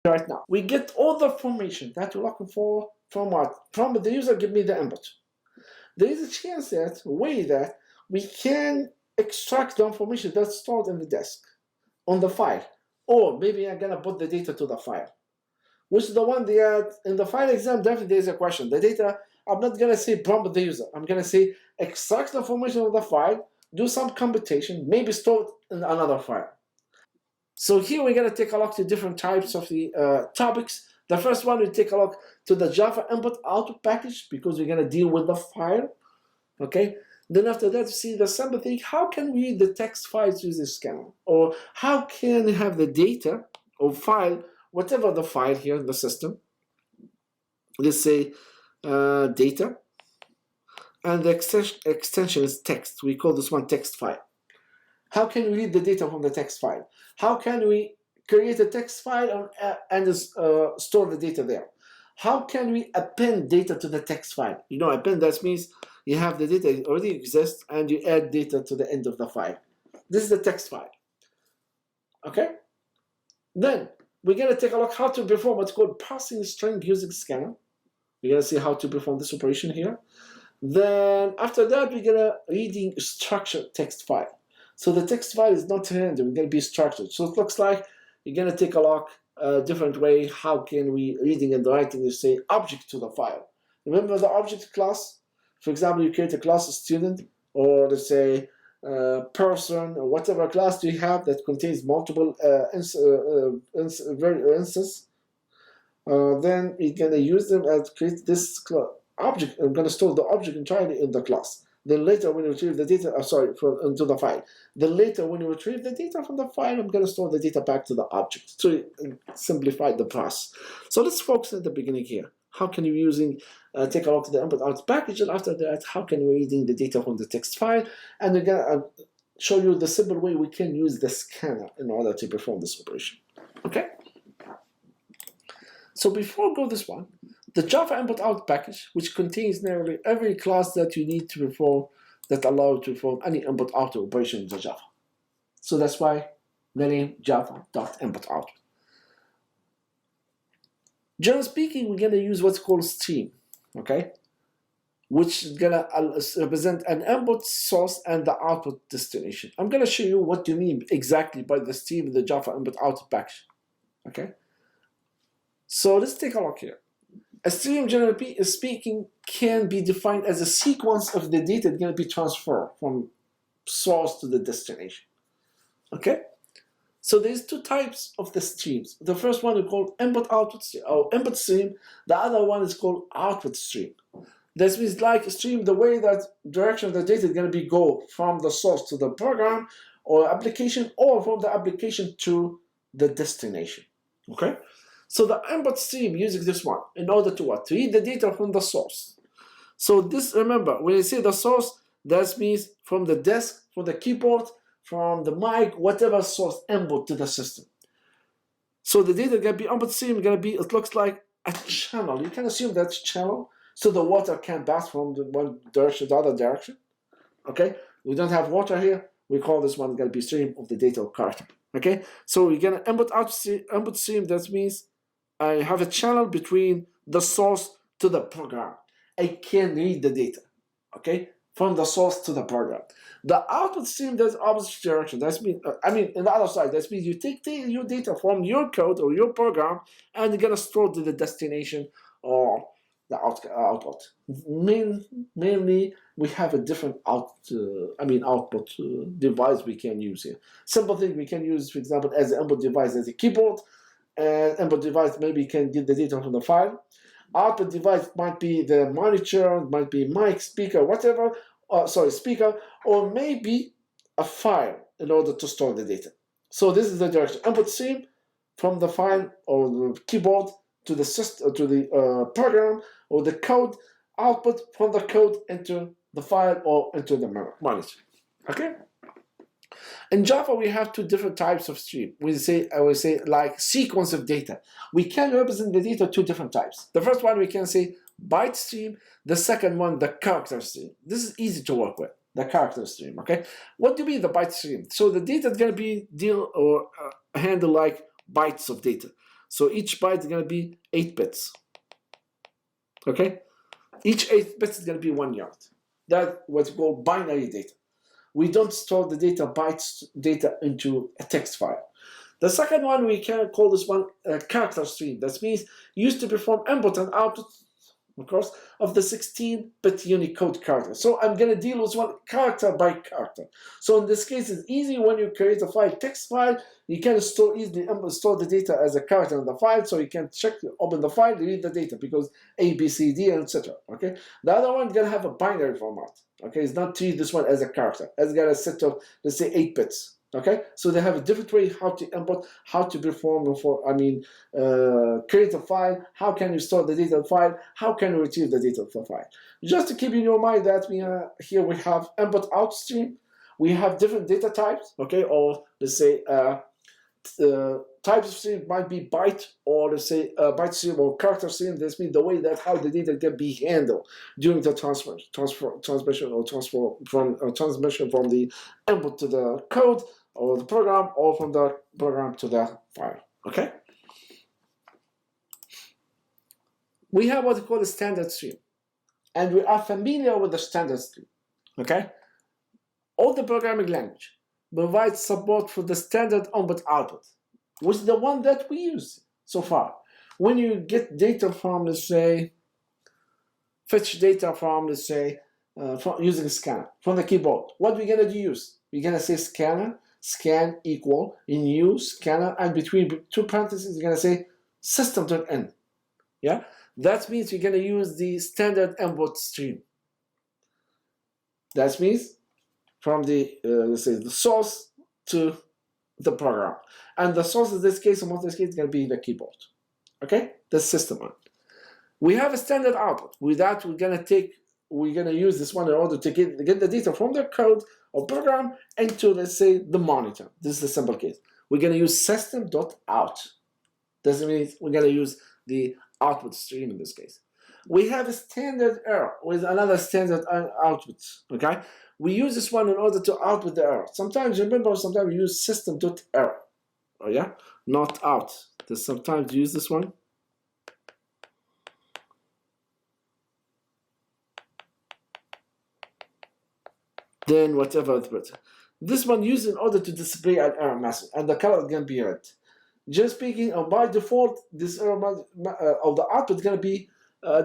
right now. We get all the information that we're looking for from what? From the user give me the input. There is a chance that, way that, we can extract the information that's stored in the disk, on the file. Or maybe I'm gonna put the data to the file. Which is the one that, in the final exam, definitely there's a question. The data, I'm not gonna say prompt the user. I'm gonna say extract the information of the file, do some computation, maybe store it in another file. So here we're gonna take a look to different types of the topics. The first one, we take a look to the Java input output package because we're gonna deal with the file, okay? Then after that, see the simple thing, how can we read the text files using scanner? Or how can we have the data or file, whatever the file here in the system, let's say data, and the extension is text. We call this one text file. How can we read the data from the text file? How can we create a text file and store the data there? How can we append data to the text file? You know, append, that means you have the data already exists and you add data to the end of the file. This is the text file. Okay? Then we're going to take a look how to perform what's called parsing string using scanner. We're going to see how to perform this operation here. Then after that, we're going to reading structured text file. So the text file is not random, it's going to be structured. So it looks like you're going to take a look a different way. How can we reading and writing, you say object to the file. Remember the object class? For example, you create a class of student, or let's say person, or whatever class do you have that contains multiple instances. Then we're going to use them and create this object. I'm going to store the object entirely in the class. Then later when you retrieve the data, into the file. Then later when you retrieve the data from the file, I'm going to store the data back to the object to simplify the process. So let's focus at the beginning here. How can you take a look at the input output package, and after that, how can we reading the data from the text file? And we're going to show you the simple way we can use the scanner in order to perform this operation. Okay? So before we go this one, the Java input output package, which contains nearly every class that you need to perform that allow you to perform any input output operation in the Java. So that's why the name java.input output. Generally speaking, we're gonna use what's called stream, okay? Which is gonna represent an input source and the output destination. I'm gonna show you what you mean exactly by the stream in the Java input output package, okay? So let's take a look here. A stream, generally speaking, can be defined as a sequence of the data that's going to be transferred from source to the destination. Okay? So there's two types of the streams. The first one is called input-output stream, or input stream. The other one is called output stream. This means like a stream, the way that direction of the data is going to be go from the source to the program or application, or from the application to the destination. Okay? So the input stream using this one in order to what? To read the data from the source. So this, remember, when you say the source, that means from the desk, from the keyboard, from the mic, whatever source input to the system. So the data gonna be input stream, gonna be, it looks like a channel. You can assume that's channel, so the water can pass from the one direction to the other direction. Okay? We don't have water here. We call this one gonna be stream of the data or character. Okay? So we're gonna input stream, that means I have a channel between the source to the program. I can read the data, okay, from the source to the program. The output stream, that's opposite direction. That means, in the other side, that means you take your data from your code or your program and you're gonna store to the destination or the output. Mainly, we have a different output device we can use here. Simple thing we can use, for example, as an input device as a keyboard. Input device maybe can get the data from the file. Output device might be the monitor, might be mic, speaker, whatever. Speaker, or maybe a file in order to store the data. So this is the direction. Input stream from the file or the keyboard to the system, to the program or the code. Output from the code into the file or into the monitor. Okay. In Java, we have two different types of stream. I will say like sequence of data. We can represent the data two different types. The first one we can say byte stream. The second one, the character stream. This is easy to work with, the character stream, okay? What do you mean the byte stream? So the data is going to be handled like bytes of data. So each byte is going to be 8 bits. Okay? Each 8 bits is going to be 1 yard. That's what's called binary data. We don't store the data bytes data into a text file. The second one, we can call this one a character stream. That means used to perform input and output, of course, of the 16-bit Unicode character. So I'm going to deal with one character by character. So in this case, it's easy when you create a file, text file, you can easily store the data as a character in the file, so you can check, open the file, read the data, because A, B, C, D, etc. Okay. The other one is going to have a binary format. Okay, it's not treat this one as a character. It's got a set of, let's say, 8 bits. Okay, so they have a different way how to input, how to perform create a file, how can you store the data file, how can you retrieve the data of the file. Just to keep in your mind that here we have input out stream, we have different data types, okay, or let's say types of stream might be byte, or let's say byte stream or character stream. This means the way that how the data can be handled during the transmission from the input to the code or the program, or from the program to the file. Okay. We have what we call a standard stream, and we are familiar with the standard stream. Okay. All the programming language provides support for the standard input-output, which is the one that we use so far. When you get data from, let's say, fetch data from, let's say, from using a scanner from the keyboard, what we're gonna use? We're gonna say scanner, scan equal, in use scanner, and between 2 parentheses, you're gonna say system.in. Yeah, that means you're gonna use the standard input stream. That means from the let's say the source to the program, and the source in this case, in most of this case, is going to be the keyboard. Okay, the system one. We have a standard output. With that, we're going to use this one in order to get the data from the code or program into, let's say, the monitor. This is the simple case. We're going to use system.out. Doesn't mean we're going to use the output stream in this case. We have a standard error with another standard output. Okay. We use this one in order to output the error. Sometimes, remember, sometimes we use system.error. Oh yeah? Not out. Sometimes use this one. Then whatever. This one used in order to display an error message, and the color is going to be red. Just speaking, by default, this error of the output is going to be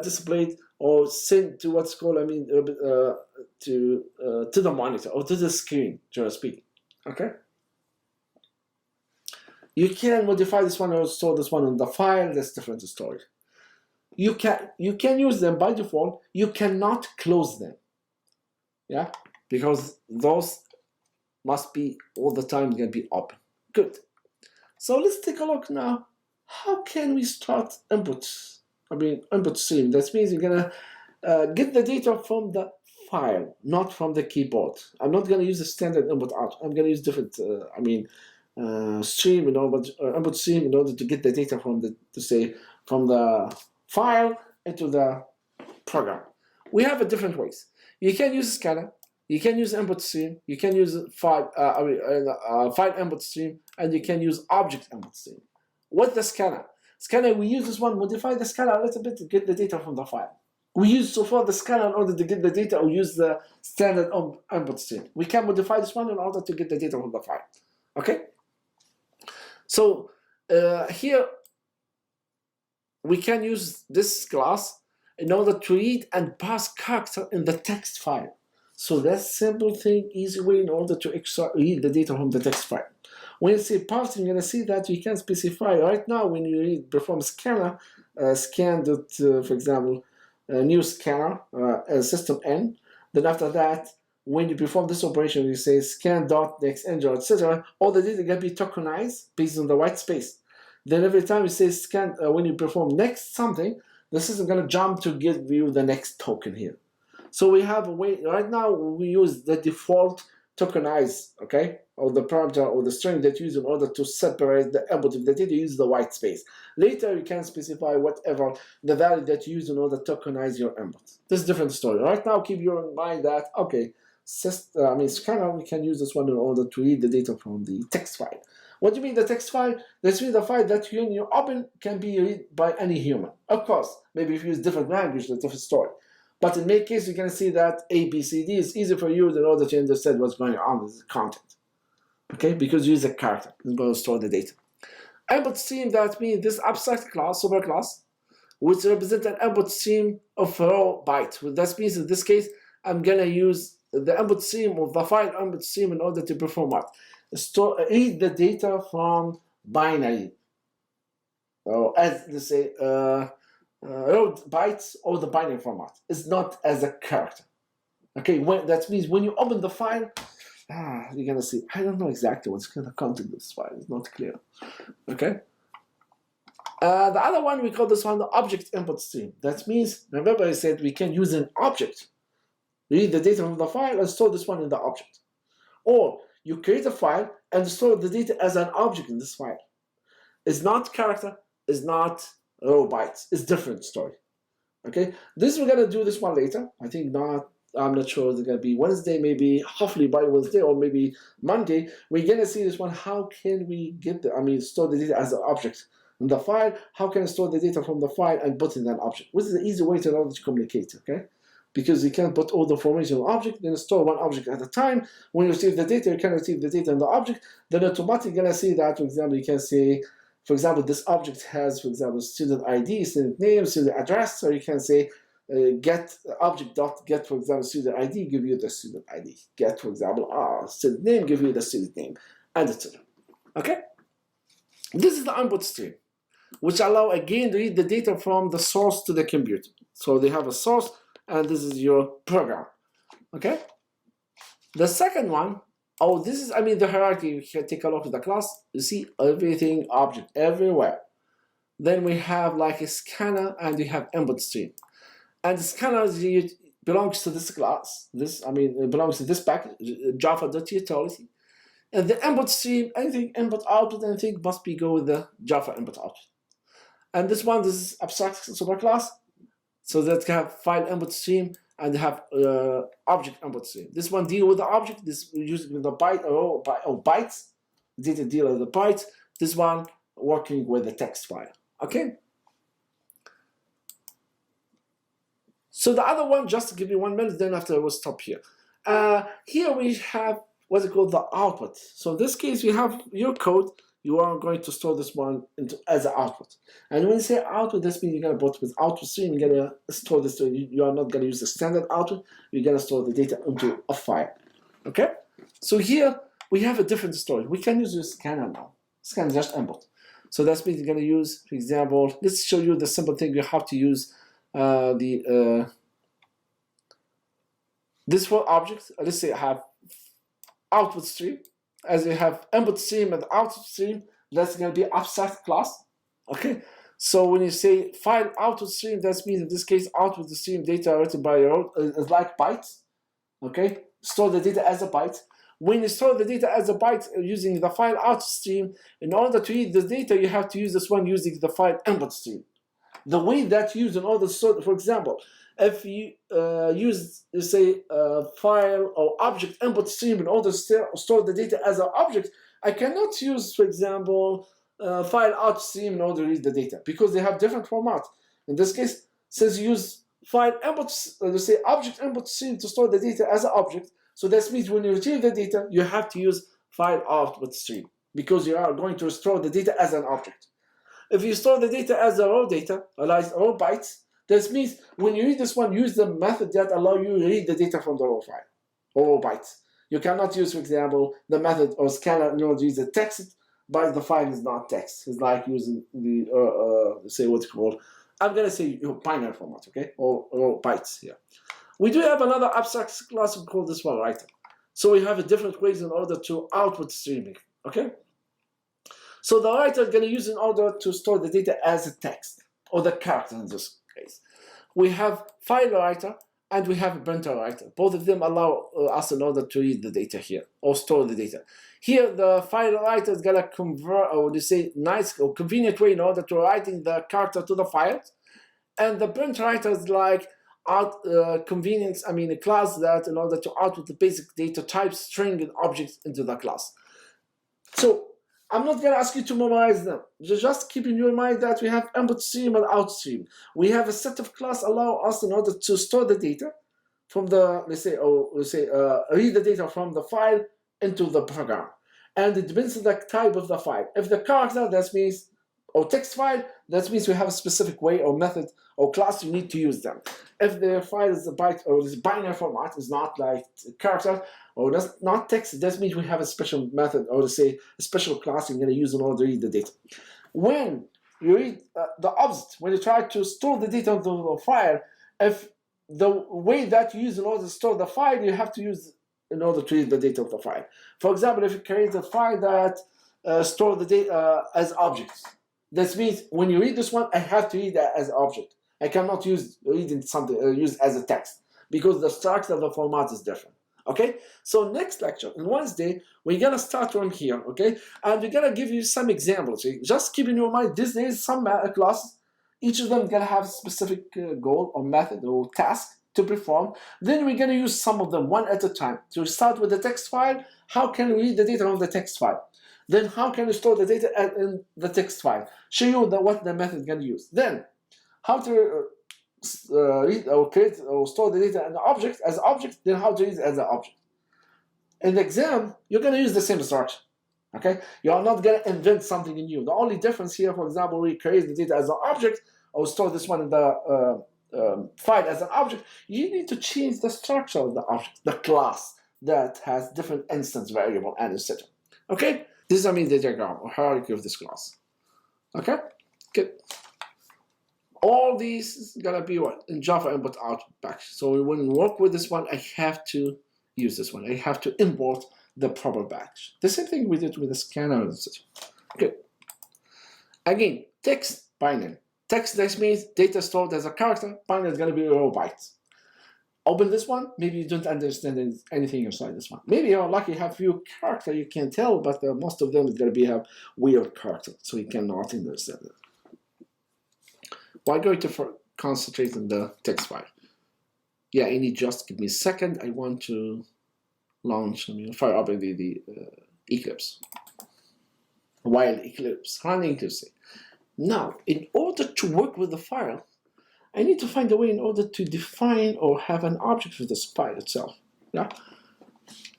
displayed or sent to what's called, to the monitor or to the screen, generally speaking. Okay. You can modify this one or store this one in the file. That's different story. You can use them by default. You cannot close them. Yeah, because those must be all the time going to be open. Good. So let's take a look now. How can we start input stream? That means you're gonna get the data from the file, not from the keyboard. I'm not gonna use the standard input out. I'm gonna use different stream input stream in order to get the data from the file into the program. We have different ways. You can use a scanner. You can use input stream. You can use file input stream, and you can use object input stream. What's the scanner? Scanner, we use this one, modify the scanner a little bit to get the data from the file. We use so far the scanner in order to get the data, or use the standard input stream. We can modify this one in order to get the data from the file. Okay? So here we can use this class in order to read and pass character in the text file. So that's simple thing, easy way in order to read the data from the text file. When you say parsing, you're going to see that you can specify right now when you perform scanner, for example, new scanner, system n. Then after that, when you perform this operation, you say scan.next enter, etc. All the data can be tokenized based on the white space. Then every time you say scan, when you perform next something, the system is going to jump to give you the next token here. So we have a way, right now we use the default tokenize, okay, or the parameter or the string that you use in order to separate the input of the data, use the white space. Later you can specify whatever the value that you use in order to tokenize your input. This is a different story. Right now keep you in mind that, okay, scanner, we can use this one in order to read the data from the text file. What do you mean the text file? That means the file that you open can be read by any human. Of course, maybe if you use different language, that's a different story. But in my case, you can see that A, B, C, D is easy for you in order to understand what's going on with the content. Okay, because you use a character, it's going to store the data. Input stream, that means this abstract class, superclass, which represents an input stream of raw byte. That means in this case, I'm going to use the input stream of the file input stream in order to perform what? Read the data from binary, or as they say, raw bytes or the binary format. It's not as a character. Okay, that means when you open the file, you're gonna see. I don't know exactly what's gonna content of this file. It's not clear. Okay. The other one, we call this one the object input stream. That means, remember I said we can use an object, read the data from the file and store this one in the object. Or you create a file and store the data as an object in this file. It's not character, it's not raw bytes, it's different story. Okay, this we're gonna do this one later. I think not, I'm not sure it's gonna be Wednesday, maybe hopefully by Wednesday or maybe Monday. We're gonna see this one, how can we get store the data as an object in the file, how can I store the data from the file and put in an object, which is the easy way to communicate, okay? Because you can't put all the information in an object, then store one object at a time. When you receive the data, you can receive the data in the object, then automatically you're gonna see that, for example, you can say, for example, this object has, for example, student ID, student name, student address, so you can say get object dot get, for example, student ID, give you the student ID. Get, for example, student name, give you the student name, and etc. Okay? This is the input stream, which allow again to read the data from the source to the computer. So they have a source, and this is your program. Okay? The second one, this is, the hierarchy. You can take a look at the class. You see everything, object everywhere. Then we have like a scanner, and we have input stream. And the scanner belongs to this class. It belongs to this package, java.utility. And the input stream, anything input output, anything must be go with the Java input output. And this one, this is abstract superclass. So that can have file input stream and have object input stream. This one deal with the object. This uses with the byte or bytes. Data deal with the bytes. This one working with the text file. Okay. So the other one, just to give you 1 minute, then after I will stop here. Here we have what's it called, the output. So in this case, you have your code. You are going to store this one as an output. And when you say output, this means you're going to put with output stream, you're going to store this. You are not going to use the standard output. You're going to store the data into a file. Okay? So here we have a different story. We can use this scanner now. Scanner just input. So that means you're going to use, for example, let's show you the simple thing. You have to use this for objects. Let's say I have output stream. As you have input stream and output stream, that's going to be abstract class. Okay, so when you say file output stream, that means in this case output stream data written by your own is like bytes. Okay, store the data as a byte. When you store the data as a byte using the file output stream, in order to read the data, you have to use this one using the file input stream. The way that you use in order to store, for example, if you use, say, file or object input stream in order to store the data as an object, I cannot use, for example, file out stream in order to read the data because they have different formats. In this case, since you use file input, say object input stream to store the data as an object, so that means when you retrieve the data, you have to use file output stream because you are going to store the data as an object. If you store the data as a raw data, like raw bytes, that means when you read this one, use the method that allow you to read the data from the raw file or raw bytes. You cannot use, for example, the method or scanner in order to use the text, but the file is not text. It's like using the say what's called. I'm gonna say binary format, okay, or bytes here. We do have another abstract class we call this one writer. So we have a different ways in order to output streaming, okay. So the writer is going to use in order to store the data as a text, or the character in this case. We have file writer and we have a printer writer. Both of them allow us in order to read the data here, or store the data. Here, the file writer is going to convert, or nice or convenient way in order to writing the character to the file. And the print writer is like convenience, a class that in order to output the basic data types, string, and objects into the class. So, I'm not going to ask you to memorize them. Just keep in your mind that we have input stream and out stream. We have a set of class allow us in order to store the data from the, read the data from the file into the program. And it depends on the type of the file. If the character, that means, or text file, that means we have a specific way or method or class you need to use them. If the file is a byte or is binary format, is not like character or not text, that means we have a special method or a special class you're going to use in order to read the data. When you read the opposite, when you try to store the data into the file, if the way that you use in order to store the file, you have to use in order to read the data of the file. For example, if you create a file that store the data as objects, that means when you read this one, I have to read that as an object. I cannot use as a text because the structure of the format is different. Okay, so next lecture on Wednesday we're gonna start from here. Okay, and we're gonna give you some examples. Just keep in your mind this is some classes. Each of them gonna have a specific goal or method or task to perform. Then we're gonna use some of them one at a time. So we start with the text file. How can we read the data from the text file? Then how can we store the data in the text file? Show you what the method can use. Then how to read or create or store the data in the object as object, then how to read it as an object. In the exam, you're going to use the same structure. Okay? You are not going to invent something new. The only difference here, for example, we create the data as an object or store this one in the file as an object, you need to change the structure of the object, the class that has different instance variable and etc. Okay? This is a mean data diagram or hierarchy of this class. Okay? Good. All these is gonna be what? In Java input output package. So when we work with this one, I have to use this one. I have to import the proper package. The same thing we did with the scanner, etc. Good. Again, text binary. Text, that means data stored as a character. Binary is gonna be raw bytes. Open this one, maybe you don't understand anything inside this one. Maybe you're lucky you have few characters you can tell, but most of them is going to have weird characters, so you cannot understand it. Well, I'm going to concentrate on the text file. Yeah, I need just give me a second. I want to launch, fire up the Eclipse. While Eclipse, running Eclipse. Now, in order to work with the file, I need to find a way in order to define or have an object for this file itself. Yeah,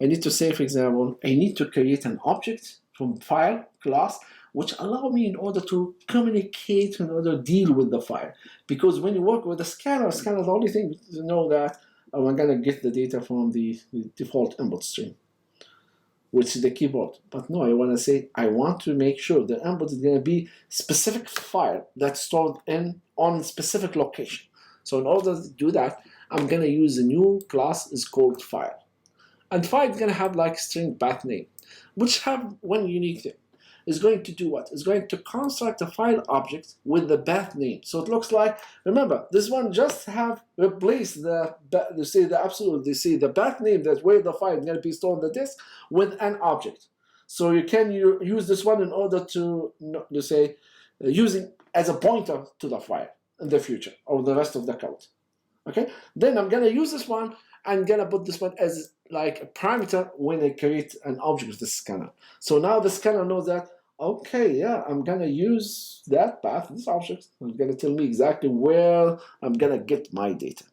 I need to say, for example, I need to create an object from file class which allow me in order to communicate, in order to deal with the file. Because when you work with a scanner, the only thing to know that I'm gonna get the data from the default input stream, which is the keyboard. But no, I want to say I want to make sure the input is going to be specific file that's stored on specific location. So in order to do that, I'm going to use a new class is called file. And file is going to have like string path name, which have one unique thing. It's going to do what? It's going to construct a file object with the path name. So it looks like, remember, this one just have replaced the path name that where the file is going to be stored on the disk with an object. So you can use this one in order to using as a pointer to the file in the future or the rest of the code. Okay. Then I'm going to use this one. I'm going to put this one as like a parameter when I create an object with the scanner. So now the scanner knows that, okay, yeah, I'm going to use that path, this object. It's going to tell me exactly where I'm going to get my data.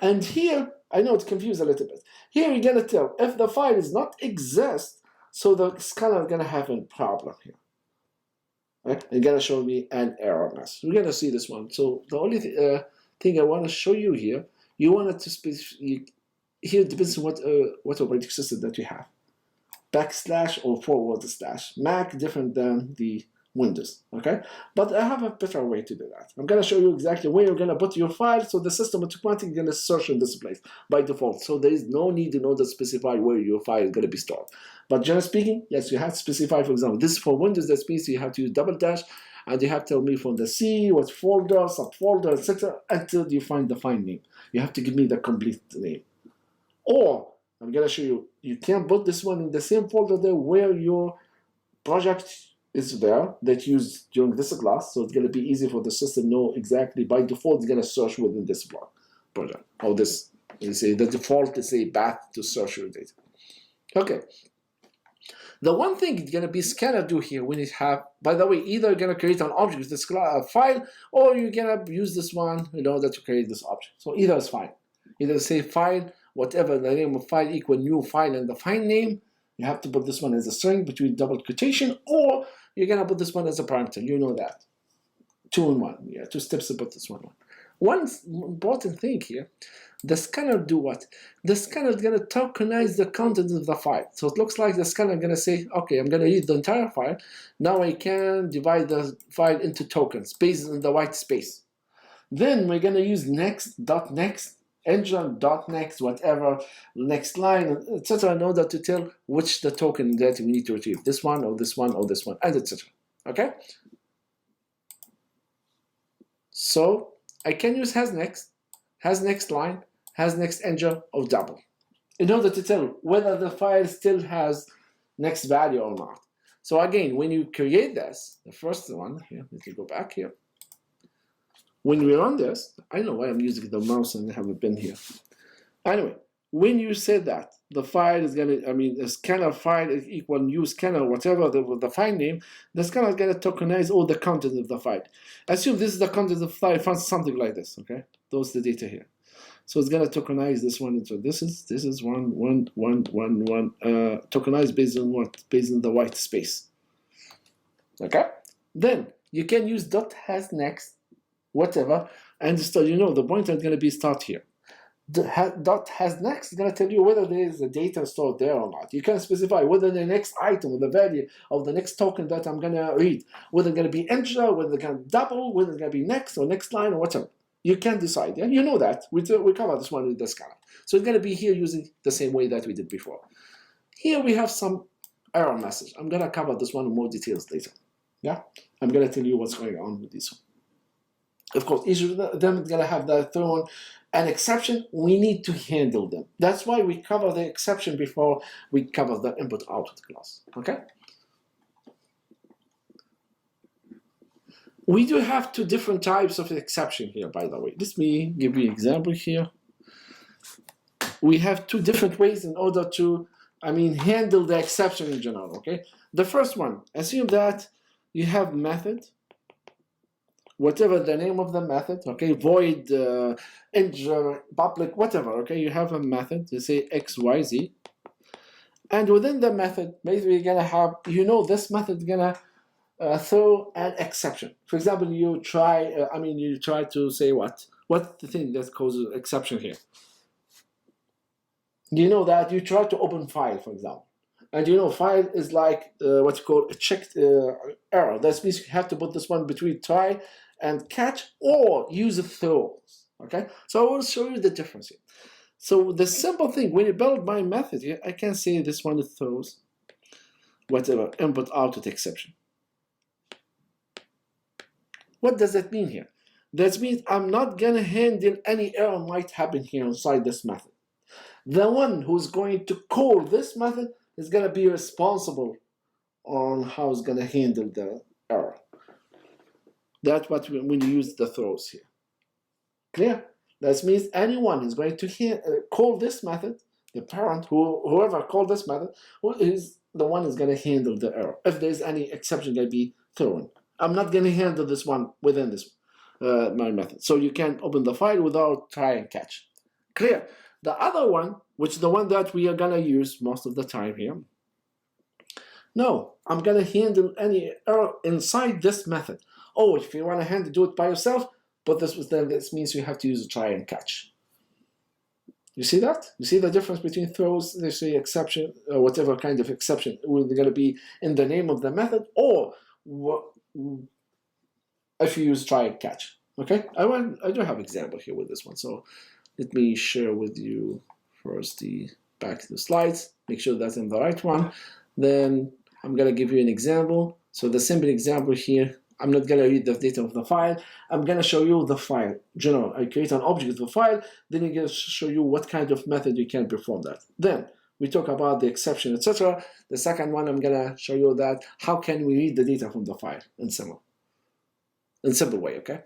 And here, I know it's confused a little bit. Here you're going to tell if the file is not exist, so the scanner is going to have a problem here. Right? It's going to show me an error message. We're going to see this one. So the only thing I want to show you here, you want to here it depends on what operating system that you have. Backslash or forward slash. Mac different than the Windows, okay? But I have a better way to do that. I'm going to show you exactly where you're going to put your file, so the system automatically going to search in this place by default. So there is no need in order to specify where your file is going to be stored. But generally speaking, yes, you have to specify, for example, this is for Windows, that means you have to use double dash, and you have to tell me from the C, what folder, subfolder, etc., until you find the file name. You have to give me the complete name. Or, I'm going to show you, you can put this one in the same folder there where your project is there that you used during this class. So it's going to be easy for the system to know exactly by default, it's going to search within this project. Or this, you say the default is a path to search your data. Okay. The one thing it's gonna be scanner do here when it have, by the way, either you're gonna create an object with this file, or you're gonna use this one in order to create this object. So either is fine. Either say file, whatever the name of file equal new file and the file name. You have to put this one as a string between double quotation, or you're gonna put this one as a parameter. You know that. 2 in 1. Yeah, 2 steps to put this one. One important thing here, the scanner do what? The scanner is going to tokenize the content of the file. So it looks like the scanner is going to say, okay, I'm going to read the entire file. Now I can divide the file into tokens based on the white space. Then we're going to use next.next, engine.next, whatever, next line, etc. in order to tell which the token that we need to retrieve. This one, or this one, or this one, and etc. Okay? So I can use has next line, has next enter, or double in order to tell whether the file still has next value or not. So again, when you create this, the first one here, let me go back here. When we run this, I don't know why I'm using the mouse and I have a pen here. Anyway, when you say that the file is gonna, the scanner file is equal new scanner, whatever the file name, the scanner is gonna tokenize all the content of the file. Assume this is the content of the file, something like this, okay? Those the data here. So it's gonna tokenize this one into this is one tokenized based on what? Based on the white space. Okay? Then you can use dot has next, whatever, and so you know the pointer is gonna be start here. Dot has next is going to tell you whether there is a data stored there or not. You can specify whether the next item or the value of the next token that I'm going to read, whether it's going to be integer, whether it's going to double, whether it's going to be next or next line or whatever. You can decide. Yeah? You know that. We covered this one with the scanner. So it's going to be here using the same way that we did before. Here we have some error message. I'm going to cover this one in more details later. Yeah, I'm going to tell you what's going on with this one. Of course, each of them is going to have their own an exception. We need to handle them. That's why we cover the exception before we cover the input-output class. Okay? We do have 2 different types of exception here, by the way. Let me give you an example here. We have 2 different ways in order to, handle the exception in general. Okay? The first one, assume that you have method, whatever the name of the method, okay, void, integer, public, whatever, okay, you have a method, you say x, y, z, and within the method, basically you're gonna have, this method is gonna throw an exception. For example, you try to say what's the thing that causes exception here? You know that you try to open file, for example, and file is like what's called a checked error. That means you have to put this one between try and catch or use throws. Okay, so I will show you the difference here. So the simple thing, when you build my method here, I can say this one throws whatever input output exception. What does that mean here? That means I'm not gonna handle any error might happen here inside this method. The one who's going to call this method is gonna be responsible on how it's gonna handle the error. That's what when you use the throws here. Clear? That means anyone is going to call this method, the parent, whoever called this method, who is the one is going to handle the error. If there's any exception going to be thrown. I'm not going to handle this one within this my method. So you can open the file without try and catch. Clear? The other one, which is the one that we are going to use most of the time here. No, I'm going to handle any error inside this method. Oh, if you want to do it by yourself, but this means you have to use a try and catch. You see that? You see the difference between throws, they say exception, or whatever kind of exception will going to be in the name of the method, or if you use try and catch. Okay? I do have an example here with this one, so let me share with you first back to the slides. Make sure that's in the right one. Then I'm going to give you an example. So the simple example here, I'm not going to read the data of the file. I'm going to show you the file. General, I create an object of the file. Then I'm going to show you what kind of method you can perform that. Then we talk about the exception, etc. The second one, I'm going to show you that how can we read the data from the file in simple way, okay?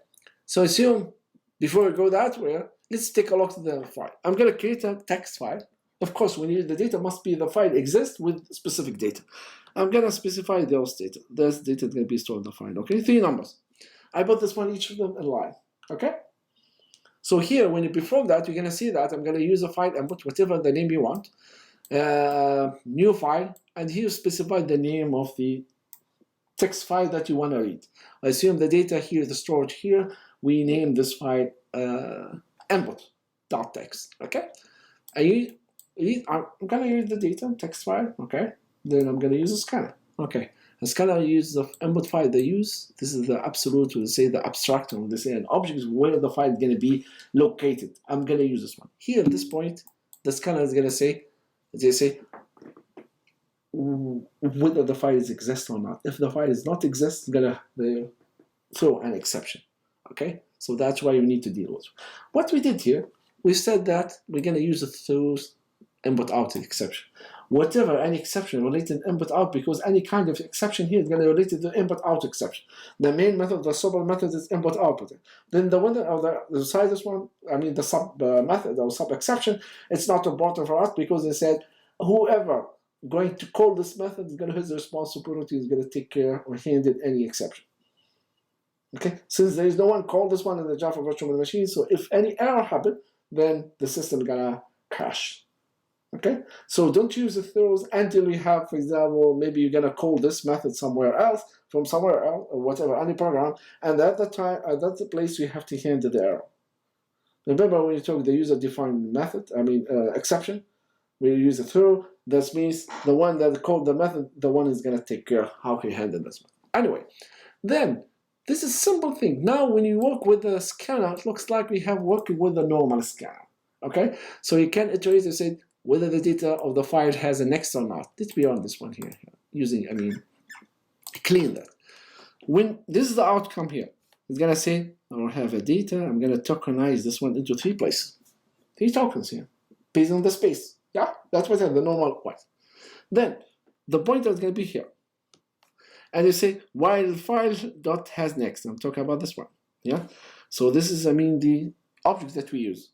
So assume, before we go that way, let's take a look at the file. I'm going to create a text file, Of course, when you use the data, must be the file exists with specific data. I'm gonna specify those data. This data is gonna be stored in the file. Okay, 3 numbers. I put this one, each of them in line. Okay. So here, when you perform that, you're gonna see that I'm gonna use a file and put whatever the name you want, new file, and here specify the name of the text file that you want to read. I assume the data here is stored here. We name this file input.txt. Okay. I'm gonna use the data text file. Okay. Then I'm gonna use a scanner. Okay. A scanner use the input file they use. This is the absolute, we'll say the abstract, or they say an object is where the file is gonna be located. I'm gonna use this one. Here at this point, the scanner is gonna say, they say whether the file exists or not. If the file is not exist, it's gonna throw an exception. Okay, so that's why you need to deal with. What we did here, we said that we're gonna use a through input out exception. Whatever any exception related to input out, because any kind of exception here is gonna relate to the input out exception. The main method, the sub method is input output. Then the one or the side this one, I mean the sub method or sub exception, it's not important for us because they said whoever going to call this method is going to have the responsibility, is going to take care or handle any exception. Okay, since there is no one called this one in the Java virtual machine, so if any error happen, then the system is gonna crash. Okay, so don't use the throws until you have, for example, maybe you're gonna call this method somewhere else, from somewhere else, or whatever, any program, and at that time, at that place, you have to handle the error. Remember when you talk the user-defined method, I mean exception, when you use a throw, that means the one that called the method, the one is gonna take care of how he handle this one. Anyway, then this is a simple thing. Now when you work with the scanner, it looks like we have working with a normal scanner. Okay, so you can iterate and say whether the data of the file has a next or not. Let's be on this one here, using, I mean, clean that. When this is the outcome here, it's gonna say I don't have a data. I'm gonna tokenize this one into 3 places, 3 tokens here, based on the space. Yeah, that's what the normal one. Then the pointer is gonna be here, and you say while file dot has next. I'm talking about this one. Yeah, so this is, I mean, the object that we use.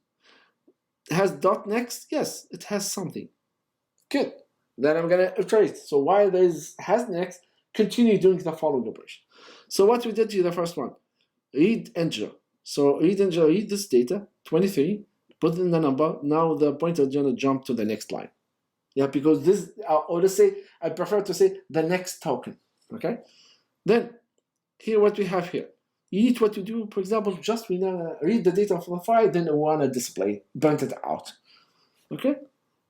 It has dot next. Yes, it has something. Good. Then I'm gonna iterate. So while there is has next, continue doing the following operation. So what we did here, the first one, read integer. So read integer, read this data 23. Put in the number. Now the pointer is gonna jump to the next line. Yeah, because this, or let's say, I prefer to say the next token. Okay. Then here, what we have here. Each what you do, for example, just we read the data from the file, then we wanna display, print it out. Okay.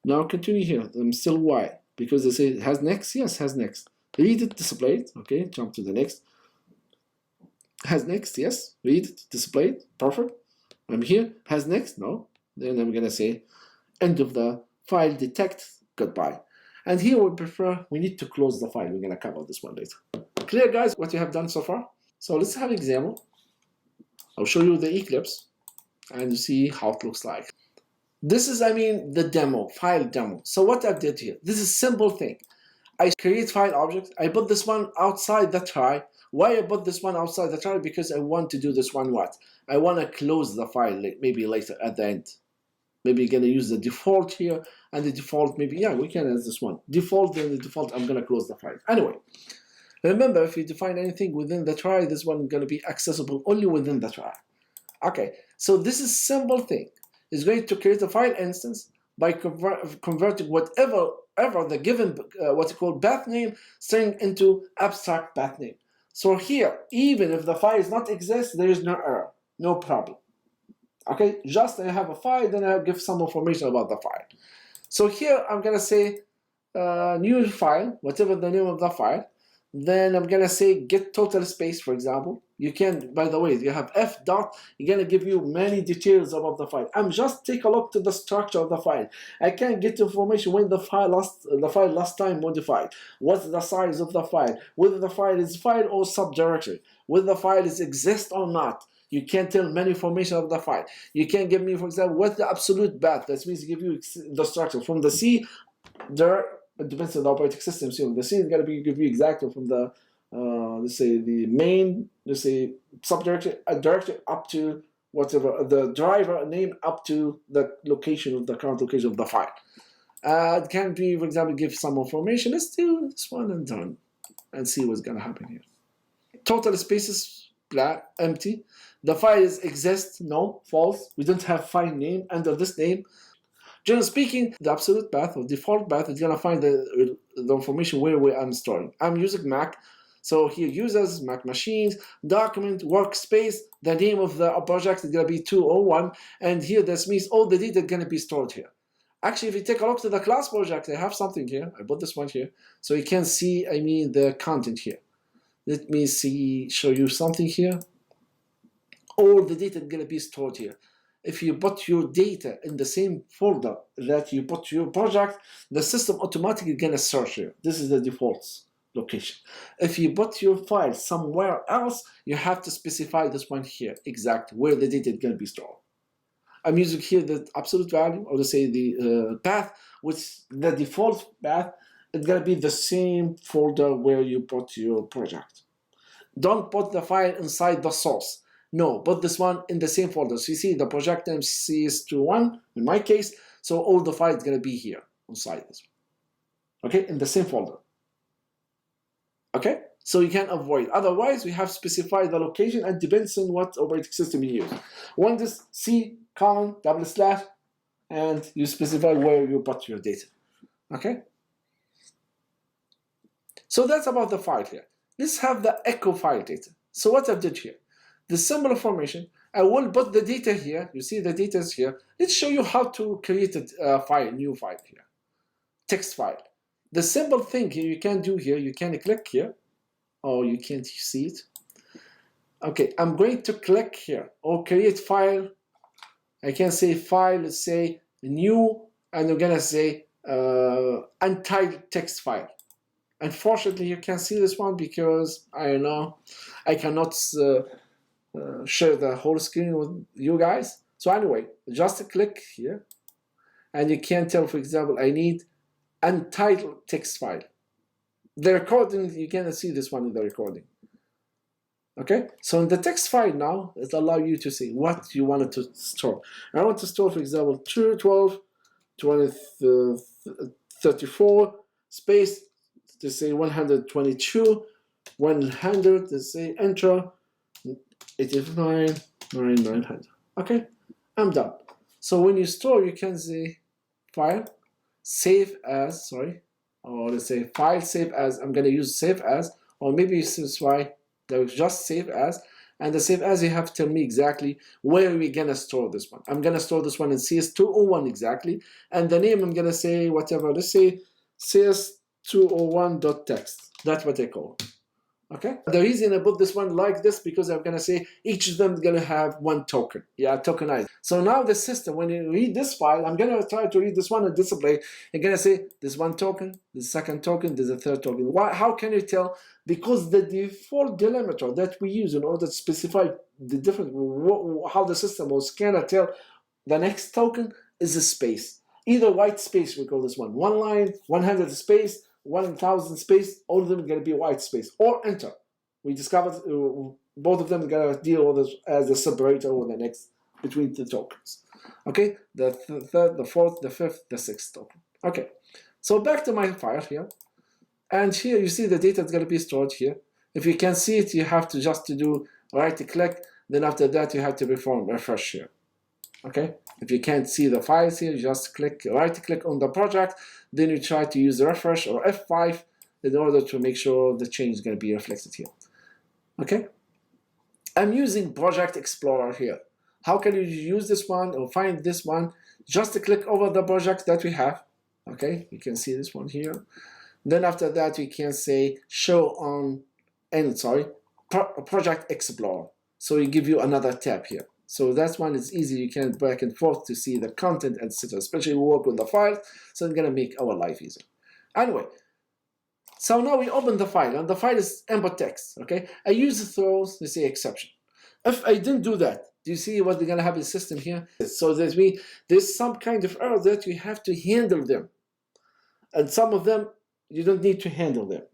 Now continue here. I'm still Y because they say it has next. Yes, has next. Read it, display it. Okay. Jump to the next. Has next. Yes. Read it, display it. Perfect. I'm here. Has next. No. Then I'm gonna say end of the file detect, goodbye. And here we prefer, we need to close the file. We're gonna cover this one later. Clear, guys, what you have done so far? So let's have an example. I'll show you the Eclipse and you see how it looks like. This is, I mean, the demo, file demo. So what I did here, this is a simple thing. I create file object. I put this one outside the try. Why I put this one outside the try? Because I want to do this one what? I want to close the file maybe later at the end. Maybe you're gonna use the default here, and the default maybe, yeah, we can use this one. Default, then the default, I'm gonna close the file. Anyway, remember, if you define anything within the try, this one is gonna be accessible only within the try. Okay, so this is simple thing. It's going to create a file instance by converting whatever the given what's called path name string into abstract path name. So here, even if the file does not exist, there is no error, no problem. Okay, just I have a file, then I'll give some information about the file. So here I'm gonna say new file, whatever the name of the file. Then I'm gonna say get total space, for example. You can, by the way, you have f dot, you're gonna give you many details about the file. I'm just take a look to the structure of the file. I can get information when the file last time modified, what's the size of the file, whether the file is file or subdirectory, whether the file is exist or not. You can tell many information of the file. You can give me, for example, what's the absolute path. That means give you the structure from the C. It depends on the operating system. So the C is going to give you exactly from the let's say the main, let's say subdirectory, directory up to whatever the driver name up to the location of the current location of the file. It can be, for example, give some information. Let's do this one and done, and see what's gonna happen here. Total spaces black, empty. The files exist, no, false. We don't have file name under this name. Generally speaking, the absolute path or default path is gonna find the information where I'm storing. I'm using Mac, so here users, Mac machines, document, workspace, the name of the project is gonna be 201, and here this means all the data is gonna be stored here. Actually, if you take a look to the class project, I have something here. I put this one here, so you can see, the content here. Let me see, show you something here. All the data is gonna be stored here. If you put your data in the same folder that you put your project, the system automatically gonna search here. This is the default location. If you put your file somewhere else, you have to specify this one here, exactly where the data is gonna be stored. I'm using here the absolute value, or let's say the path, which the default path is gonna be the same folder where you put your project. Don't put the file inside the source. No, put this one in the same folder. So you see the project name CS21 in my case, so all the files gonna be here inside this one. Okay, in the same folder. Okay, so you can avoid. Otherwise, we have specified the location and depends on what operating system you use. One is C:// and you specify where you put your data. Okay. So that's about the file here. Let's have the echo file data. So what I did here, the symbol formation, I will put the data here. You see the data is here. Let's show you how to create a file, new file here, text file. The simple thing here you can do here, you can click here, or you can't see it. Okay, I'm going to click here, or create file. I can say file, let's say new, and I'm gonna say untitled text file. Unfortunately, you can't see this one because I cannot share the whole screen with you guys. So anyway, just click here, and you can tell, for example, I need untitled text file. The recording, you cannot see this one in the recording. Okay, so in the text file now, it allows you to see what you wanted to store. I want to store, for example, 212, 2034, space, to say 122, 100, to say enter, 89, 900. Okay, I'm done. So when you store, you can say file, save as, or let's say file, save as. I'm going to use save as, or maybe you specify just save as, and the save as, you have to tell me exactly where we're going to store this one. I'm going to store this one in CS201 exactly, and the name I'm going to say whatever, let's say CS201.text. That's what I call it. Okay. The reason I put this one like this because I'm gonna say each of them is gonna have one token. Yeah, tokenized. So now the system, when you read this file, I'm gonna try to read this one and display. I'm gonna say there's one token, there's second token, there's a third token. Why? How can you tell? Because the default delimiter that we use in order to specify the different how the system was gonna tell the next token is a space. Either white space, we call this one line, 100 space, 1000 space, all of them are going to be white space, or enter. We discovered both of them are going to deal with it as a separator or the next between the tokens. Okay, the third, the fourth, the fifth, the sixth token. Okay, so back to my file here, and here you see the data is going to be stored here. If you can see it, you have to just do right click, then after that you have to perform refresh here. Okay, if you can't see the files here, you just right click on the project, then you try to use refresh or F5 in order to make sure the change is going to be reflected here. Okay, I'm using Project Explorer here. How can you use this one or find this one? Just click over the project that we have. Okay, you can see this one here. Then after that, you can say show on, Project Explorer. So it give you another tab here. So that one is easy. You can back and forth to see the content, etc. Especially we work with the files, so it's gonna make our life easier. Anyway, so now we open the file, and the file is input text. Okay, I use the throws, let's say exception. If I didn't do that, do you see what's gonna happen in the system here? So there's some kind of error that you have to handle them, and some of them you don't need to handle them.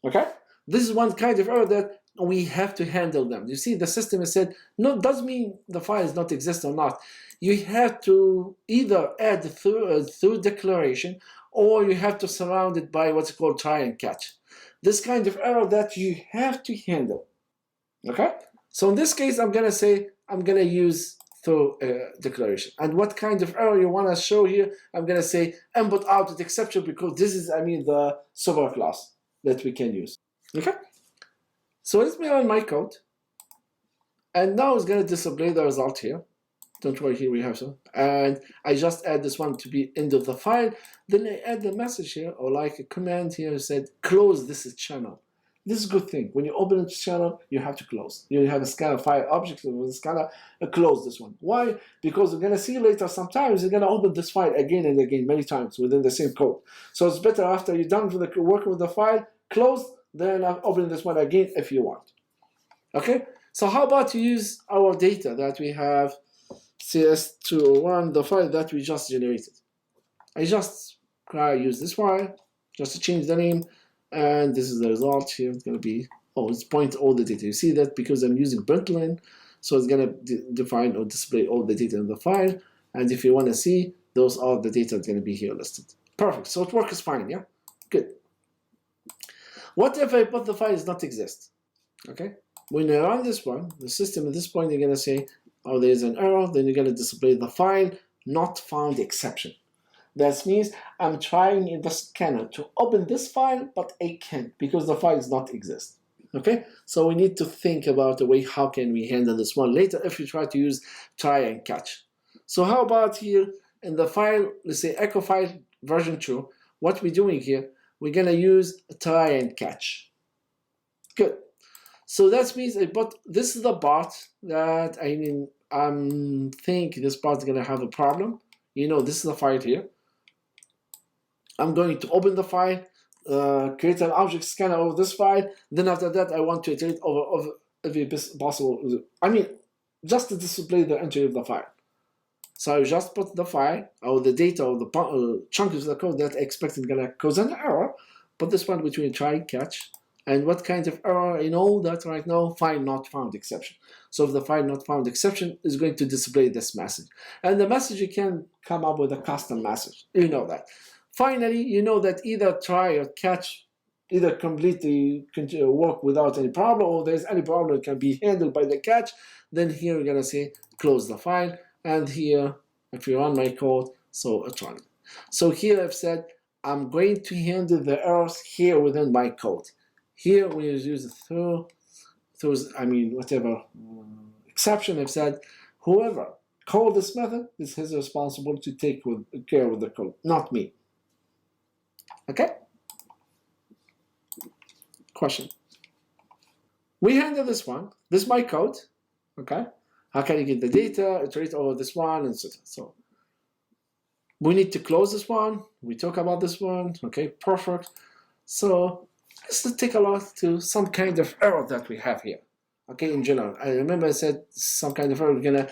Okay, this is one kind of error that we have to handle them. You see, the system has said, no, doesn't mean the file does not exist or not. you have to either add through declaration, or you have to surround it by what's called try and catch. This kind of error that you have to handle. Okay? So in this case, I'm going to say I'm going to use through declaration. And what kind of error you want to show here, I'm going to say input output exception, because this is, the superclass that we can use. Okay? So let me run my code. And now it's going to display the result here. Don't worry, here we have some. And I just add this one to be end of the file. Then I add the message here, or like a command here said, close this channel. This is a good thing. When you open a channel, you have to close. You have a scanner file object with a scanner, close this one. Why? Because we're going to see later, sometimes you're going to open this file again and again, many times within the same code. So it's better after you're done with the working with the file, close, then open this one again if you want. Okay? So how about you use our data that we have, CS201, the file that we just generated. I just use this file, just to change the name, and this is the result here. It's going to be, it's point all the data. You see that because I'm using println, so it's going to define or display all the data in the file. And if you want to see, those are the data that's going to be here listed. Perfect. So it works fine, yeah? Good. What if I put the file does not exist? Okay. When I run this one, the system at this point, you're going to say, there's an error. Then you're going to display the file not found exception. That means I'm trying in the scanner to open this file, but I can't because the file does not exist. Okay, so we need to think about a way how can we handle this one later if you try to use try and catch. So how about here in the file, let's say echo file version 2, what we're doing here, we're going to use try and catch. Good. So that means this is the part that I think this part is going to have a problem. This is the file here. I'm going to open the file, create an object scanner of this file. Then after that, I want to iterate over every possible. Just to display the entry of the file. So I just put the file or the data or the chunk of the code that I expect is going to cause an error. Put this one between try and catch. And what kind of error? I know that right now, file not found exception. So if the file not found exception is going to display this message. And the message, you can come up with a custom message. You know that. Finally, you know that either try or catch either completely work without any problem, or there's any problem that can be handled by the catch. Then here we're going to say close the file. And here, if you run my code, so it's running. So here I've said I'm going to handle the errors here within my code. Here we use through whatever exception. I've said whoever called this method is his responsibility to take care of the code, not me. Okay? Question. We handle this one. This is my code. Okay? How can you get the data, iterate over this one, and so we need to close this one. We talk about this one. Okay, perfect. So let's take a look to some kind of error that we have here. Okay, in general, I remember I said some kind of error. We're gonna,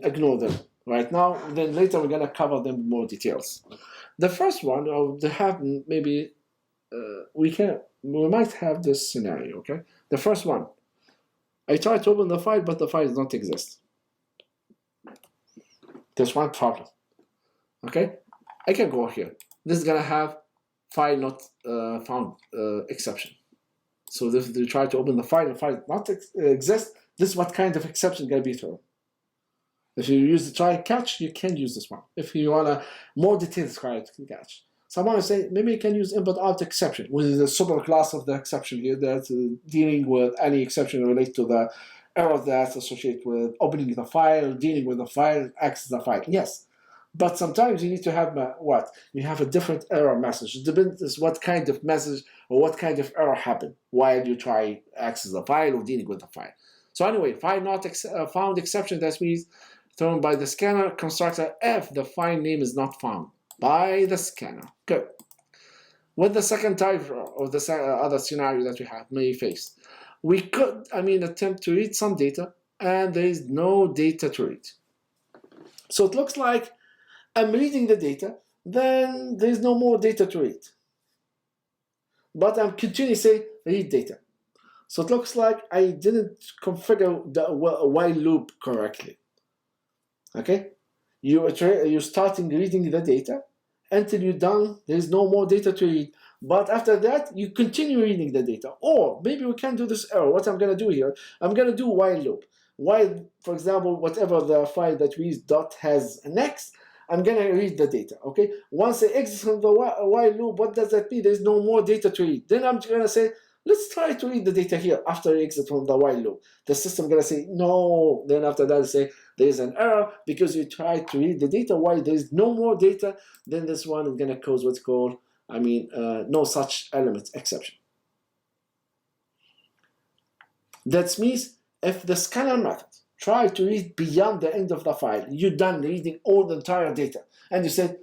ignore them right now. Then later we're gonna cover them in more details. The first one, they have maybe we might have this scenario. Okay, the first one, I try to open the file, but the file does not exist. There's one problem. Okay, I can go here. This is gonna have file not found exception. So if you try to open the file not exist, this is what kind of exception is going to be thrown. If you use the try catch, you can use this one. If you want a more detailed try catch. So I want to say maybe you can use input out exception, which is a super class of the exception here that's dealing with any exception related to the error that's associated with opening the file, dealing with the file, access the file. Yes. But sometimes you need to have you have a different error message. It depends what kind of message or what kind of error happened while you try access the file or dealing with the file. So anyway, file not found exception, that means thrown by the scanner constructor if the file name is not found by the scanner. Good. With the second type of the other scenario that we have may face, we could attempt to read some data and there is no data to read. So it looks like I'm reading the data, then there's no more data to read. But I'm continuously read data. So it looks like I didn't configure the while loop correctly. Okay, you're starting reading the data until you're done. There's no more data to read. But after that, you continue reading the data. Or maybe we can do this error. What I'm going to do here, I'm going to do while loop. While, for example, whatever the file that we use dot has next, I'm going to read the data. Okay. Once I exit from the while loop, what does that mean? There's no more data to read. Then I'm going to say, let's try to read the data here after I exit from the while loop. The system going to say no. Then after that, I say there's an error because you tried to read the data while there's no more data. Then this one is going to cause what's called, no such element exception. That means if the scanner method try to read beyond the end of the file, you're done reading all the entire data, and you said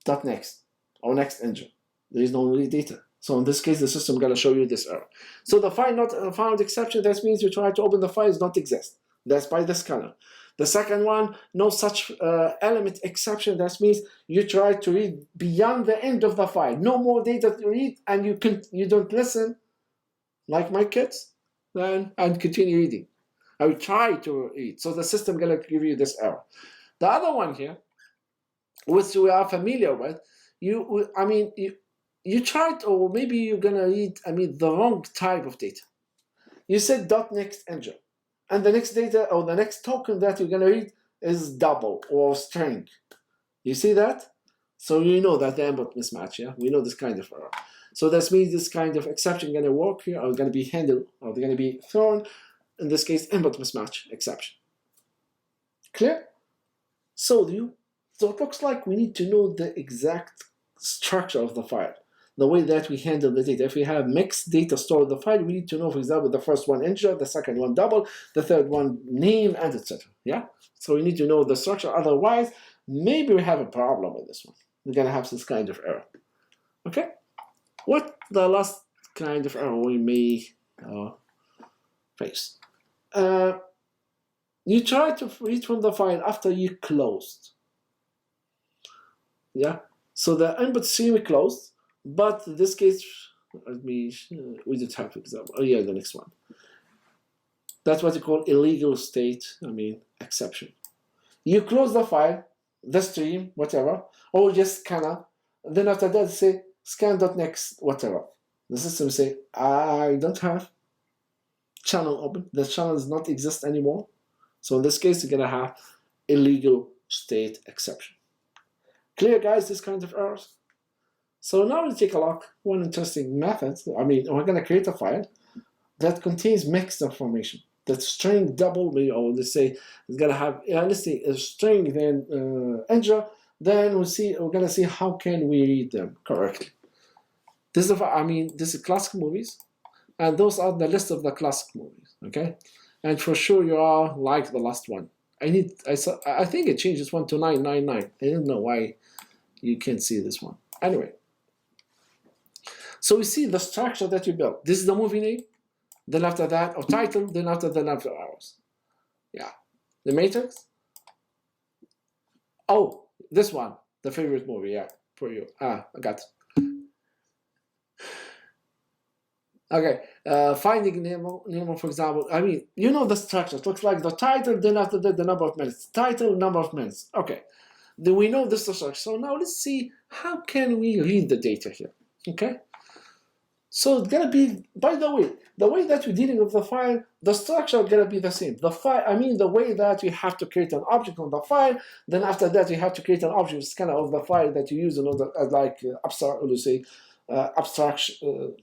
dot next or next engine, there is no read data. So in this case, the system is going to show you this error. So the file not found exception, that means you try to open the files, don't exist. That's by the scanner. The second one, no such element exception. That means you try to read beyond the end of the file. No more data to read, and you don't listen, like my kids, then and continue reading. I will try to read. So the system gonna give you this error. The other one here, which we are familiar with, you tried, or maybe you're gonna read the wrong type of data. You said dot next engine, and the next data or the next token that you're gonna read is double or string. You see that? So you know that the input mismatch. Yeah, we know this kind of error. So that means this kind of exception gonna work here, or gonna be handled, or they're gonna be thrown. In this case, input mismatch exception. Clear? So it looks like we need to know the exact structure of the file, the way that we handle the data. If we have mixed data stored in the file, we need to know, for example, the first one integer, the second one double, the third one name, and etc. Yeah. So we need to know the structure. Otherwise, maybe we have a problem with this one. We're gonna have this kind of error. Okay. What the last kind of error we may face? You try to read from the file after you closed. Yeah, so the input stream closed, but in this case, we did have, for example, the next one. That's what you call illegal state, exception. You close the file, the stream, whatever, or just scanner, then after that say scan.next, whatever. The system say, I don't have channel open, the channel does not exist anymore. So in this case, you're gonna have illegal state exception. Clear, guys, this kind of errors? So now we take a look, one interesting method. We're gonna create a file that contains mixed information. The string double, or let's say it's gonna have, let's say a string, then integer, then we're gonna see how can we read them correctly. This is classic movies. And those are the list of the classic movies, okay? And for sure you are like the last one. I think it changed this one to 999. I don't know why you can't see this one. Anyway, so we see the structure that you built. This is the movie name, then after that, or title, then after hours. Yeah, The Matrix. Oh, this one, the favorite movie, yeah, for you. I got it. Okay, Finding Nemo, for example. You know the structure. It looks like the title, then after that, the number of minutes. Title, number of minutes. Okay, then we know this structure. So now let's see how can we read the data here. Okay, so it's gonna be, by the way that we're dealing with the file, the structure is gonna be the same. The file, the way that you have to create an object on the file, then after that you have to create an object scanner of the file that you use in order, abstraction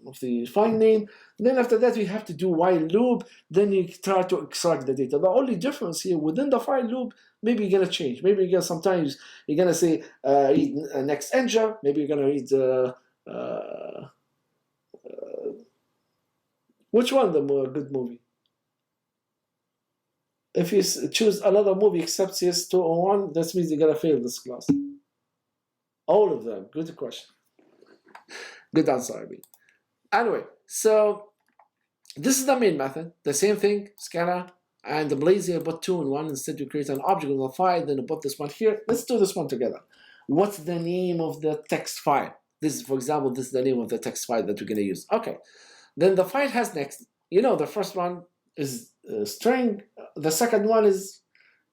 of the file name. Then after that we have to do while loop, then you try to extract the data. The only difference here, within the while loop, maybe you're gonna change. Maybe sometimes you're gonna say read next integer, maybe you're gonna read which one the good movie? If you choose another movie except CS201, that means you're gonna fail this class. All of them. Good question. Good answer, Anyway, so this is the main method. The same thing, scanner, and the lazy I put 2 in 1. Instead, you create an object on the file, then you put this one here. Let's do this one together. What's the name of the text file? This is, for example, this is the name of the text file that we're going to use. Okay. Then the file has next. The first one is string. The second one is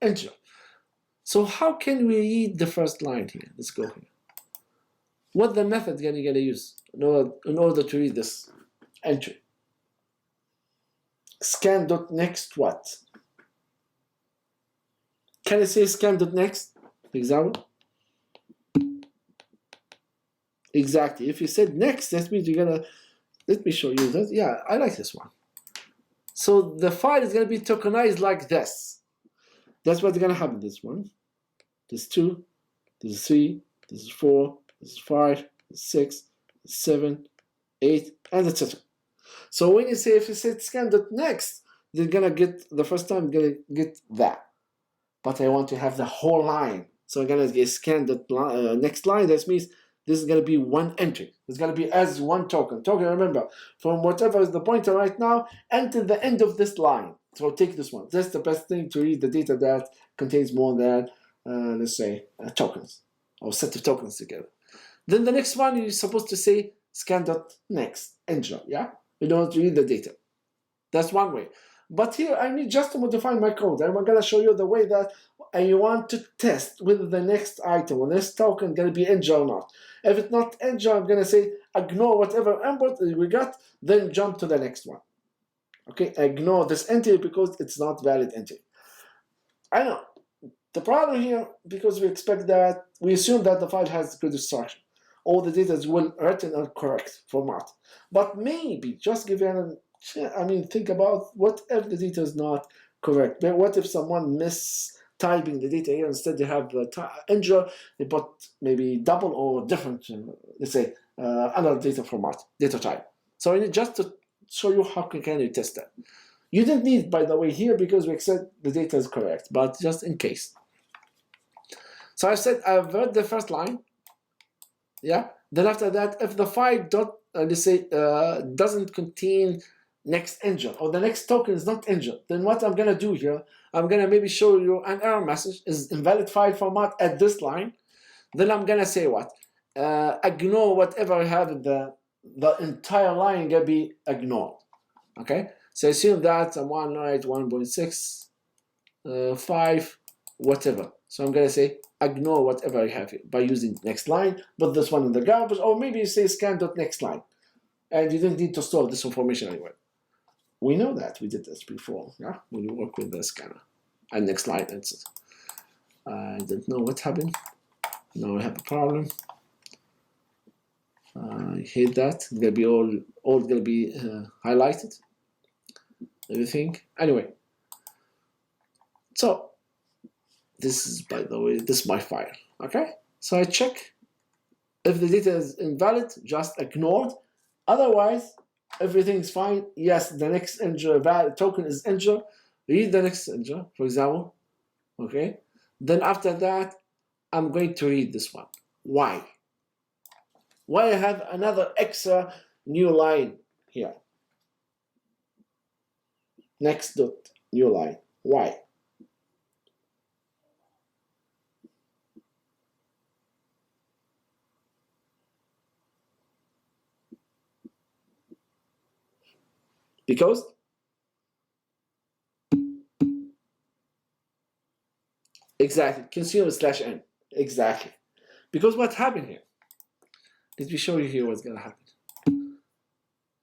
integer. So how can we read the first line here? Let's go here. What the method are you gonna use in order to read this entry? Scan.next what? Can I say scan.next, for example? Exactly. If you said next, that means you're gonna, let me show you that. Yeah, I like this one. So the file is gonna be tokenized like this. That's what's gonna happen. This one, this 2, this is 3, this is 4, this is 5, this is 6, 7, 8, and etc. So when you say, if you say scan.next, they're gonna get, the first time gonna get that. But I want to have the whole line. So I'm gonna get scan.next line. That means this is gonna be one entry. It's gonna be as one token. Token, remember, from whatever is the pointer right now until the end of this line. So take this one. That's the best thing to read the data that contains more than, let's say, tokens, or set of tokens together. Then the next one, you're supposed to say scan.next, enter, yeah? In order to read the data. That's one way. But here I need just to modify my code. I'm going to show you the way that I want to test whether the next item or next token going to be enter or not. If it's not enter, I'm going to say ignore whatever input we got, then jump to the next one. Okay, ignore this entry because it's not valid entry. I know. The problem here, because we expect that, we assume that the file has good structure. All the data is well written and correct format. But maybe, just give you think about what if the data is not correct. But what if someone mistyping the data here, instead they have enter, they put maybe double or different, let's say, another data format, data type. So I need just to show you how can you test that. You didn't need, by the way, here because we accept the data is correct, but just in case. So I said I've read the first line, yeah. Then after that, if the file doesn't contain next engine or the next token is not engine, then what I'm gonna do here, I'm gonna maybe show you an error message is invalid file format at this line. Then I'm gonna say what? Ignore whatever I have in the entire line gonna be ignored. Okay. So assume that someone write 1.6, 5, whatever. So I'm gonna say ignore whatever I have here by using next line, put this one in the garbage, or maybe you say scan.next line, and you don't need to store this information anywhere. We know that we did this before, yeah, when you work with the scanner. And next line, it's I don't know what happened. Now I have a problem. I hate that. It's gonna be all gonna be highlighted. Everything. Anyway, so this is, by the way, this is my file. Okay, so I check if the data is invalid, just ignored. Otherwise, everything's fine. Yes, the next token is enter. Read the next enter, for example. Okay, then after that, I'm going to read this one. Why? Why I have another extra new line here? Next dot new line. Why? Because exactly consumer/n. Exactly. Because what happened here? Let me show you here what's gonna happen.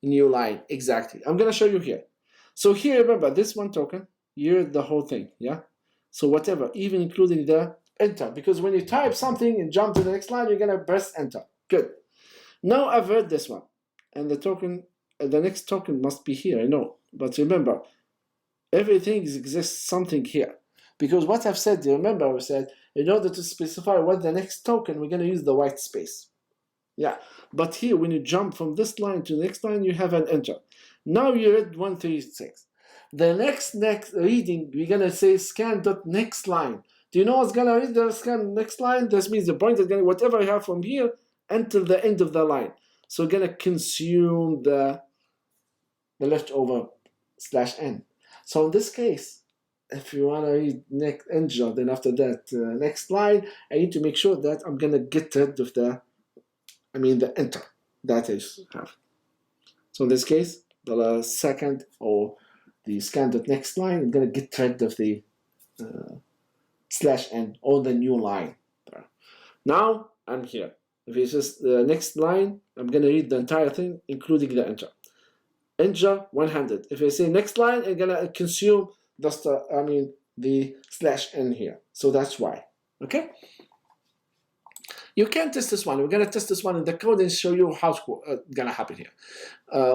New line. Exactly. I'm gonna show you here. So here, remember this one token, you're the whole thing, yeah? So whatever, even including the enter, because when you type something and jump to the next line, you're gonna press enter. Good. Now I've read this one, and the token, the next token must be here, I know. But remember, everything exists something here. Because what I've said, remember I said, in order to specify what the next token, we're gonna use the white space. Yeah, but here when you jump from this line to the next line, you have an enter. Now you read 136. The next reading, we're gonna say scan.next line. Do you know what's gonna read the scan next line? This means the point is gonna, whatever I have from here until the end of the line. So we're gonna consume the leftover /n. So in this case, if you wanna read next enter, then after that next line, I need to make sure that I'm gonna get rid of the enter that I have. So in this case, the second or the scan.next line, I'm gonna get rid of the /n or the new line. Now I'm here. If it's just the next line, I'm gonna read the entire thing, including the enter. Enter 100. If I say next line, I'm gonna consume the /n here. So that's why. Okay. You can test this one. We're gonna test this one in the code and show you how's gonna happen here.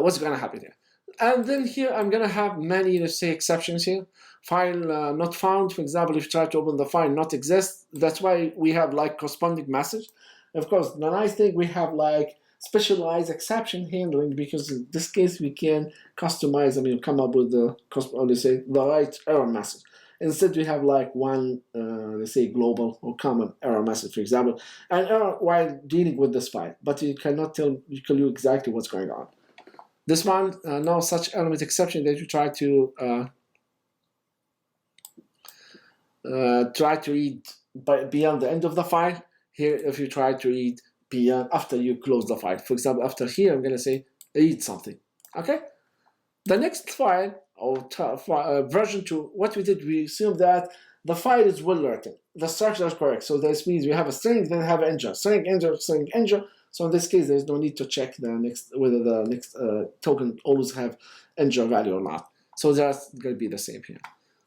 What's gonna happen here. And then here I'm gonna have many, let's say, exceptions here. File not found, for example, if you try to open the file, not exist. That's why we have like corresponding message. Of course, the nice thing, we have like specialized exception handling, because in this case we can customize, come up with the right error message. Instead, we have like one, let's say, global or common error message, for example, an error while dealing with this file, but you cannot tell you exactly what's going on. This one, no such element exception that you try to read beyond the end of the file. Here, if you try to read beyond after you close the file, for example, after here, I'm going to say read something. Okay. The next file or version 2, what we did, we assumed that the file is well written, the structure is correct. So this means we have a string, then have an enter, string, enter, string, enter. So in this case, there's no need to check the next whether the next token always have enter value or not. So that's going to be the same here.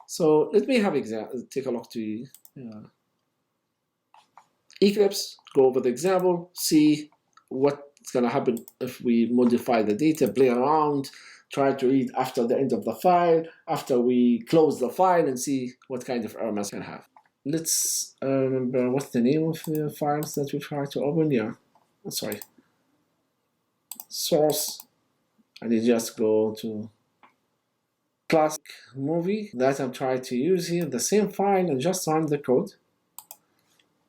So let me have take a look to Eclipse, go over the example, see what's going to happen if we modify the data, play around, try to read after the end of the file, after we close the file, and see what kind of error message can have. Let's remember what's the name of the files that we try to open. Yeah, sorry, source, and you just go to classic movie that I'm trying to use here, the same file, and just run the code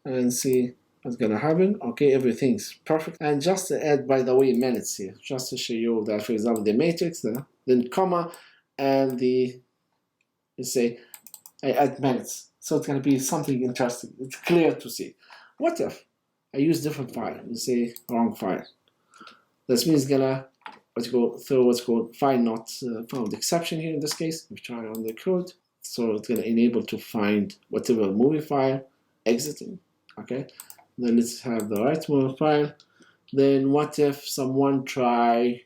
and see what's gonna happen. Okay, everything's perfect. And just to add, by the way, minutes here, just to show you that, for example, the matrix, then comma, and let's say I add minutes. So it's gonna be something interesting. It's clear to see. What if I use different file? Let's say wrong file. This means gonna throw what's called file not found exception here in this case. We try on the code. So it's gonna enable to find whatever movie file exiting. Okay, then let's have the right movie file. Then what if someone try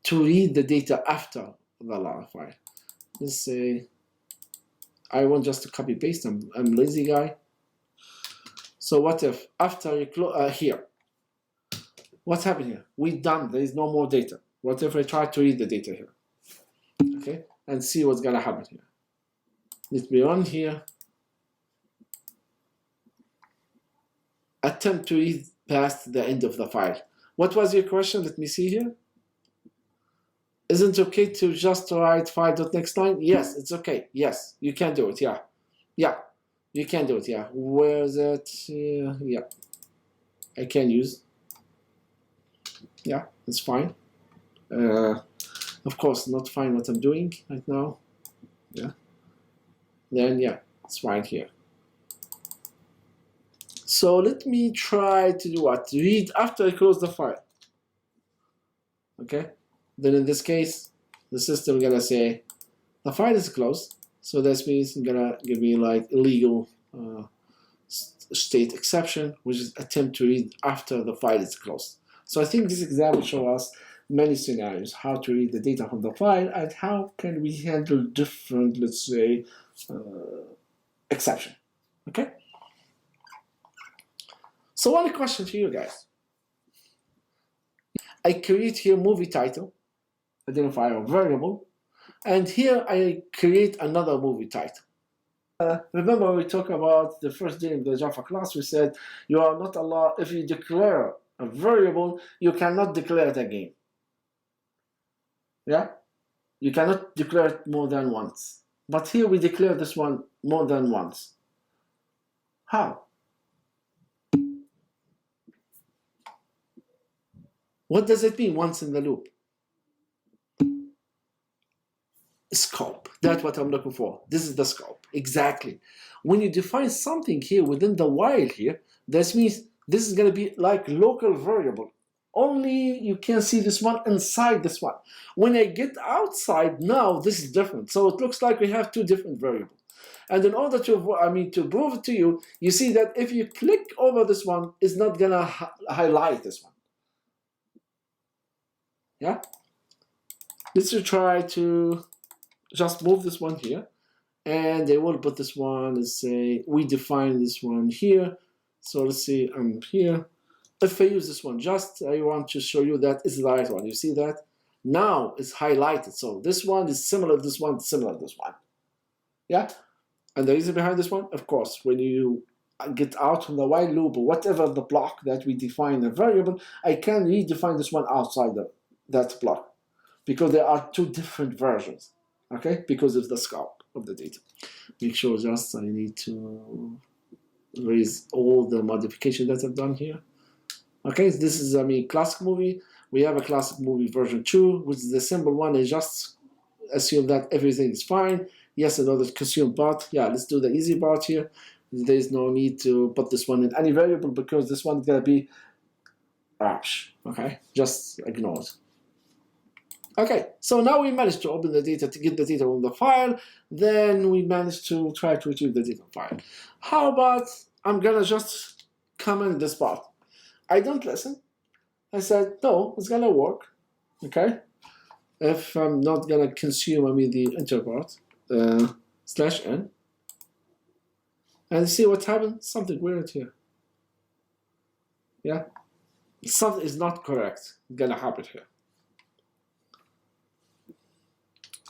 to read the data after the last file? Let's say I want just to copy paste. I'm lazy guy. So what if after you close here? What's happening here? We done. There is no more data. What if I try to read the data here? Okay, and see what's gonna happen here. Let me run here. Attempt to read past the end of the file. What was your question? Let me see here. Isn't it okay to just write file.next line? Yes, it's okay. Yes, you can do it. Yeah, you can do it. Yeah, where is it? Yeah, I can use. Yeah, it's fine. Of course, not fine what I'm doing right now. Yeah. Then yeah, it's fine here. So let me try to do what? Read after I close the file. Okay. Then in this case, the system is gonna say the file is closed. So that means it's gonna give me like illegal state exception, which is attempt to read after the file is closed. So I think this example shows us many scenarios, how to read the data from the file and how can we handle different, let's say, exception. Okay. So one question to you guys. I create here movie title, identifier variable, and here I create another movie title. Remember we talked about the first day of the Java class, we said you are not allowed, if you declare a variable, you cannot declare it again. Yeah? You cannot declare it more than once. But here we declare this one more than once. How? What does it mean, once in the loop? Scope. That's what I'm looking for. This is the scope. Exactly. When you define something here within the while here, this means this is going to be like local variable. Only you can see this one inside this one. When I get outside, now this is different. So it looks like we have two different variables. And in order to prove it to you, you see that if you click over this one, it's not gonna highlight this one. Yeah. Let's try to just move this one here, and they will put this one. Let's say we define this one here. So let's see, I'm here. If I use this one, I want to show you that it's the right one. You see that? Now it's highlighted. So this one is similar to this one, similar to this one. Yeah? And the reason behind this one, of course, when you get out from the while loop or whatever the block that we define a variable, I can redefine this one outside that block because there are two different versions, okay? Because of the scope of the data. Make sure just I need to erase all the modification that I've done here. Okay, this is, classic movie. We have a classic movie version 2, which is the simple one. I just assume that everything is fine. Yes, another consume part. Yeah, let's do the easy part here. There is no need to put this one in any variable because this one is going to be rubbish. Okay, just ignore it. Okay, so now we managed to open the data to get the data from the file. Then we managed to try to retrieve the data file. How about I'm going to just comment this part. I don't listen. I said, no, it's going to work. Okay, if I'm not going to consume, the enter part. /n, and see what happened. Something weird here. Yeah, something is not correct gonna happen here.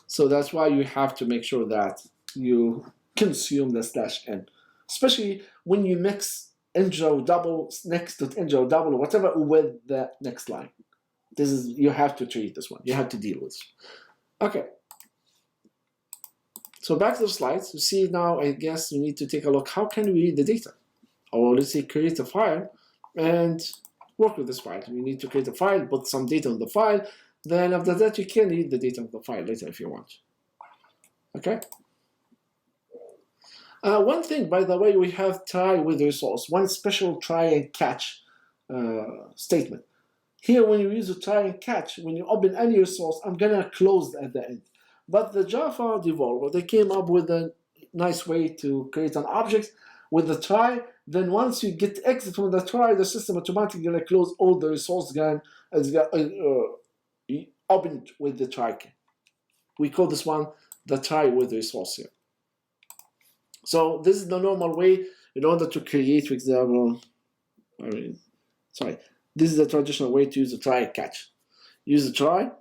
So that's why you have to make sure that you consume the /n, especially when you mix ngo double next to ngo double or whatever with the next line. You have to treat this one. You have to deal with it. Okay. So back to the slides, you see now, I guess you need to take a look, how can we read the data? Or let's say create a file and work with this file. We need to create a file, put some data on the file, then after that you can read the data of the file later if you want. Okay? One thing, by the way, we have try with resource, one special try and catch statement. Here when you use a try and catch, when you open any resource, I'm gonna close at the end. But the Java developer, they came up with a nice way to create an object with the try. Then once you get exit from the try, the system automatically gonna close all the resource again and open it with the try key. We call this one the try with resource here. So this is the normal way in order to create, for example, this is the traditional way to use the try and catch. Use the try,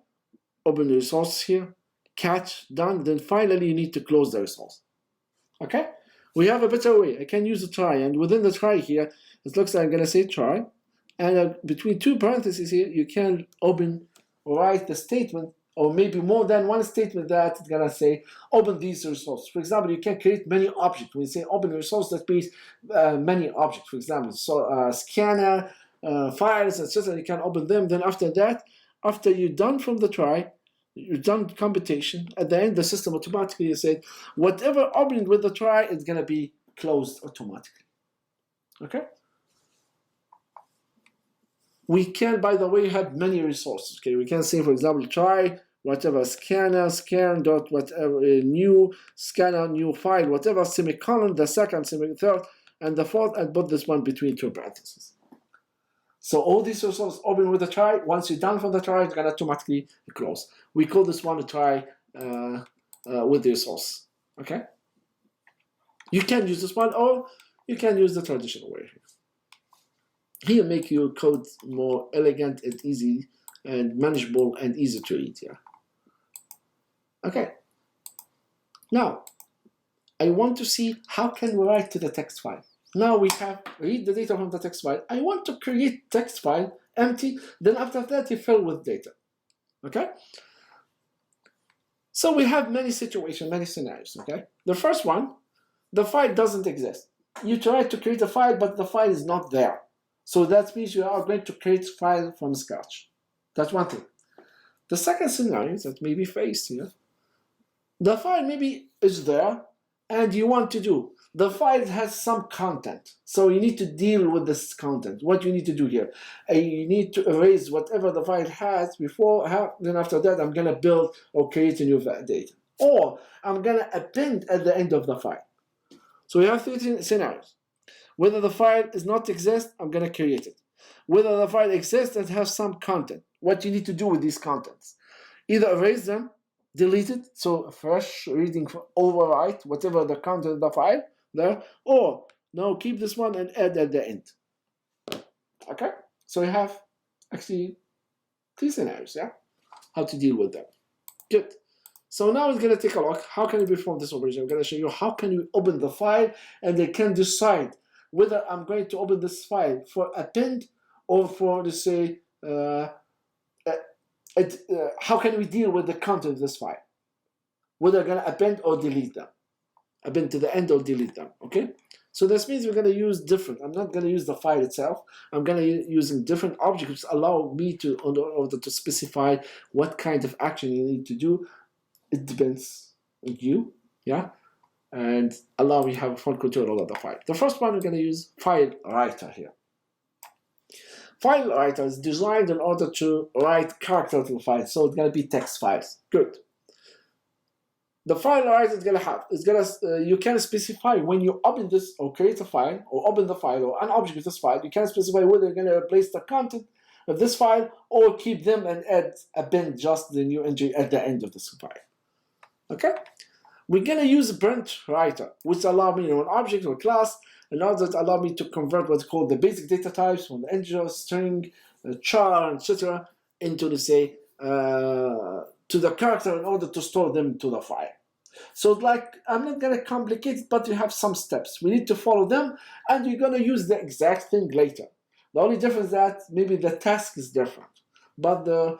open the resource here, catch, done, then finally you need to close the resource. Okay? We have a better way. I can use the try, and within the try here, it looks like I'm going to say try, and between two parentheses here, you can open or write the statement, or maybe more than one statement that it's going to say open these resources. For example, you can create many objects. When you say open resource, that means many objects. For example, so scanner, files, etc. You can open them. Then after that, after you're done from the try, you're done computation, at the end the system automatically said whatever opened with the try is going to be closed automatically. Okay? We can, by the way, have many resources. Okay, we can say, for example, try whatever scanner, scan dot whatever new scanner new file whatever semicolon, the second third and the fourth, and put this one between two parentheses. So all these resources open with a try. Once you're done from the try, it's gonna automatically close. We call this one a try with the resource. Okay. You can use this one, or you can use the traditional way. Here, make your code more elegant and easy, and manageable and easy to read. Yeah. Okay. Now, I want to see how can we write to the text file. Now we have read the data from the text file. I want to create text file empty, then after that you fill with data. Okay? So we have many situations, many scenarios. Okay? The first one, the file doesn't exist. You try to create a file, but the file is not there. So that means you are going to create a file from scratch. That's one thing. The second scenario that may be faced here, the file maybe is there, and you want to do, the file has some content, so you need to deal with this content. What you need to do here, you need to erase whatever the file has before, then after that I'm gonna build or create a new data. Or I'm gonna append at the end of the file. So we have three scenarios. Whether the file is not exist, I'm going to create it. Whether the file exists and has some content, what you need to do with these contents. Either erase them, delete it, so a fresh reading overwrite whatever the content of the file there, or no, keep this one and add at the end. Okay, so you have actually three scenarios, yeah, how to deal with them. Good. So now we're going to take a look. How can we perform this operation? I'm going to show you how can you open the file, and they can decide whether I'm going to open this file for append or for, let's say, how can we deal with the content of this file? Whether I'm going to append or delete them. Append to the end or delete them, okay? So this means we're going to use different. I'm not going to use the file itself. I'm going to using different objects allow me to, in order to specify what kind of action you need to do. It depends on you, yeah? And allow me to have full control over the file. The first one, we're going to use file writer here. File writer is designed in order to write character to the file, so it's going to be text files. Good. The file writer is going to have, you can specify when you open this or create a file or open the file or an object with this file, you can specify whether you're going to replace the content of this file or keep them and append just the new entry at the end of this file. Okay? We're going to use print writer, which allow me an object or class in order to allow me to convert what's called the basic data types from the integer, string, char, etc. into, let's say, to the character in order to store them to the file. So like, I'm not going to complicate it, but we have some steps. We need to follow them, and we're going to use the exact thing later. The only difference is that maybe the task is different, but the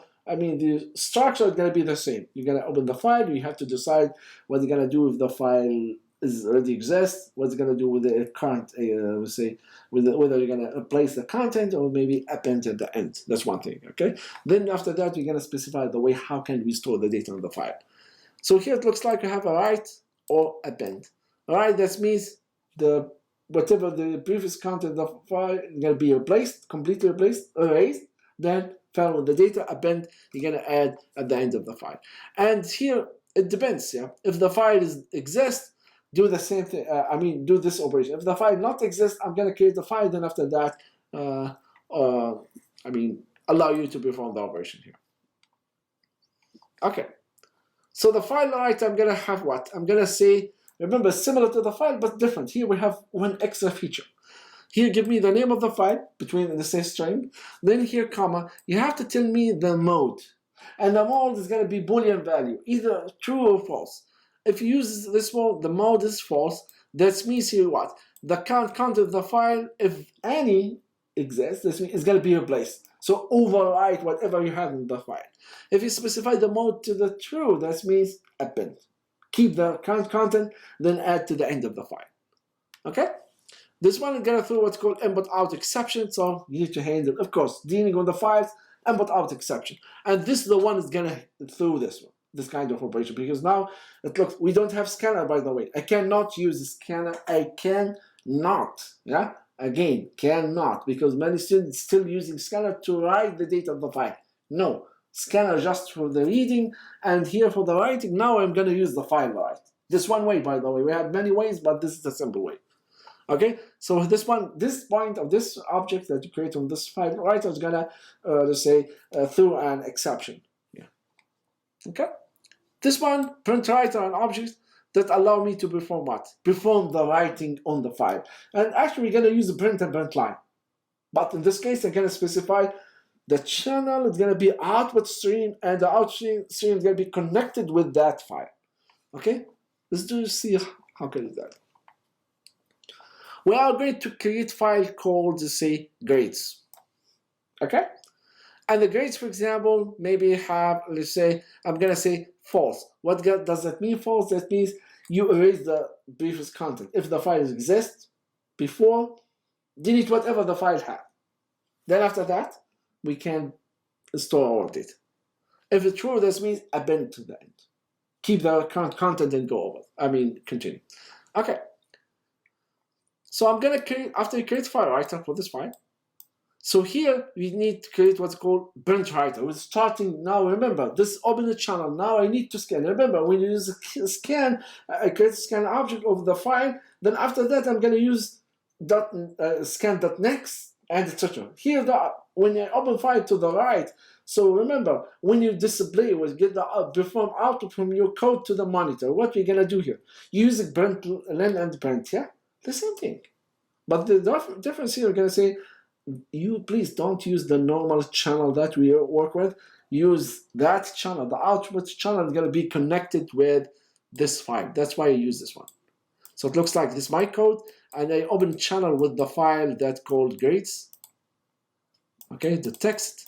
structure is going to be the same. You're going to open the file. You have to decide what you're going to do if the file is already exists. What's going to do with the current, whether you're going to replace the content or maybe append at the end. That's one thing. Okay. Then after that, we're going to specify the way how can we store the data in the file. So here it looks like you have a write or append. All right, that means whatever the previous content of the file is going to be replaced, completely replaced, erased. Then file with the data, append, you're going to add at the end of the file. And here it depends. Yeah, if the file exists, do the same thing. Do this operation. If the file not exists, I'm going to create the file. Then after that, allow you to perform the operation here. Okay. So the file writer, I'm going to have what? I'm going to say, remember, similar to the file, but different. Here we have one extra feature. Here, give me the name of the file between the same string. Then here, comma, you have to tell me the mode. And the mode is going to be Boolean value, either true or false. If you use this mode, the mode is false. That means here what? The content of the file, if any exists, this means it's going to be replaced. So overwrite whatever you have in the file. If you specify the mode to the true, that means append. Keep the current content, then add to the end of the file. Okay? This one is going to throw what's called input out exception. So you need to handle, of course, dealing with the files, input out exception. And this is the one that's going to throw this one, this kind of operation. Because now, it looks, we don't have scanner, by the way. I cannot use the scanner. I cannot. Yeah? Again, cannot, because many students still using scanner to write the data of the file. No, scanner just for the reading, and here for the writing. Now I'm going to use the file write. This one way, by the way. We have many ways, but this is the simple way. Okay, so this point of this object that you create on this file writer is going to, through an exception. Yeah. Okay. This one, print writer and object that allow me to perform what? Perform the writing on the file. And actually, we're going to use the print and print line. But in this case, I'm going to specify the channel is going to be output stream, and the output stream is going to be connected with that file. Okay? Let's see how can we do that. We are going to create a file called, say, grades. Okay? And the grades, for example, maybe have, let's say, I'm going to say false. What does that mean, false? That means you erase the previous content. If the file exists before, delete whatever the file had. Then after that, we can store our data. If it's true, this means append to the end. Keep the current content and go over. Continue. Okay. So I'm going to create, after you create file writer for this file, so here we need to create what's called print writer. We're starting now. Remember, this open the channel. Now I need to scan. Remember, when you use a scan, I create a scan object of the file. Then after that, I'm going to use scan.next and etc. Here, when I open file to the right, so remember, when you display or get the perform output from your code to the monitor, what we're going to do here? Use println and print, yeah? The same thing. But the difference here, we're going to say, you please don't use the normal channel that we work with. Use that channel. The output channel is going to be connected with this file. That's why I use this one. So it looks like this is my code, and I open channel with the file that's called grades. Okay, the text.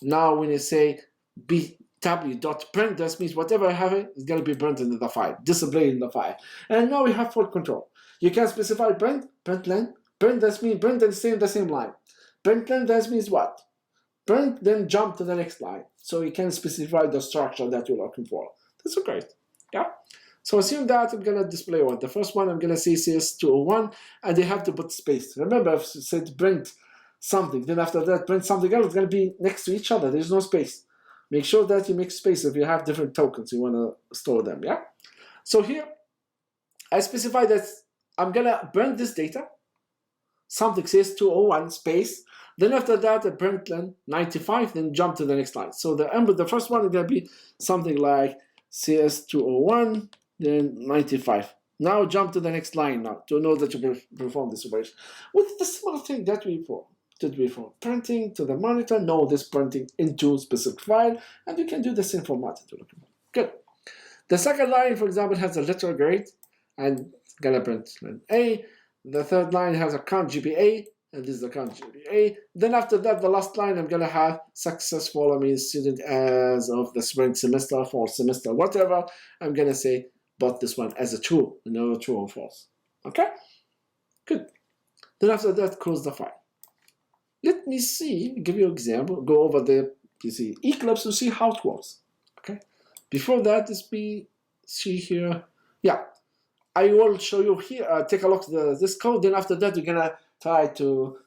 Now when you say bw.print, that means whatever I have is going to be printed in the file, displayed in the file. And now we have full control. You can specify print, println. Print, that means print and stay in the same line. Println, that means what? Print, then jump to the next line. So you can specify the structure that you're looking for. That's great. Yeah. So assume that I'm going to display one. The first one, I'm going to say CS201, and they have to put space. Remember, if I said print something, then after that, print something else, it's going to be next to each other. There's no space. Make sure that you make space if you have different tokens. You want to store them, yeah? So here, I specify that I'm going to print this data. Something says 201 space. Then after that, I print 95, then jump to the next line. So the first one is going to be something like CS201, then 95. Now jump to the next line now to know that you perform this operation. With the similar thing that we did before. Printing to the monitor, know this printing into specific file, and you can do the same format. Good. The second line, for example, has a letter grade, and it's gonna print A. The third line has a count GPA, and this is the count GPA. Then after that, the last line, I'm gonna have successful, I mean student as of the spring semester, fall semester, whatever. I'm gonna say, but this one as a true, true or false. Okay? Good. Then after that, close the file. Let me see, give you an example, go over the Eclipse to see how it works. Okay? Before that, see here. Yeah. I will show you here, take a look at this code, then after that, we're gonna try to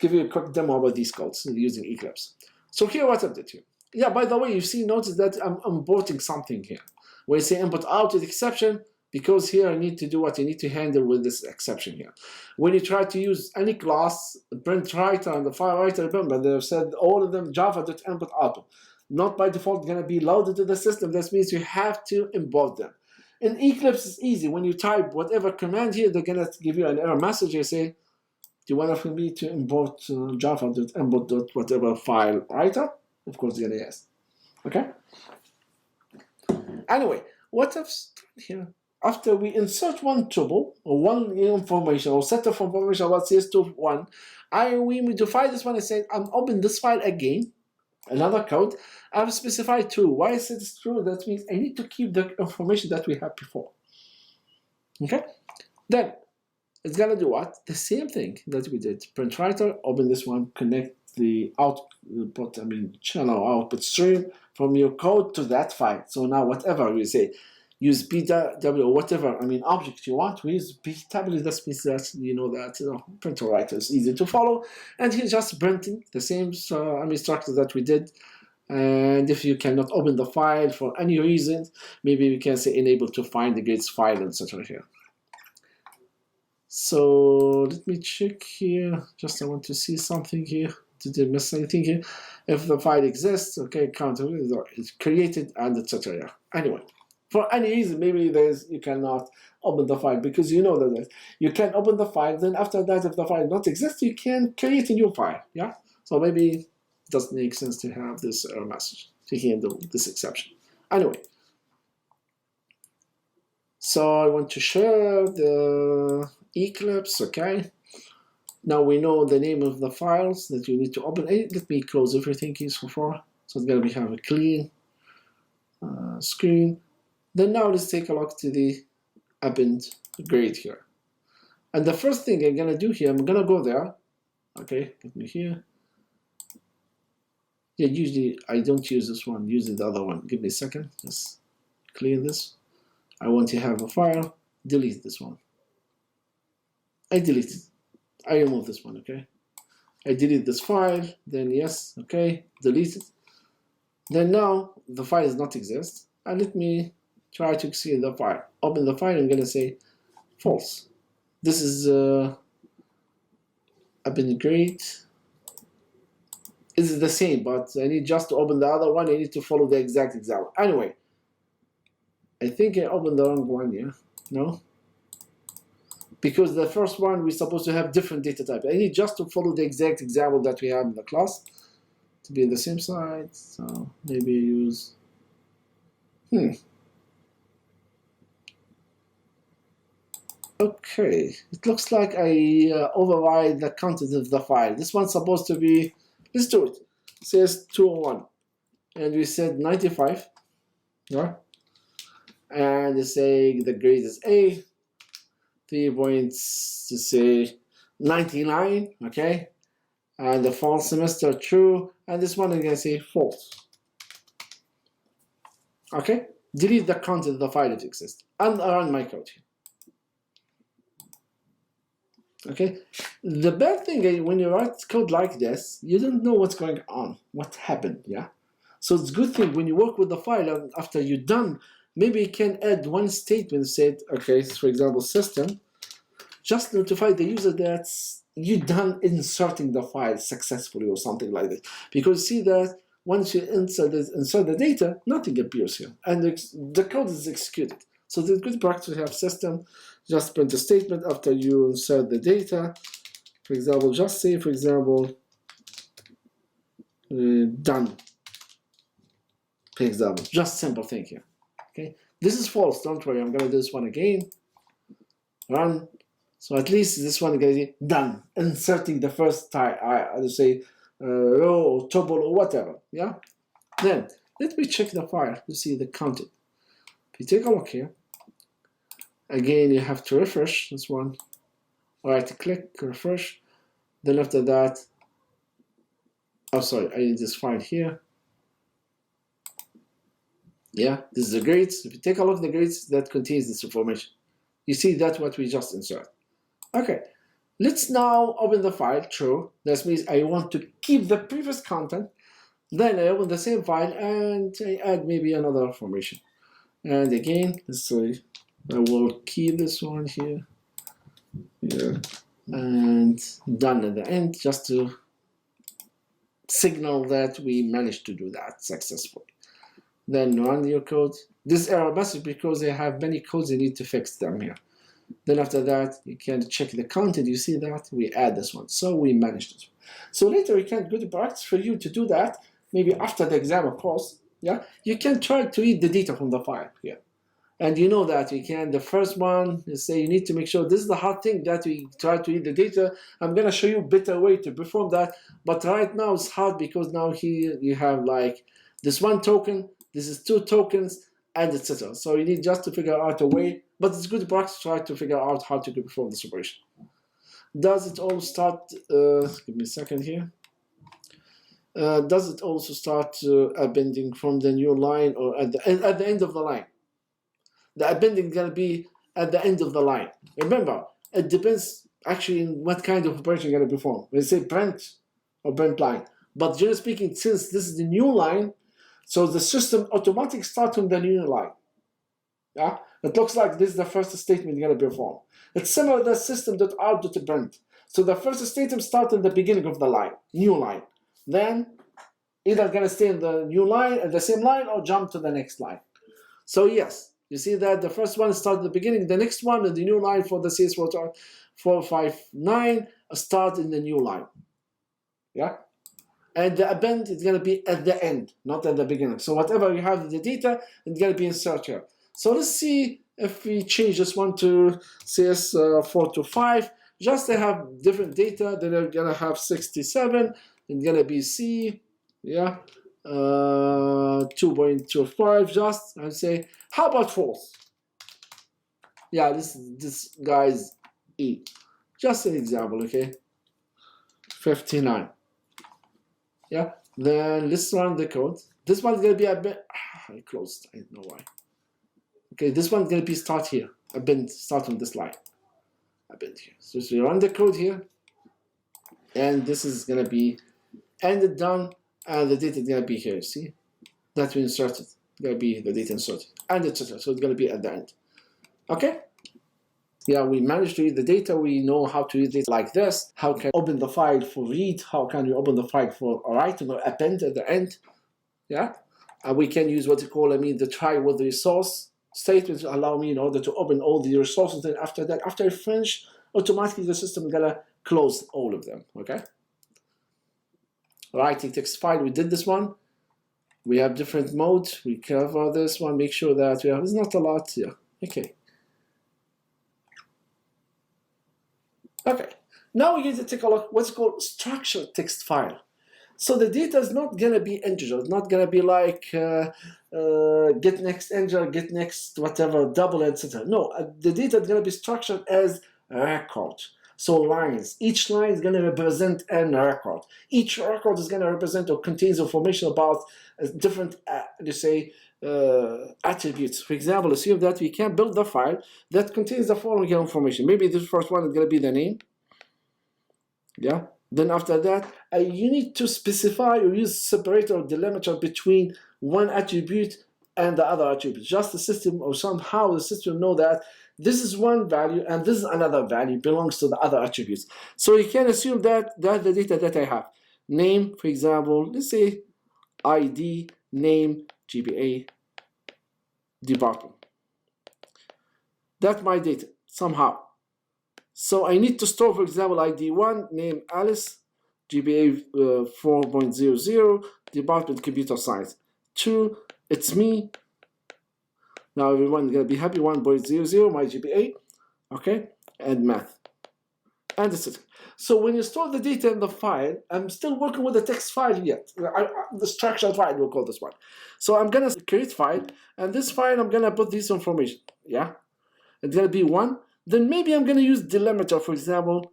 give you a quick demo about these codes using Eclipse. So here, what I did here. Yeah, by the way, notice that I'm importing something here. When you say input out with exception, because here I need to do what I need to handle with this exception here. When you try to use any class, print writer and the file writer, remember they've said all of them java.input output. Not by default going to be loaded to the system. That means you have to import them. In Eclipse, it's easy. When you type whatever command here, they're going to give you an error message. You say, do you want me to import java.import whatever file writer? Of course, the answer yes. Okay? Anyway, what I've done here, after we insert one tuple or one information or set of information about CS21, we modify this one and say, I'm open this file again, another code. I've specified true. Why is it true? That means I need to keep the information that we had before. Okay? Then it's gonna do what? The same thing that we did. Print writer, open this one, connect the output, channel output stream from your code to that file. So now whatever we say, use BW or whatever, object you want, we use BW. That means that, printer writer is easy to follow. And he's just printing the same structure that we did. And if you cannot open the file for any reason, maybe we can say enable to find the grades file, etc. here. So let me check here. Just I want to see something here. Did I miss anything here? If the file exists, okay, counter is created and etc. Yeah. Anyway, for any reason, maybe you cannot open the file because you know that you can open the file. Then after that, if the file not exists, you can create a new file. Yeah. So maybe it doesn't make sense to have this error message to handle this exception. Anyway. So I want to share the Eclipse, okay? Now we know the name of the files that you need to open. Let me close everything here so far. So it's going to have a clean screen. Then now let's take a look to the append grade here. And the first thing I'm going to do here, I'm going to go there. Okay, let me here. Yeah, usually I don't use this one, using the other one. Give me a second. Let's clear this. I want to have a file. Delete this one. I delete it. I remove this one, okay? I delete this file, then yes, okay, delete it. Then now the file does not exist. And let me try to see the file. Open the file, I'm gonna say false. This is append great. It's the same, but I need just to open the other one. I need to follow the exact example. Anyway, I think I opened the wrong one, yeah? No? Because the first one, we're supposed to have different data type. I need just to follow the exact example that we have in the class to be in the same side. So maybe use, Okay, it looks like I override the content of the file. This one's supposed to be, let's do it. It says 201, and we said 95, yeah? And they say the grade is A, 3 points to say 99, okay? And the fall semester true, and this one I'm gonna say false. Okay? Delete the content of the file if it exists, and run my code here. Okay, the bad thing is when you write code like this, you don't know what's going on, what happened, yeah? So it's a good thing when you work with the file and after you're done, maybe you can add one statement said, okay, for example, system, just notify the user that you're done inserting the file successfully or something like that. Because see that once you insert the data, nothing appears here and the code is executed. So it's good practice to have system, just print a statement after you insert the data. For example, just say, for example, done. For example, just simple thing here. Okay, this is false. Don't worry, I'm gonna do this one again. Run. So at least this one is gonna be done. Inserting the first type, I say row or table or whatever. Yeah. Then let me check the file to see the content. If you take a look here. Again, you have to refresh this one. Right click, refresh. Then after that, oh sorry, I need this file here. Yeah, this is the grades. If you take a look at the grades, that contains this information. You see that's what we just insert. Okay, let's now open the file, true. That means I want to keep the previous content. Then I open the same file and I add maybe another information. And again, let's see. I will keep this one here, and done at the end, just to signal that we managed to do that successfully. Then run your code. This error message because they have many codes, you need to fix them here. Then after that, you can check the content. You see that we add this one, so we managed this one. So later you can go to practice for you to do that. Maybe after the exam, of course. Yeah, you can try to read the data from the file here. And you know that you can, the first one, you say you need to make sure this is the hard thing that we try to read the data. I'm going to show you a better way to perform that. But right now it's hard because now here you have like this one token, this is 2 tokens, and etc. So you need just to figure out a way, but it's good practice to try to figure out how to perform this operation. Does it all start, give me a second here. Does it also start appending from the new line or at the end of the line? The appending is going to be at the end of the line. Remember, it depends actually in what kind of operation you're going to perform. We say print or print line. But generally speaking, since this is the new line, so the system automatically starts on the new line. Yeah, it looks like this is the first statement you're going to perform. It's similar to the system.out.print. So the first statement starts in the beginning of the line, new line. Then either going to stay in the new line, at the same line, or jump to the next line. So yes. You see that the first one starts at the beginning, the next one in the new line for the CS459 start in the new line. Yeah? And the append is going to be at the end, not at the beginning. So whatever you have in the data, it's going to be inserted here. So let's see if we change this one to CS425, just to have different data. Then we're going to have 67, it's going to be C, yeah? 2.25 just, and say, how about false? Yeah, this guy's E. Just an example, okay? 59. Yeah, then let's run the code. This one's gonna be a bit, I closed, I don't know why. Okay, this one's gonna be start here. Start on this line. Append here. So we run the code here, and this is gonna be ended done. And the data is going to be here, see? That we inserted. It's going to be the data inserted. And etc. So it's going to be at the end. Okay? Yeah, we managed to read the data. We know how to read it like this. How can we open the file for read? How can we open the file for write or append at the end? Yeah, and we can use what you call, the try with resource statements allow me in order to open all the resources. Then after that, after I finish, automatically the system is gonna close all of them. Okay. Writing text file, we did this one. We have different modes. We cover this one. Make sure that we have. It's not a lot here. Okay. Okay. Now we're going to take a look what's called structured text file. So the data is not going to be integer. It's not going to be like get next integer, get next whatever, double, etc. No, the data is going to be structured as a record. So lines. Each line is going to represent a record. Each record is going to represent or contains information about different, let's say, attributes. For example, assume that we can build the file that contains the following information. Maybe the first one is going to be the name. Yeah. Then after that, you need to specify or use separator or delimiter between one attribute and the other attribute. Just the system or somehow the system know that this is one value and this is another value belongs to the other attributes. So you can assume that that's the data that I have. Name, for example, let's say ID, name, GPA, department. That's my data somehow. So I need to store, for example, ID1, name Alice, GPA 4.00, department computer science. 2, it's me. Now everyone is going to be happy, 1.00, my GPA, okay, and math. And this is it. So when you store the data in the file, I'm still working with the text file yet. The structured file, we'll call this one. So I'm going to create file, and this file, I'm going to put this information, yeah? It's going to be 1. Then maybe I'm going to use delimiter, for example,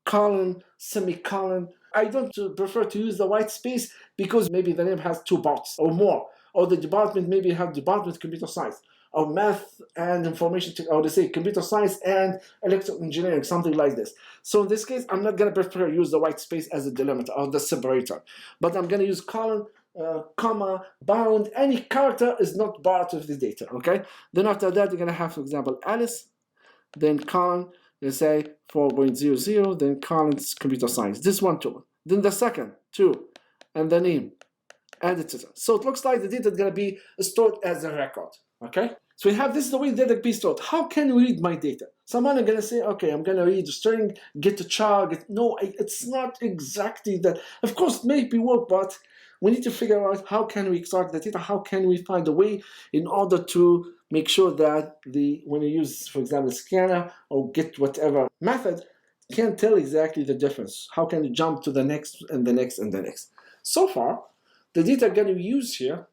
colon, semicolon. I don't prefer to use the white space because maybe the name has 2 parts or more. Or the department maybe have department computer science, or math and information, or they say computer science and electrical engineering, something like this. So in this case, I'm not going to prefer use the white space as a delimiter or the separator. But I'm going to use colon, comma, bound. Any character is not part of the data, okay? Then after that, you're going to have, for example, Alice, then colon, let's say 4.00, then colon's computer science. This one, 2. Then the second, 2, and the name, and etc. So it looks like the data is going to be stored as a record, okay? So we have this is the way data can be stored. How can we read my data? Someone is going to say, okay, I'm going to read the string, get the char, no, it's not exactly that. Of course, it may be work, but we need to figure out how can we extract the data, how can we find a way in order to make sure that when you use, for example, scanner or get whatever method, can tell exactly the difference. How can you jump to the next and the next and the next? So far, the data I'm going to use here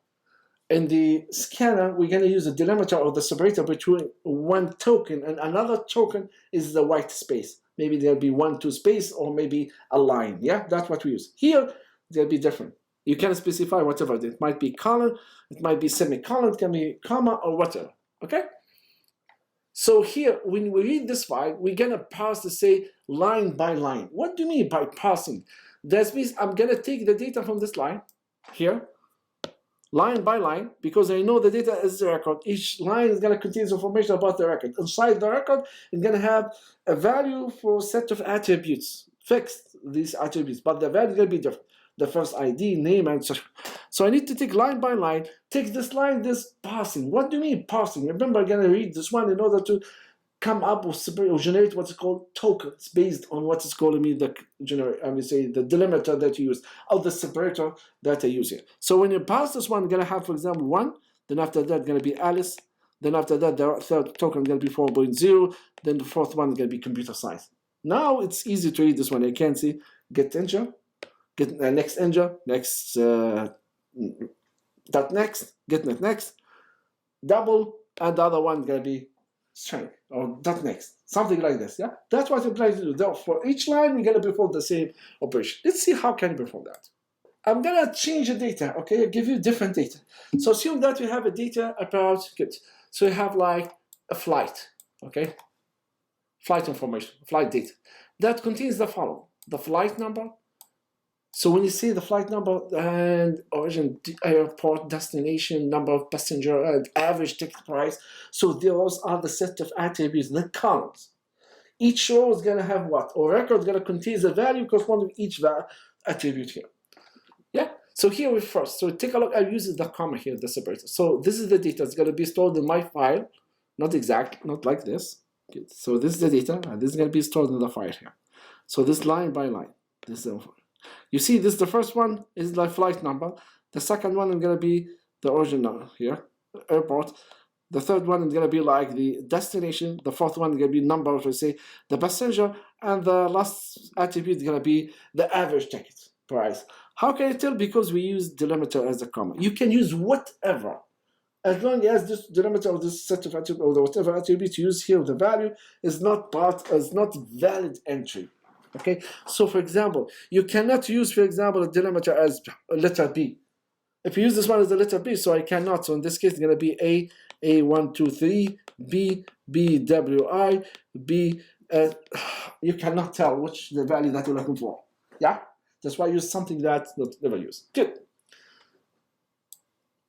in the scanner, we're going to use a delimiter or the separator between one token and another token is the white space. Maybe there'll be 1, 2 space or maybe a line. Yeah, that's what we use. Here, they'll be different. You can specify whatever. It might be colon, it might be semicolon, it can be comma or whatever. Okay? So here, when we read this file, we're going to parse to say line by line. What do you mean by parsing? That means I'm going to take the data from this line here, line by line, because I know the data is the record. Each line is going to contain information about the record. Inside the record, it's going to have a value for a set of attributes, fixed these attributes, but the value is going to be different. The first ID, name, and such. So I need to take line by line, take this line, this parsing. What do you mean parsing? Remember, I'm going to read this one in order to come up with or generate what's called tokens based on what is called the delimiter that you use, or the separator that I use here. So when you parse this one, you're going to have, for example, 1, then after that, going to be Alice, then after that, the third token is going to be 4.0, then the fourth one is going to be computer science. Now it's easy to read this one. I can see get integer, get next integer, next dot next, get next, double, and the other one is going to be string or dot next, something like this. Yeah, that's what you plan to do. For each line, we're going to perform the same operation. Let's see how can you perform that. I'm going to change the data. Okay, I'll give you different data. So assume that we have a data about good. So we have like a flight. Okay, flight information, flight data that contains the following: the flight number, So when you see the flight number and origin, airport, destination, number of passenger, and average ticket price, so those are the set of attributes, the columns. Each row is going to have what? Or record is going to contain the value corresponding to each attribute here. Yeah? So here we first. So take a look. I'll use the comma here, the separator. So this is the data. It's going to be stored in my file. Not exact, not like this. Good. So this is the data, and this is going to be stored in the file here. So this line by line. This is the file. You see, this the first one is the flight number. The second one is going to be the origin number here, airport. The third one is going to be like the destination. The fourth one is going to be number of, let's say, the passenger. And the last attribute is going to be the average ticket price. How can you tell? Because we use delimiter as a comma. You can use whatever. As long as this delimiter of this set of attributes or whatever attribute you use here, the value is not valid entry. Okay, so for example, you cannot use, for example, a delimiter as a letter B. If you use this one as a letter B, so I cannot. So in this case, it's going to be A123, B, BWI, B. You cannot tell which the value that you're looking for. Yeah, that's why I use something that never use. Good.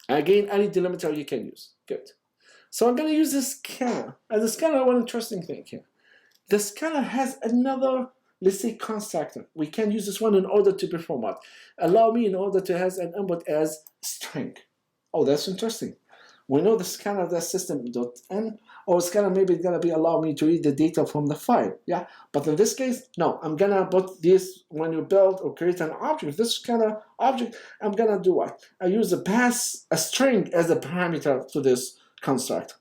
Again, any delimiter you can use. Good. So I'm going to use the scanner. And the scanner, one interesting thing here. The scanner has another, let's say, constructor. We can use this one in order to perform what? Allow me in order to have an input as string. Oh, that's interesting. We know the scanner, the system.n, or scanner maybe it's gonna be allow me to read the data from the file. Yeah, but in this case, no, I'm gonna put this when you build or create an object, this scanner object, I'm gonna do what? I use a string as a parameter to this constructor.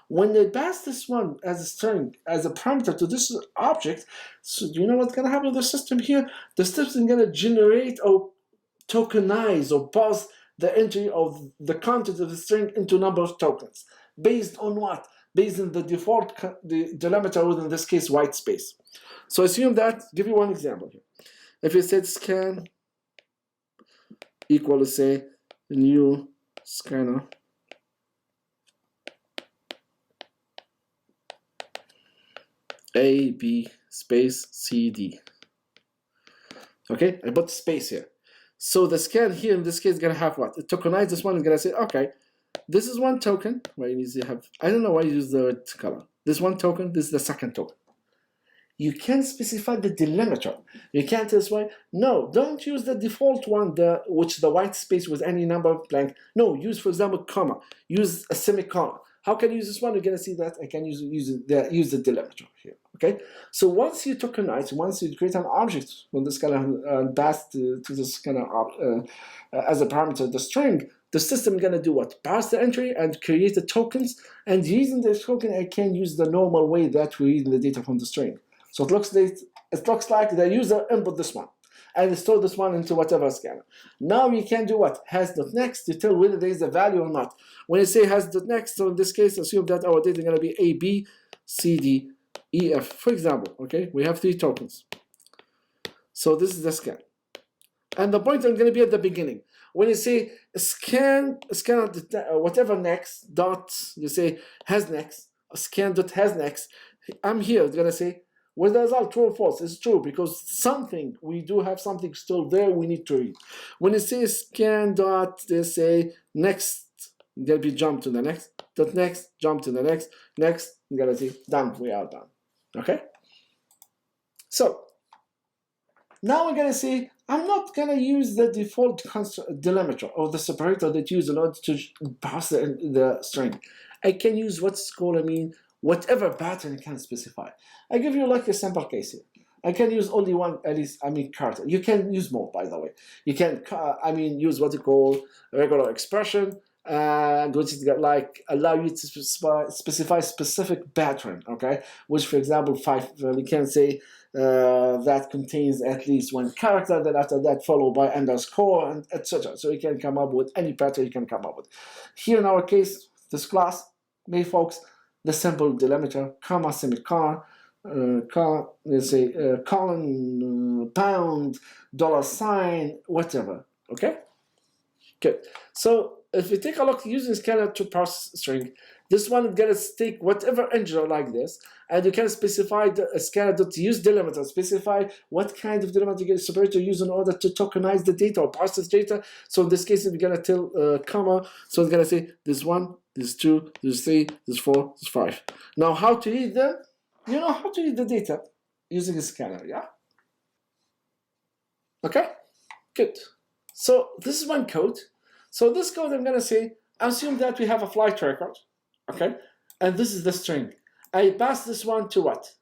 When they pass this one as a string, as a parameter to this object, so do you know what's going to happen with the system here? The system is going to generate or tokenize or pass the entry of the content of the string into number of tokens. Based on what? Based on the default delimiter, within this case, white space. So assume that, give you one example here. If you said scan equal, let's say, new scanner, A, B, space, C, D. Okay, I put space here. So the scan here in this case is gonna have what? It tokenize this one is gonna say, okay, this is one token. Why you need to have, I don't know why you use the red color. This one token, this is the second token. You can specify the delimiter. You can't tell this way. No, don't use the default one, which the white space with any number of blank. No, use, for example, comma. Use a semicolon. How can I use this one? You're going to see that I can use the delimiter here. Okay. So once you tokenize, once you create an object when this kind of passed to this kind of as a parameter the string, the system is going to do what? Pass the entry and create the tokens. And using the token, I can use the normal way that we read the data from the string. So it looks like the user input this one and store this one into whatever scanner. Now we can do what? Has.next to tell whether there is a value or not. When you say has.next, so in this case, assume that our data is going to be A, B, C, D, E, F. For example, okay, we have 3 tokens. So this is the scan. And the pointer is going to be at the beginning. When you say scan whatever next dot, you say has next, scan.has.next, I'm here, it's going to say, whether the result true or false. It's true because we do have something still there we need to read. When it says scan dot, they say next, there'll be jump to the next, dot next, jump to the next, you're gonna see done, we are done. Okay? So now we're gonna see, I'm not gonna use the default delimiter or the separator that you use in order to pass the string. I can use what's called, whatever pattern I can specify. I give you like a sample case here. I can use only one, character. You can use more, by the way. You can, use what you call regular expression, which is like allow you to specify specific pattern, okay? Which, for example, we can say that contains at least one character, then after that followed by underscore, and etc. So you can come up with any pattern you can come up with. Here in our case, this class, folks, the simple delimiter, comma, semicolon, let's say colon, pound, $, whatever. Okay. Good. So if we take a look using scanner to parse string, this one is gonna take whatever integer like this, and you can specify the scanner.use delimiter, specify what kind of delimiter separator use in order to tokenize the data or parse this data. So in this case, we're gonna tell comma, so it's gonna say this 1, this 2, this 3, this 4, this 5. Now how to read them? You know how to read the data using a scanner, yeah? Okay, good. So this is one code. So this code, I'm gonna say, assume that we have a flight record, okay? And this is the string. I pass this one to what?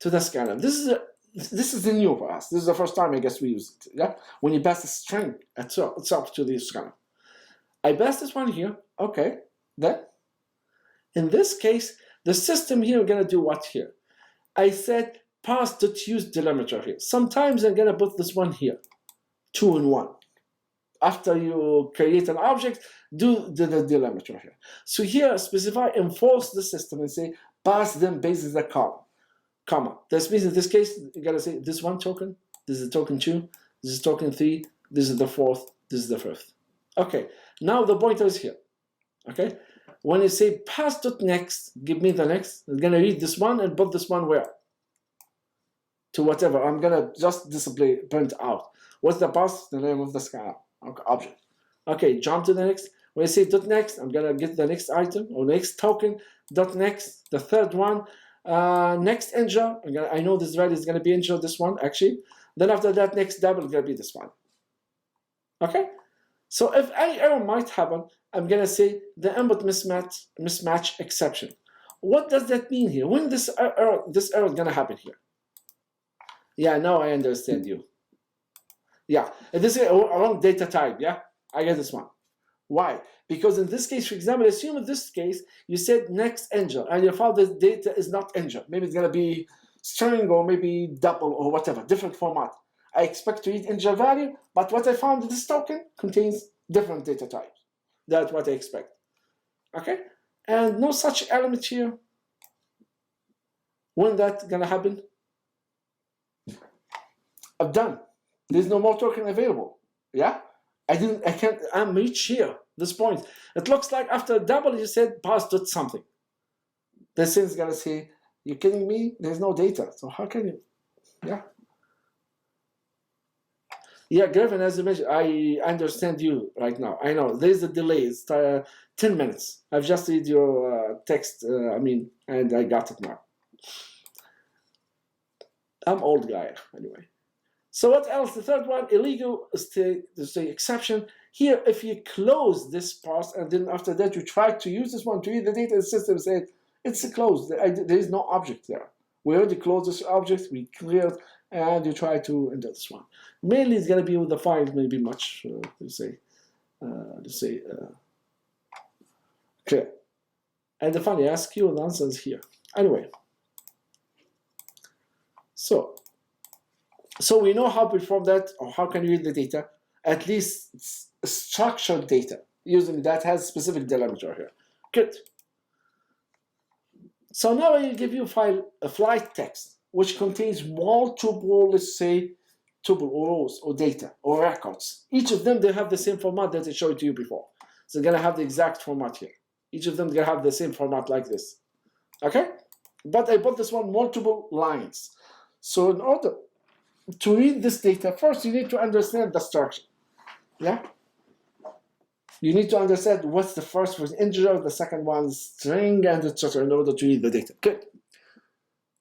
To the scanner. This is the new for us. This is the first time I guess we use it, yeah? When you pass a string itself to the scanner. I pass this one here, okay? Then, in this case, the system here, we're gonna do what here? I said parse.use delimiter here. Sometimes I'm gonna put this one here, 2 and 1. After you create an object, do the delimiter here. So here, specify enforce the system and say pass them based on the comma. That means in this case, you gotta say this one token, this is token 2, this is token 3, this is the 4th, this is the 5th. Okay, now the pointer is here. Okay, when you say pass.next, give me the next, I'm gonna read this one and put this one where? To whatever. I'm gonna just display print out. What's the pass? The name of the scanner object. Okay, jump to the next. When I say .next, I'm gonna get the next item or next token. .next, the third one. Next integer. I know this value is gonna be integer. This one actually. Then after that, next double is gonna be this one. Okay. So if any error might happen, I'm gonna say the input mismatch exception. What does that mean here? When this error is gonna happen here? Yeah, now I understand you. Yeah, and this is around data type, yeah? I get this one. Why? Because in this case, for example, assume in this case, you said next integer, and you found the data is not integer. Maybe it's gonna be string or maybe double or whatever, different format. I expect to read integer value, but what I found in this token contains different data types. That's what I expect. Okay? And no such element here. When that's gonna happen? I'm done. There's no more token available. Yeah? I'm reached here, this point. It looks like after double you said pass dot something. The thing is gonna say, you're kidding me? There's no data. So how can you? Yeah. Yeah, Griffin, as you mentioned, I understand you right now. I know there's a delay. It's 10 minutes. I've just read your text, and I got it now. I'm old guy, anyway. So what else? The third one, illegal is the exception. Here, if you close this parse and then after that you try to use this one to read the data, the system said it's closed. There is no object there. We already closed this object, we cleared, and you try to enter this one. Mainly it's going to be with the file, maybe much, clear. And the funny ask you, the answer is here. Anyway. So we know how to perform that, or how can you read the data, at least structured data, using that has specific delimiter here. Good. So now I give you a flight text, which contains multiple, let's say, tuple or rows or data or records. Each of them, they have the same format that I showed to you before. So they're gonna have the exact format here. Each of them gonna have the same format like this. Okay? But I put this one multiple lines. So in order to read this data, first you need to understand the structure. Yeah? You need to understand what's the first was integer, the second one is string, and etc. in order to read the data. Good.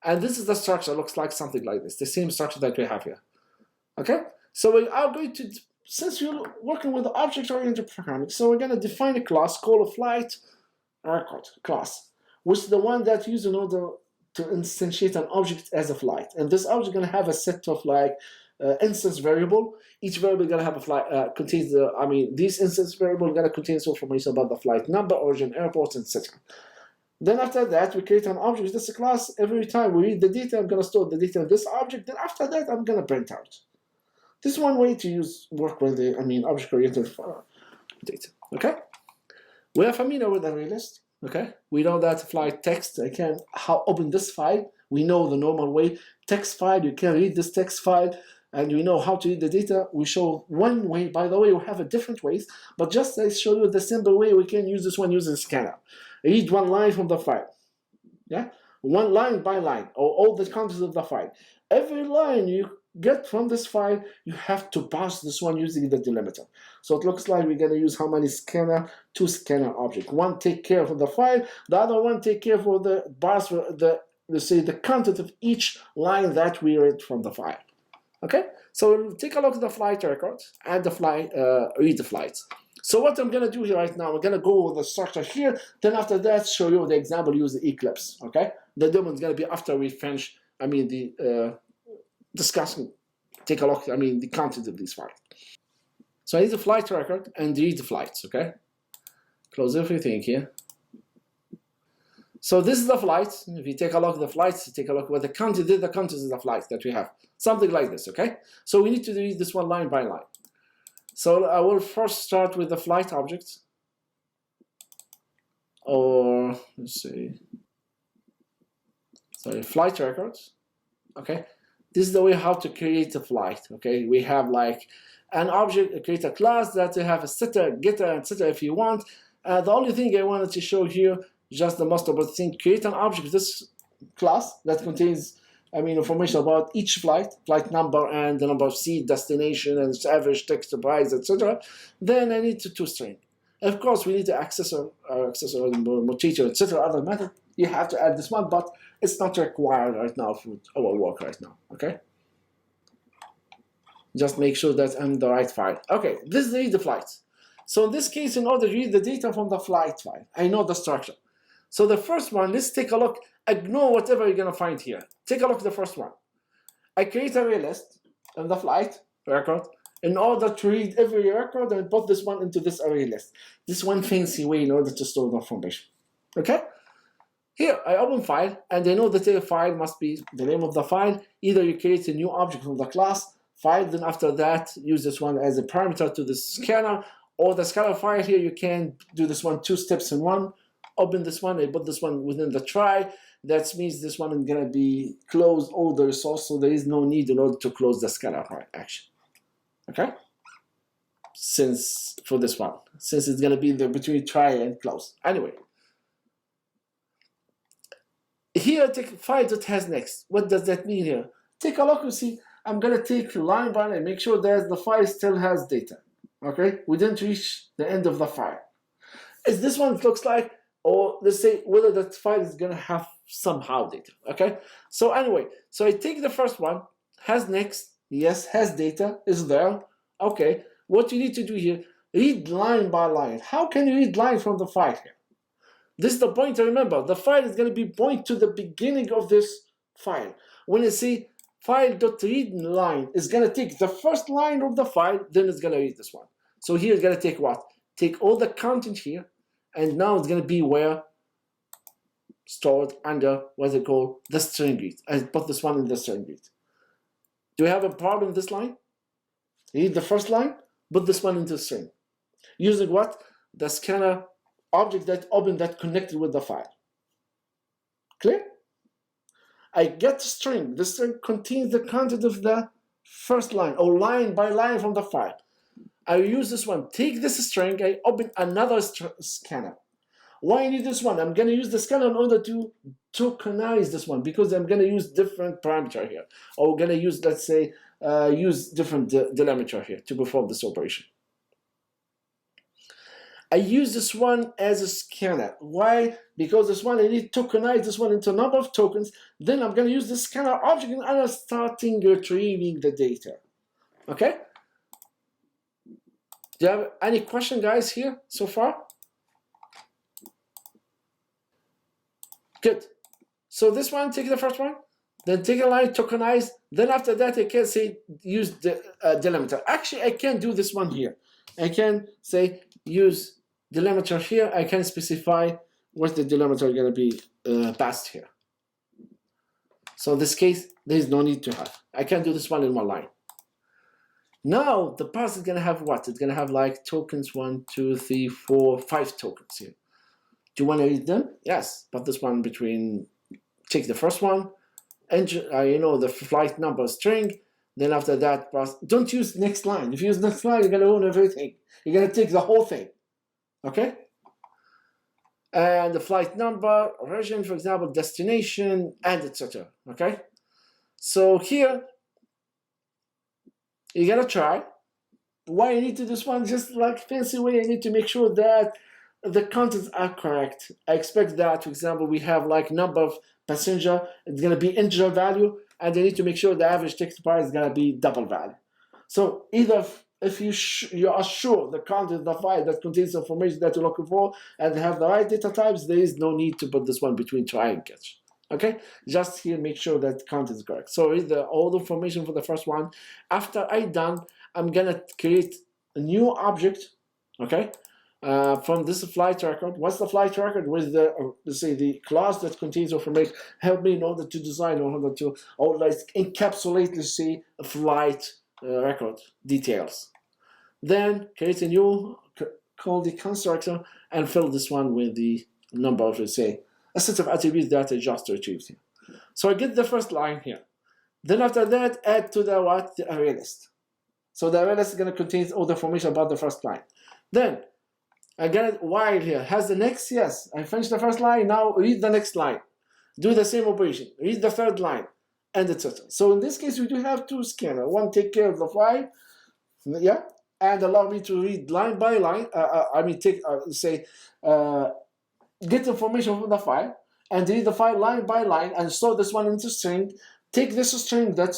And this is the structure, looks like something like this, the same structure that we have here. Okay? So we are going to, since we're working with object-oriented programming, so we're going to define a class called a flight record class, which is the one that we use in order to instantiate an object as a flight. And this object is going to have a set of instance variable. Each variable is going to have a flight, contains these instance variables are going to contain information about the flight number, origin, airport, etc. Then after that, we create an object. This is a class. Every time we read the data, I'm going to store the data in this object. Then after that, I'm going to print out. This is one way to work with the, object-oriented data. Okay? We are familiar with ArrayList. Okay? We know that flight text. I can open this file. We know the normal way. Text file. You can read this text file. and we know how to read the data, we show one way. By the way, we have a different ways, but just I show you the simple way we can use this one using scanner. Read one line from the file, yeah, one line by line, or all the contents of the file. Every line you get from this file, you have to parse this one using the delimiter. So it looks like we're going to use how many scanner? 2 scanner objects. One take care of the file, the other one take care for the parse for the, let's say, the content of each line that we read from the file. Okay, so we'll take a look at the flight record and the read the flights. So what I'm going to do here right now, I'm going to go with the structure here, then after that show you the example use the Eclipse. Okay, the demo is going to be after we finish, the discussing, take a look, the content of these files. So I need the flight record and read the flights. Okay, close everything here. So this is the flights. If you take a look at the flights, you take a look what the content is, the contents of the flights that we have. Something like this, okay? So we need to read this one line by line. So I will first start with the flight object. Or, let's see. Sorry, flight records. Okay? This is the way how to create a flight, okay? We have like an object, create a class that you have a setter, getter, and setter if you want. The only thing I wanted to show here, just the most important thing, create an object, this class that contains information about each flight number and the number of seat, destination, and its average text price, etc. Then I need to toString. Of course, we need the accessor, motivator, etc. Other method. You have to add this one, but it's not required right now for our work right now. Okay. Just make sure that I'm in the right file. Okay, this is the flights. So in this case, in order to read the data from the flight file, I know the structure. So the first one, let's take a look. Ignore whatever you're gonna find here. Take a look at the first one. I create an array list in the flight record in order to read every record and put this one into this array list. This one fancy way in order to store the information. Okay? Here, I open file, and I know that the file must be the name of the file. Either you create a new object from the class file, then after that, use this one as a parameter to the scanner, or the scanner file here, you can do this one 2 steps in one. Open this one, I put this one within the try. That means this one is gonna be closed all the resource, so there is no need in order to close the scanner file action. Okay? Since it's gonna be the between try and close. Anyway. Here, take file that has next. What does that mean here? Take a look and see. I'm gonna take line by line, make sure that the file still has data. Okay, we didn't reach the end of the file. Is this one looks like, or let's say whether that file is gonna have somehow data. Okay, so anyway, so I take the first one, has next, yes, has data, is there. Okay, what you need to do here, read line by line. How can you read line from the file here? This is the point to remember. The file is going to be point to the beginning of this file. When you see file.read line, it's going to take the first line of the file, then it's going to read this one. So here it's going to take what? Take all the content here, and now it's going to be where stored under what's it called, the string read. I put this one in the string read. Do we have a problem with this line? Read the first line, put this one into string. Using what? The scanner object that open that connected with the file. Clear? I get the string. The string contains the content of the first line, or line by line from the file. I use this one. Take this string, I open another scanner. Why I need this one? I'm going to use the scanner in order to tokenize this one, because I'm going to use different parameter here. Or we're going to use, let's say, use different delimiter here to perform this operation. I use this one as a scanner. Why? Because this one, I need to tokenize this one into a number of tokens. Then I'm going to use the scanner object and I'm starting retrieving the data. Okay? Do you have any question, guys, here so far? Good. So this one, take the first one. Then take a line, tokenize. Then after that, I can say use the delimiter. Actually, I can do this one here. I can say use delimiter here. I can specify what the delimiter going to be passed here. So in this case, there is no need to have. I can do this one in one line. Now the pass is going to have what? It's going to have like tokens 1, 2, 3, 4, 5 tokens here. Do you want to read them? Yes. But this one between, take the first one, enter, the flight number string, Then after that, don't use next line. If you use next line, you're gonna own everything. You're gonna take the whole thing. Okay? And the flight number, origin, for example, destination, and etc. Okay? So here, you're gonna try. Why you need to do this one? Just like fancy way, I need to make sure that the contents are correct. I expect that, for example, we have like number of passenger, it's gonna be integer value, and I need to make sure the average ticket price is gonna be double value. So either if you are sure the content of the file that contains information that you're looking for and have the right data types, there is no need to put this one between try and catch. Okay, just here make sure that content is correct. So read all the information for the first one. After I done, I'm gonna create a new object. Okay, from this flight record. What's the flight record? With the let's say the class that contains information. Help me in order to design, in order to encapsulate, let's say, a flight record details. Then create a new, call the constructor, and fill this one with the number of, let's say, a set of attributes that I just retrieved here. So I get the first line here. Then after that, add to the what? The array list. So the array list is going to contain all the information about the first line. Then I get it while here. Has the next? Yes. I finished the first line. Now read the next line. Do the same operation. Read the third line, and etc. So in this case, we do have two scanners. One take care of the file, yeah, and allow me to read line by line. Get information from the file and read the file line by line and store this one into string. Take this string that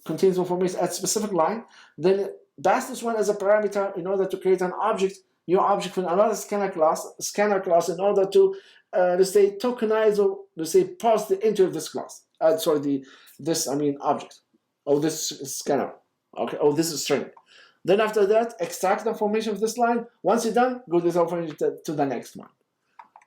contains information at specific line, then pass this one as a parameter in order to create an object, new object from another scanner class in order to let's say tokenize or let's say parse the entry of this class. Object or this scanner. Okay, or this string. Then after that, extract the information of this line. Once you're done, go this information to the next one.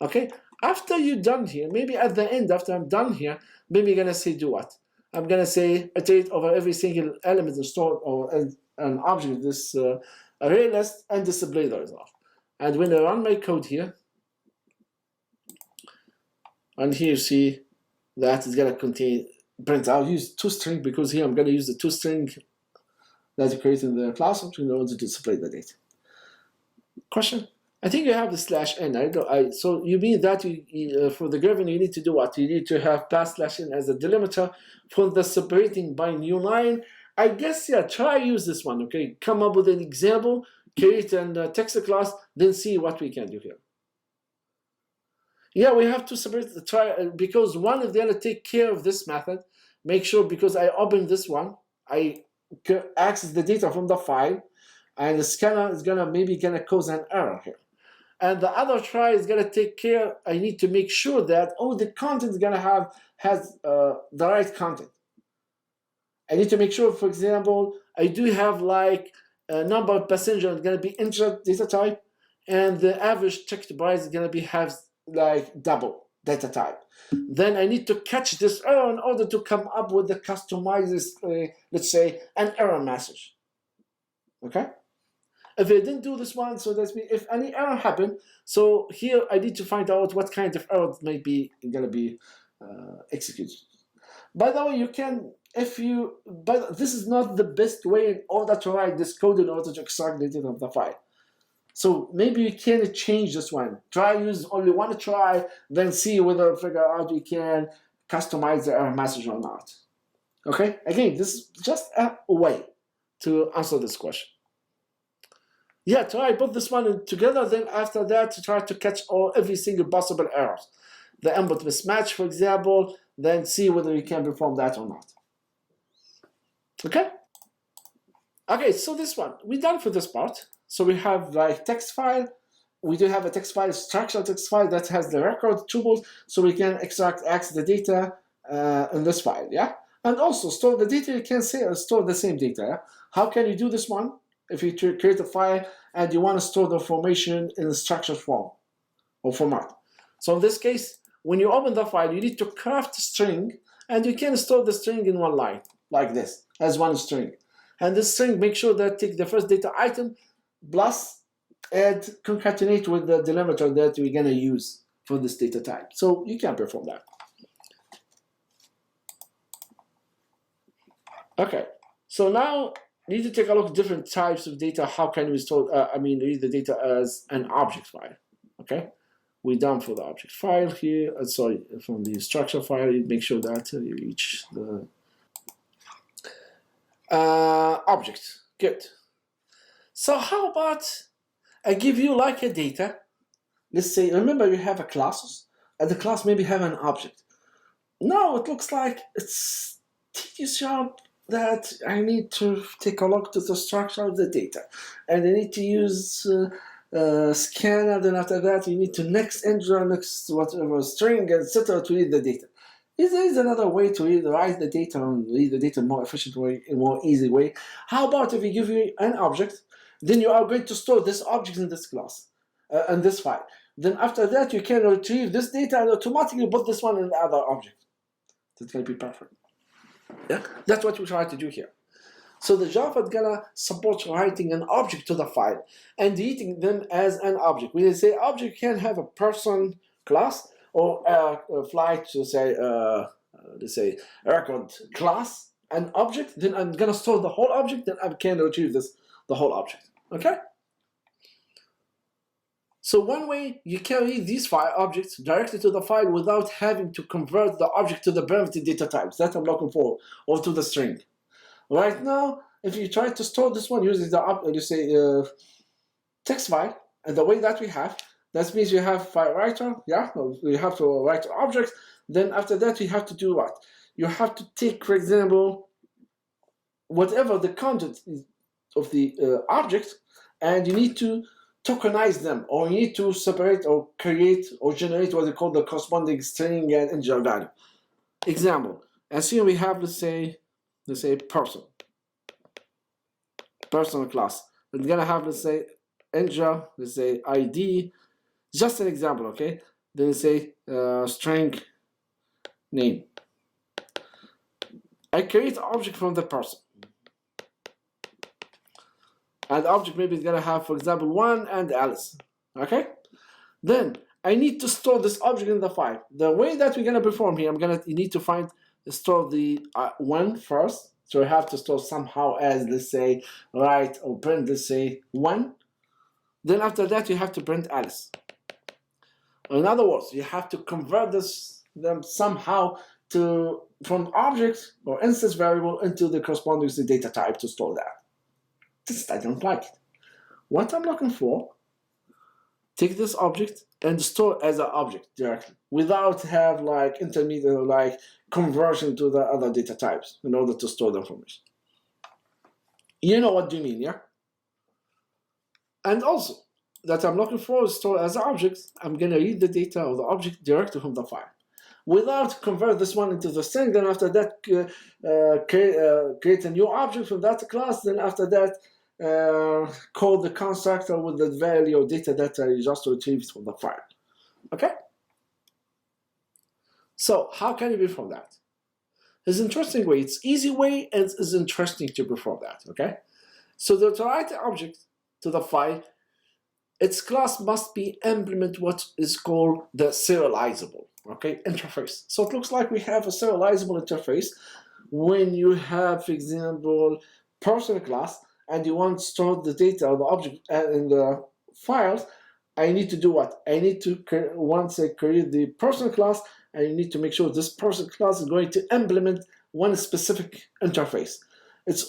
Okay, after you're done here, maybe at the end, after I'm done here, maybe you're gonna say do what? I'm gonna say iterate over every single element stored or an object of this array list and display the result. And when I run my code here, and here you see that it's gonna contain print. I'll use toString because here I'm gonna use the toString that you create in the class in order to display the data. Question? I think you have the /n. So you mean that for the Griffon you need to do what? You need to have /n as a delimiter for the separating by new line. I guess, yeah, try use this one, okay? Come up with an example, create a text class, then see what we can do here. Yeah, we have to separate because one is going to take care of this method. Make sure, because I open this one, I access the data from the file, and the scanner is maybe gonna cause an error here. And the other try is gonna take care. I need to make sure that all the content is gonna has the right content. I need to make sure, for example, I do have like a number of passengers gonna be integer data type, and the average ticket price is gonna have like double data type. Then I need to catch this error in order to come up with the customized, let's say, an error message. Okay. If I didn't do this one, so that's me. If any error happened, so here I need to find out what kind of error might be gonna be executed. By the way, you can, but this is not the best way in order to write this code in order to extract the data of the file. So maybe you can change this one. Try use only one try, then see whether figure out you can customize the error message or not. Okay. Again, this is just a way to answer this question. Yeah, try put this one together, then after that to try to catch every single possible errors. The input mismatch, for example, then see whether you can perform that or not. Okay? Okay, so this one, we're done for this part. So we have like text file. We do have a text file, structured text file that has the record tuples, so we can access the data in this file, yeah? And also store the data, you can store the same data, yeah? How can you do this one? If you create a file and you want to store the information in a structured form or format. So in this case, when you open the file, you need to craft a string, and you can store the string in one line, like this, as one string. And this string, make sure that take the first data item, plus and concatenate with the delimiter that we're going to use for this data type. So you can perform that. Okay. So now we need to take a look at different types of data. How can we store, read the data as an object file, okay? We're done for the object file here, sorry, from the structure file, you make sure that you reach the object, good. So how about I give you like a data, let's say, remember you have a class, and the class maybe have an object. Now it looks like it's tedious job that I need to take a look to the structure of the data, and I need to use scanner. Then after that, you need to next enter next whatever string, etc. to read the data. Is there another way to write the data and read the data more efficient way, in more easy way? How about if we give you an object, then you are going to store this object in this class, in this file. Then after that, you can retrieve this data and automatically put this one in the other object. That's going to be perfect. Yeah, that's what we try to do here. So the Java is gonna support writing an object to the file and treating them as an object. When they say object can have a person class or a flight to say, let's say record class, an object, then I'm gonna store the whole object, then I can retrieve the whole object. Okay? So one way you can read these file objects directly to the file without having to convert the object to the primitive data types that I'm looking for, or to the string. Right now, if you try to store this one using the text file, and the way that we have, that means you have file writer, yeah, you have to write objects. Then after that, you have to do what? You have to take, for example, whatever the content is of the object, and you need to tokenize them, or you need to separate or create or generate what they call the corresponding string and integer value. Example, as here we have, let's say person class. We're gonna have, let's say, integer, let's say ID, just an example, okay? Then say string name. I create an object from the person. And the object maybe is gonna have, for example, 1 and Alice. Okay? Then I need to store this object in the file. The way that we're gonna perform here, you need to store the 1 first. So you have to store somehow as, let's say, write or print, let's say 1. Then after that, you have to print Alice. In other words, you have to convert them somehow from object or instance variable into the corresponding data type to store that. I don't like it. What I'm looking for, take this object and store as an object directly, without have like intermediate like conversion to the other data types in order to store the information. You know what do you mean, yeah? And also, that I'm looking for is store as an object. I'm gonna read the data of the object directly from the file, without convert this one into the string. Then after that, create a new object from that class. Then after that, call the constructor with the value of data that I just retrieved from the file. Okay? So how can you perform that? It's an interesting way. It's easy way and it's interesting to perform that. Okay? So to write the object to the file, its class must be implement what is called the serializable, okay, interface. So it looks like we have a serializable interface when you have, for example, person class, and you want to store the data of the object in the files. I need to do what? I need to, once I create the person class, I need to make sure this person class is going to implement one specific interface.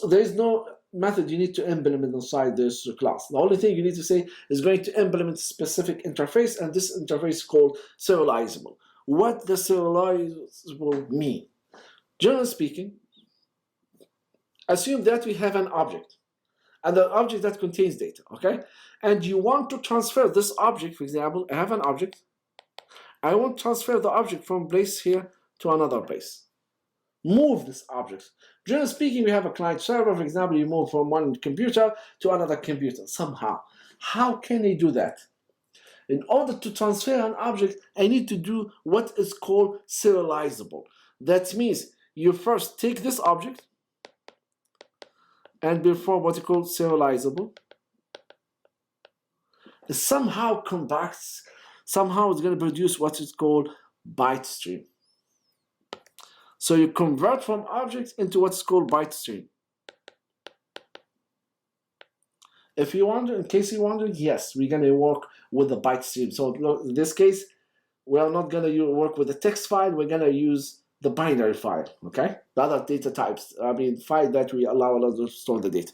There is no method you need to implement inside this class. The only thing you need to say is going to implement a specific interface, and this interface is called serializable. What does serializable mean? Generally speaking, assume that we have an object, and an object that contains data, okay? And you want to transfer this object, for example, I have an object. I want to transfer the object from place here to another place. Move this object. Generally speaking, we have a client server, for example, you move from one computer to another computer somehow. How can I do that? In order to transfer an object, I need to do what is called serializable. That means you first take this object and perform what is called serializable. It somehow compacts, somehow it's going to produce what is called byte stream. So you convert from objects into what's called byte stream. If you wonder, in case you wonder, yes, we're gonna work with the byte stream. So in this case, we are not gonna work with the text file. We're gonna use the binary file. Okay, the other data types. I mean, file that we allow us to store the data.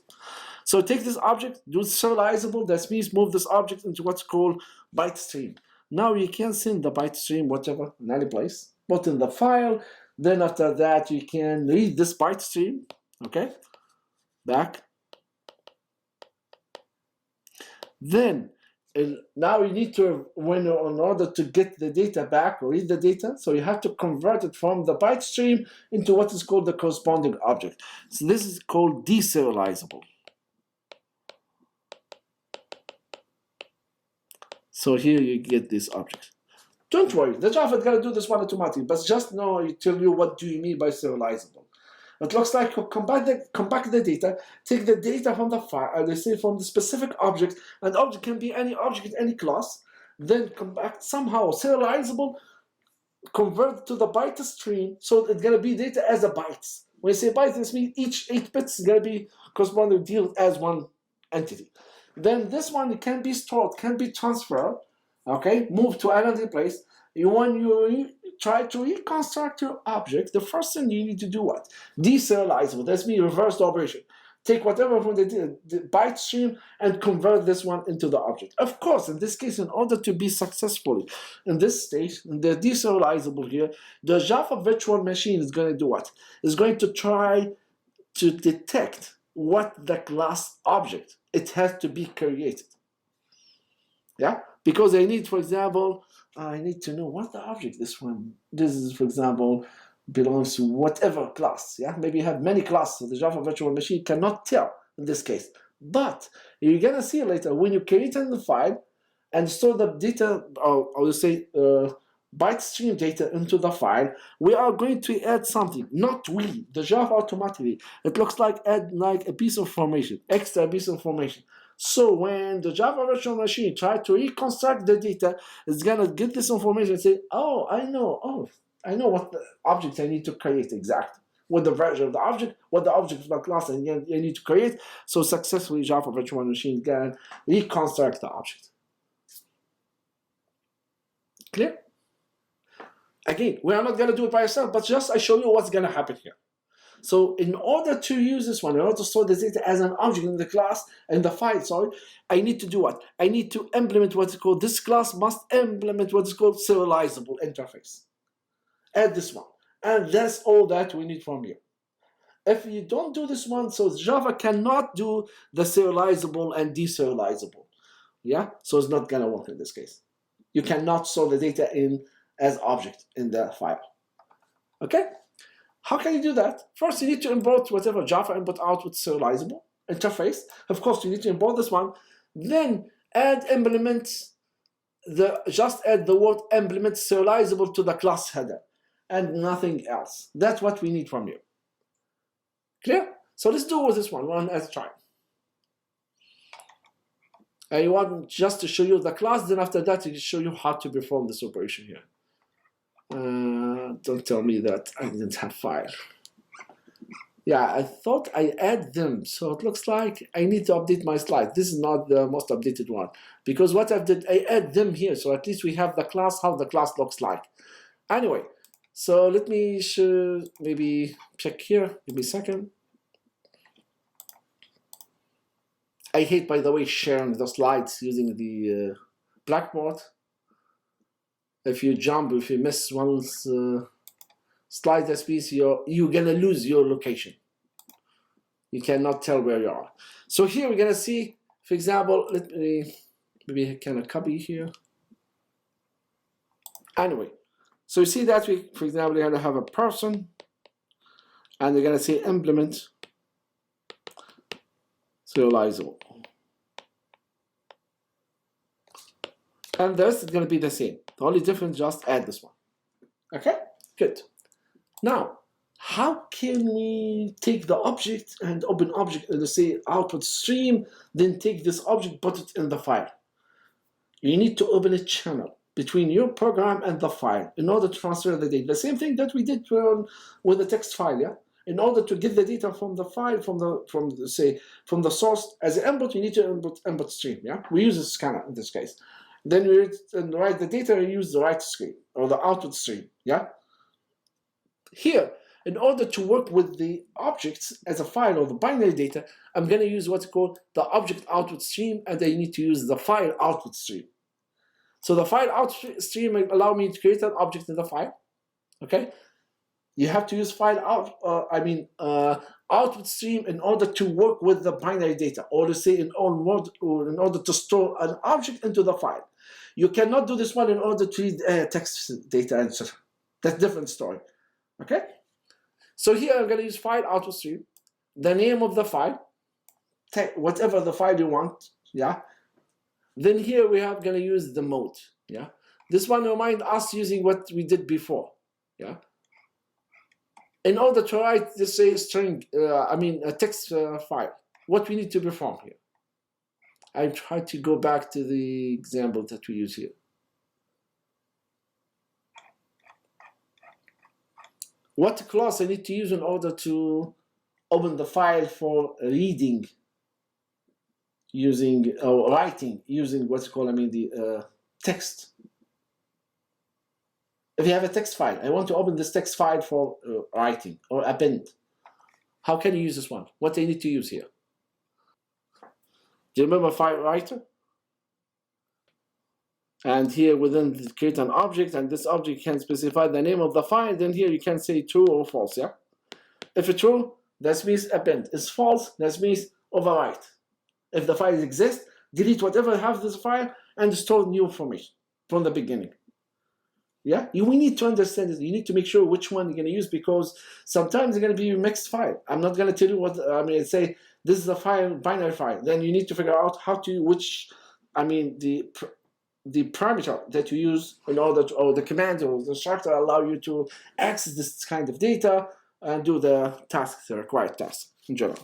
So take this object, do serializable. That means move this object into what's called byte stream. Now you can send the byte stream whatever in any place, put in the file. Then after that, you can read this byte stream. Okay, back. Then now you need to, in order to get the data back or read the data, so you have to convert it from the byte stream into what is called the corresponding object. So this is called deserializable. So here you get this object. Don't worry, the Java is going to do this one automatically, but just know, I tell you what do you mean by serializable. It looks like you compact the data, take the data from the file, they say from the specific object, and object can be any object, any class, then compact somehow serializable, convert to the byte stream, so it's going to be data as a bytes. When you say bytes, this means each 8 bits is going to be corresponding deal as one entity. Then this one can be stored, can be transferred, okay, moved to another place. When you try to reconstruct your object, the first thing you need to do what? Deserializable. That's means reverse the operation. Take whatever from the byte stream and convert this one into the object. Of course, in this case, in order to be successful in this stage, in the deserializable here, the Java virtual machine is going to do what? It's going to try to detect what the class object it has to be created. Yeah, because I need, for example, I need to know what the object this is, for example, belongs to whatever class. Yeah, maybe you have many classes, so the Java virtual machine cannot tell in this case. But you're gonna see later when you create a file and store the data, or you say byte stream data into the file, we are going to add something. Not we, the Java automatically. It looks like add like a piece of information, extra piece of information. So when the Java virtual machine tries to reconstruct the data, it's gonna get this information and say, oh, I know what the object I need to create exactly. What the version of the object, what the object of the class I need to create. So successfully Java virtual machine can reconstruct the object. Clear? Again, we are not gonna do it by ourselves, but just I show you what's gonna happen here. So in order to use this one, in order to store the data as an object in the class, in the file, sorry, I need to do what? I need to implement what's called, this class must implement what's called serializable interface. Add this one. And that's all that we need from you. If you don't do this one, so Java cannot do the serializable and deserializable. Yeah? So it's not gonna work in this case. You cannot store the data in as object in the file. Okay? How can you do that? First, you need to import whatever Java input output serializable interface. Of course, you need to import this one. Then just add the word implement serializable to the class header and nothing else. That's what we need from you. Clear? So let's do with this one at a time. I want just to show you the class, then after that, I show you how to perform this operation here. Don't tell me that I didn't have file. Yeah, I thought I add them, so it looks like I need to update my slide. This is not the most updated one, because what I did, I add them here, so at least we have the class, how the class looks like. Anyway, so let me maybe check here, give me a second. I hate, by the way, sharing the slides using the Blackboard. If you miss one slide this piece, you're gonna lose your location. You cannot tell where you are. So here we're gonna see, for example, maybe I can copy here. Anyway, so you see that for example, we're gonna have a person, and we're gonna say implement serializable. And this is going to be the same. The only difference, just add this one. Okay, good. Now, how can we take the object and open object, let's say output stream, then take this object, put it in the file? You need to open a channel between your program and the file in order to transfer the data. The same thing that we did with the text file, yeah? in order to get the data from the file, from the source as an input, you need to input stream. Yeah, we use a scanner in this case. Then we write the data, we use the write stream or the output stream. Yeah. Here, in order to work with the objects as a file or the binary data, I'm going to use what's called the object output stream, and I need to use the file output stream. So the file output stream will allow me to create an object in the file. Okay, you have to use file output stream in order to work with the binary data, or to say in order to store an object into the file. You cannot do this one in order to read text data, etc. That's a different story. Okay, so here I'm going to use file output stream, the name of the file, whatever the file you want. Yeah. Then here we are going to use the mode. Yeah. This one reminds us using what we did before. Yeah. In order to write this string, a text file, what we need to perform here. I try to go back to the example that we use here. What class I need to use in order to open the file for reading using or writing using what's called the text. If you have a text file, I want to open this text file for writing or append. How can you use this one? What I need to use here? Do you remember file writer? And here within create an object, and this object can specify the name of the file. Then here you can say true or false. Yeah. If it's true, that means append. If false, that means overwrite. If the file exists, delete whatever have this file and store new information from the beginning. Yeah, we need to understand it. You need to make sure which one you're going to use, because sometimes it's going to be a mixed file. I'm not going to tell you what say this is a file, binary file. Then you need to figure out how to the parameter that you use in order to, or the command or the instructor allow you to access this kind of data and do the tasks, the required tasks in general.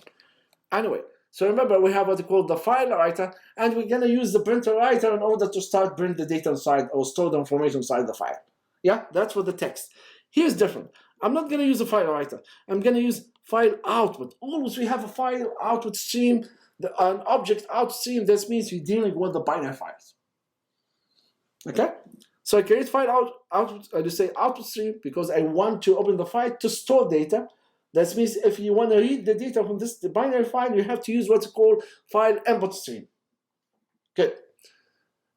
Anyway, so remember we have what we call the file writer, and we're going to use the printer writer in order to start print the data inside or store the information inside the file. Yeah, that's for the text. Here's different. I'm not going to use a file writer. I'm going to use file output. Always we have a file output stream, an object output stream. This means we're dealing with the binary files. Okay, so I create file output stream because I want to open the file to store data. That means if you want to read the data from this binary file, you have to use what's called file input stream. Good.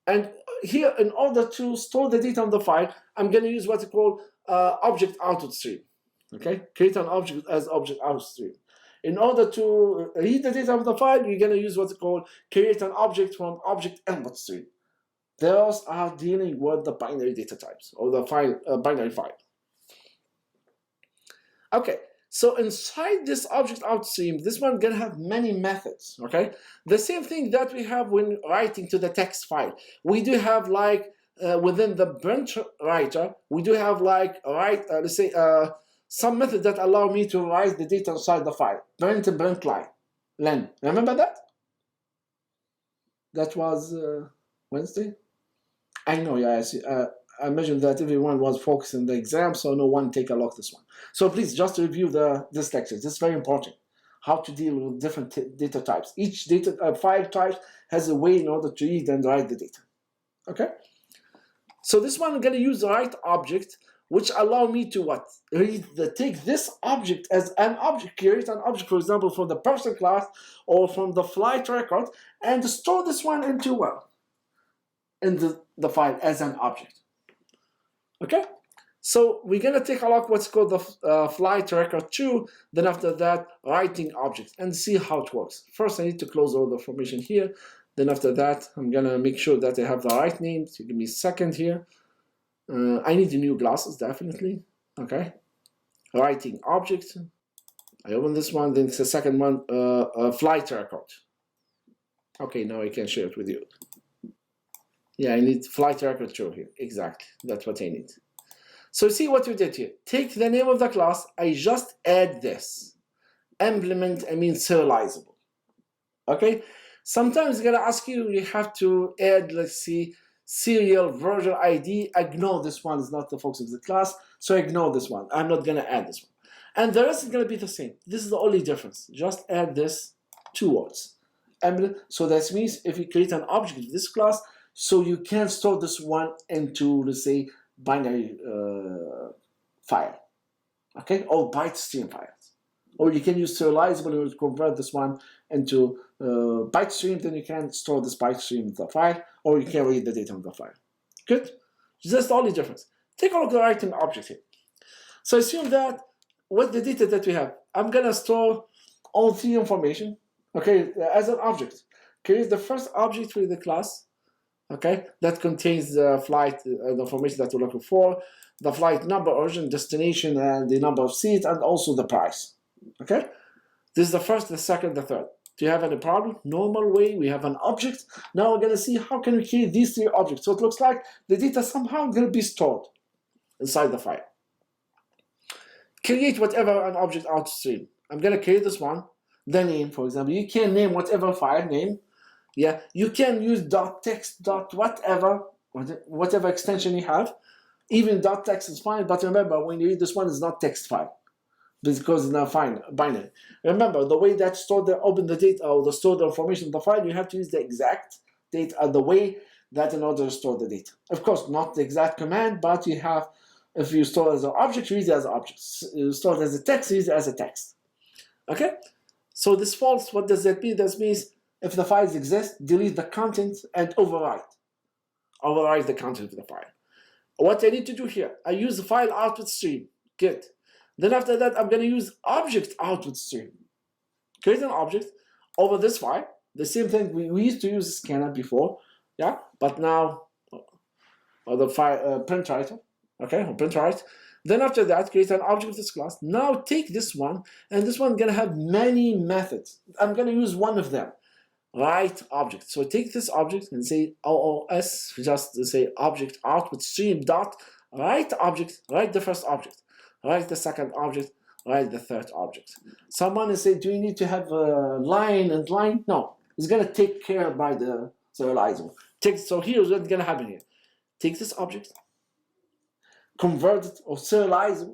And here, in order to store the data on the file, I'm going to use what's called object output stream. Okay, create an object as object output stream. In order to read the data of the file, you're going to use what's called create an object from object input stream. Those are dealing with the binary data types or the file binary file. Okay, so inside this object output stream, this one gonna have many methods. Okay, the same thing that we have when writing to the text file. We do have like within the print writer, we do have like some method that allow me to write the data inside the file. Print len. Remember that? That was Wednesday. I know, yeah, I imagine that everyone was focused on the exam, so no one take a look at this one. So please just review this lecture. This is very important. How to deal with different data types. Each data file type has a way in order to read and write the data. Okay. So this one I'm going to use the write object, which allow me to what? Take this object as an object, create an object, for example, from the person class or from the flight record, and store this one into in the file as an object. Okay, so we're gonna take a look what's called the flight record 2, then after that writing objects, and see how it works. First I need to close all the information here, then after that I'm gonna make sure that I have the right name. So give me a second here. I need the new glasses definitely. Okay, writing object, I open this one, then it's the second one, flight record. Okay, now I can share it with you. Yeah, I need flight record 2 here. Exactly, that's what I need. So see what we did here. Take the name of the class. I just add this. Implement, serializable. Okay? Sometimes it's going to ask you, you have to add, let's see, serial version ID. Ignore this one, it's not the focus of the class. So ignore this one. I'm not going to add this one. And the rest is going to be the same. This is the only difference. Just add this two words. So that means if you create an object of this class, so you can store this one into, let's say, binary file, okay, or byte stream files. Or you can use serializable and convert this one into byte stream, then you can store this byte stream in the file, or you can read the data on the file. Good? That's the only difference. Take a look at the writing object here. So assume that with the data that we have, I'm going to store all three information, okay, as an object. Create the first object for the class, okay, that contains the flight, the information that we're looking for, the flight number, origin, destination, and the number of seats, and also the price, okay? This is the first, the second, the third. Do you have any problem? Normal way, we have an object. Now we're going to see how can we create these three objects. So it looks like the data somehow going to be stored inside the file. Create whatever an object outstream. I'm going to create this one, the name, for example. You can name whatever file name. Yeah, you can use .text, whatever extension you have. Even .text is fine, but remember, when you read this one, it's not text file because it's not binary. Remember, the way that open the data or the store the information in the file, you have to use the exact data, the way that in order to store the data. Of course, not the exact command, but you have, if you store it as an object, you use it as an object. You store it as a text, you use it as a text. Okay? So this false, what does that mean? That means if the files exist, delete the content and overwrite. Overwrite the content of the file. What I need to do here, I use the file output stream. Good. Then after that, I'm going to use object output stream. Create an object over this file. The same thing, we used to use scanner before, yeah? But now, or the file print writer, okay, or print write. Then after that, create an object of this class. Now take this one, and this one going to have many methods. I'm going to use one of them. Write object. So take this object and say OOS, just to say object output stream dot write object, write the first object, write the second object, write the third object. Someone is saying, do you need to have a line and line? No, it's going to take care by the serializer. So here's what's going to happen here. Take this object, convert it or serialize it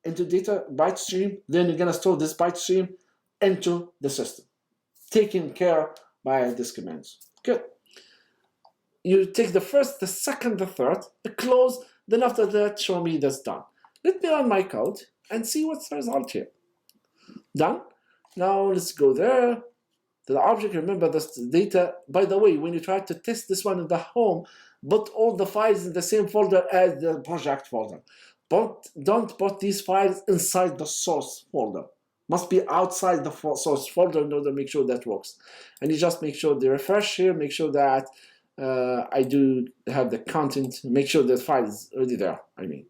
into data byte stream, then you're going to store this byte stream into the system. Taken care by this command. Good. You take the first, the second, the third, the close, then after that, show me that's done. Let me run my code and see what's the result here. Done. Now let's go there to the object. Remember this data. By the way, when you try to test this one in the home, put all the files in the same folder as the project folder. But don't put these files inside the source folder. Must be outside the source folder in order to make sure that works. And you just make sure the refresh here, make sure that I do have the content, make sure the file is already there, I mean.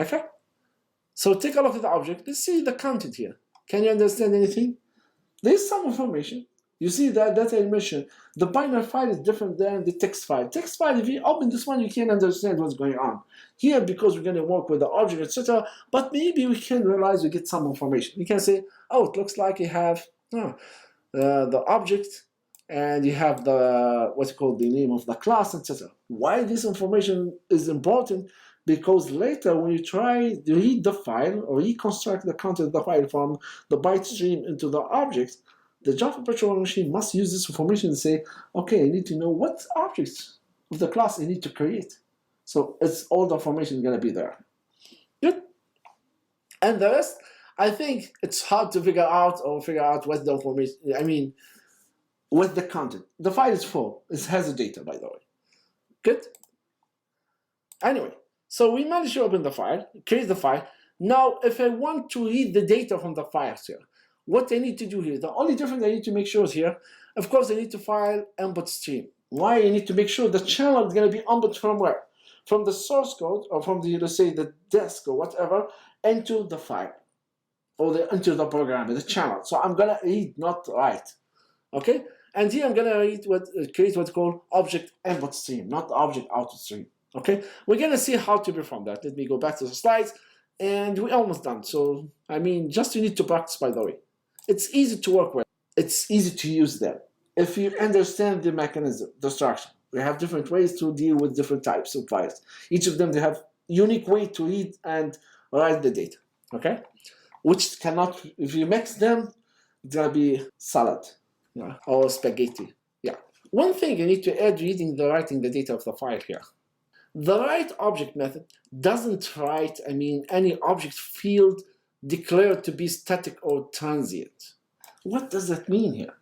Okay? So take a look at the object. Let's see the content here. Can you understand anything? There's some information. You see that I mentioned, the binary file is different than the text file. Text file, if you open this one, you can't understand what's going on. Here, because we're going to work with the object, etc., but maybe we can realize we get some information. You can say, oh, it looks like you have the object, and you have the, what's called the name of the class, etc. Why this information is important? Because later, when you try to read the file or reconstruct the content of the file from the byte stream into the object, the Java virtual machine must use this information to say, okay, I need to know what objects of the class I need to create. So it's all the information is going to be there. Good. And the rest, I think it's hard to figure out what the information, I mean, what the content. The file is full. It has the data, by the way. Good. Anyway, so we managed to open the file, create the file. Now, if I want to read the data from the files here, what I need to do here, the only difference I need to make sure is here, of course, I need to file input stream. Why? I need to make sure the channel is going to be input from where? From the source code, or from the, let's say, the disk or whatever, into the file, or into the program, the channel. So I'm going to read, not write. Okay? And here I'm going to read create what's called object input stream, not object output stream. Okay? We're going to see how to perform that. Let me go back to the slides. And we're almost done. So, I mean, just you need to practice, by the way. It's easy to work with. It's easy to use them. If you understand the mechanism, the structure, we have different ways to deal with different types of files. Each of them, they have unique way to read and write the data, okay? Which cannot, if you mix them, it's gonna be salad, yeah, or spaghetti, yeah. One thing you need to add writing the data of the file here. The write object method doesn't write, any object field declared to be static or transient. What does that mean here?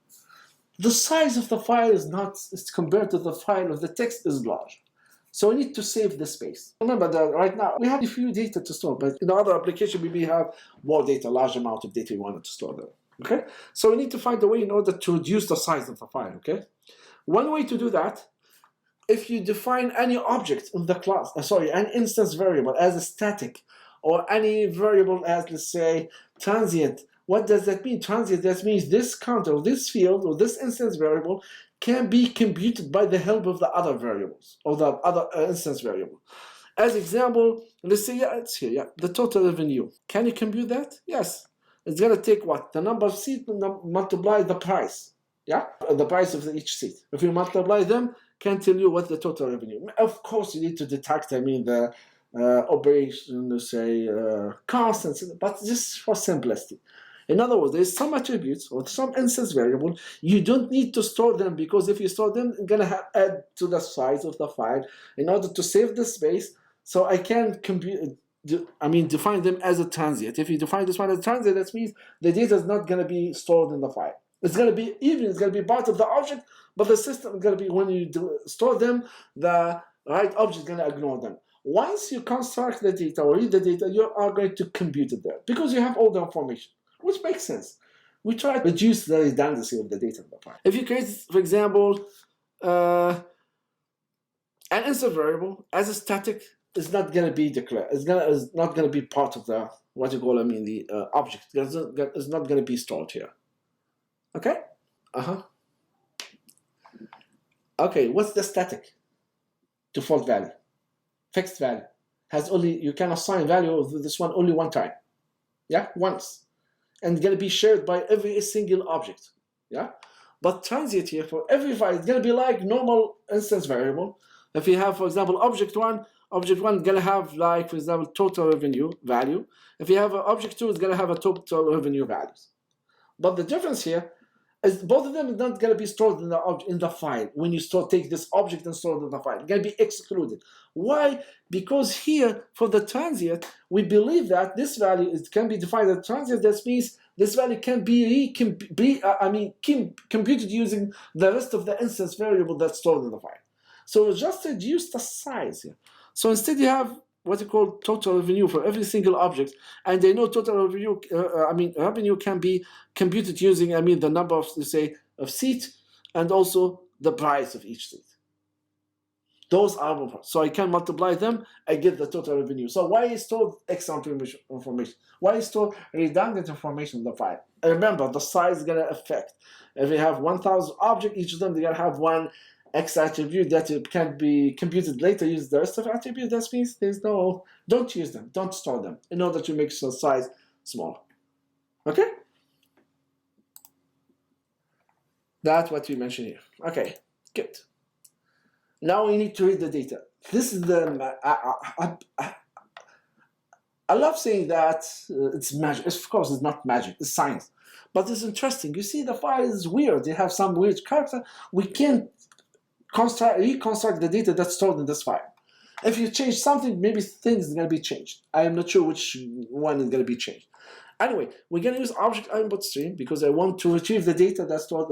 The size of the file is not, compared to the file of the text, is large. So we need to save the space. Remember that right now we have a few data to store, but in other application we may have more data, large amount of data we wanted to store there. Okay? So we need to find a way in order to reduce the size of the file. Okay? One way to do that, if you define any object in the class, an instance variable as a static, or any variable as, let's say, transient. What does that mean? Transient, that means this counter, or this field, or this instance variable can be computed by the help of the other variables, or the other instance variable. As example, let's say, yeah, it's here, yeah, the total revenue. Can you compute that? Yes. It's gonna take what? The number of seats multiply the price, yeah? The price of each seat. If you multiply them, can tell you what the total revenue. Of course, you need to detect, the operation, let's say, costs, but just for simplicity. In other words, there's some attributes or some instance variable, you don't need to store them, because if you store them, you're gonna add to the size of the file in order to save the space. So I can define them as a transient. If you define this one as a transient, that means the data is not gonna be stored in the file. It's gonna be part of the object, but the system is gonna be, when you store them, the right object is gonna ignore them. Once you construct the data or read the data, you are going to compute it there, because you have all the information, which makes sense. We try to reduce the redundancy of the data in the file. If you create, for example, an instance variable as a static, it's not going to be declared. It's not going to be part of the the object. It's not going to be stored here. Okay. Okay. What's the static? Default value, fixed value, you can assign value of this one only one time. Yeah, once. And it's going to be shared by every single object. Yeah, but transient here, for every file, it's going to be like normal instance variable. If you have, for example, object one is going to have, like, for example, total revenue value. If you have object two, it's going to have a total revenue values. But the difference here is both of them are not going to be stored in the file. When you take this object and store it in the file, it's going to be excluded. Why? Because here, for the transient, we believe that this value can be defined as transient. That means this value can be computed using the rest of the instance variable that's stored in the file. So just reduce the size here. So instead you have what you call total revenue for every single object, and they know total revenue. Revenue can be computed using the number of, let's say, of seats, and also the price of each seat. Those are, so I can multiply them, I get the total revenue. So why store extra information? Why store redundant information in the file? And remember, the size is gonna affect. If you have 1,000 objects, each of them they're gonna have one X attribute that it can be computed later. Use the rest of the attribute. That means don't use them, don't store them, in order to make the size smaller. Okay? That's what we mentioned here. Okay, good. Now we need to read the data. This is I love saying that it's magic. Of course, it's not magic, it's science. But it's interesting. You see, the file is weird. They have some weird character. We can't reconstruct the data that's stored in this file. If you change something, maybe things are going to be changed. I am not sure which one is going to be changed. Anyway, we're going to use object input stream because I want to retrieve the data that's stored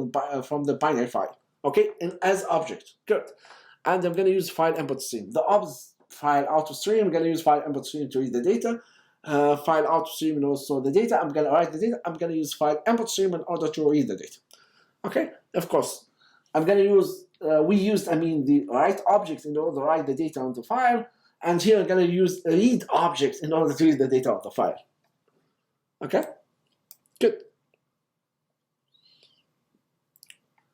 from the binary file. Okay, and as object. Good. And I'm going to use file input stream. The file out of stream, I'm going to use file input stream to read the data. File out of stream and also the data. I'm going to write the data. I'm going to use file input stream in order to read the data. Okay, of course. I'm going to use, the write object in order to write the data on the file. And here I'm going to use read object in order to read the data of the file. Okay, good.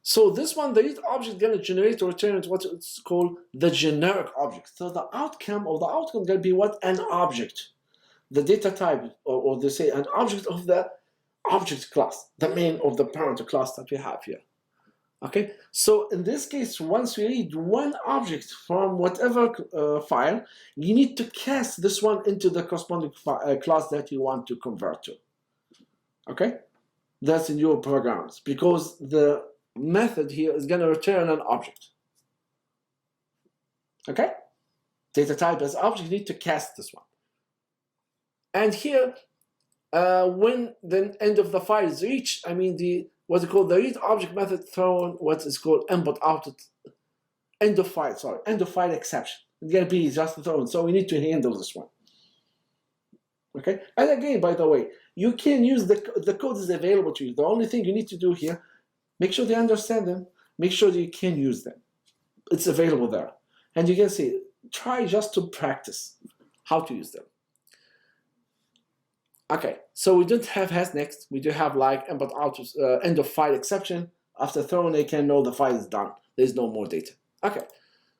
So this one, the read object is going to generate or return what it's called the generic object. So the outcome is going to be what? An object. The data type, or they say an object of the object class, the main of the parent class that we have here. Okay, so in this case, once we read one object from whatever file, you need to cast this one into the corresponding class that you want to convert to. Okay, that's in your programs, because the method here is going to return an object. Okay, data type as object, you need to cast this one. And here, when the end of the file is reached, I mean the what's it called, the read object method thrown what is called input output end of file exception. It's gonna be just thrown, so we need to handle this one. Okay, and again, by the way, you can use the code is available to you. The only thing you need to do here, make sure they understand them, make sure that you can use them. It's available there, and you can see. Try just to practice how to use them. Okay, so we don't have has next. We do have like input output end of file exception. After throwing, they can know the file is done. There's no more data. Okay,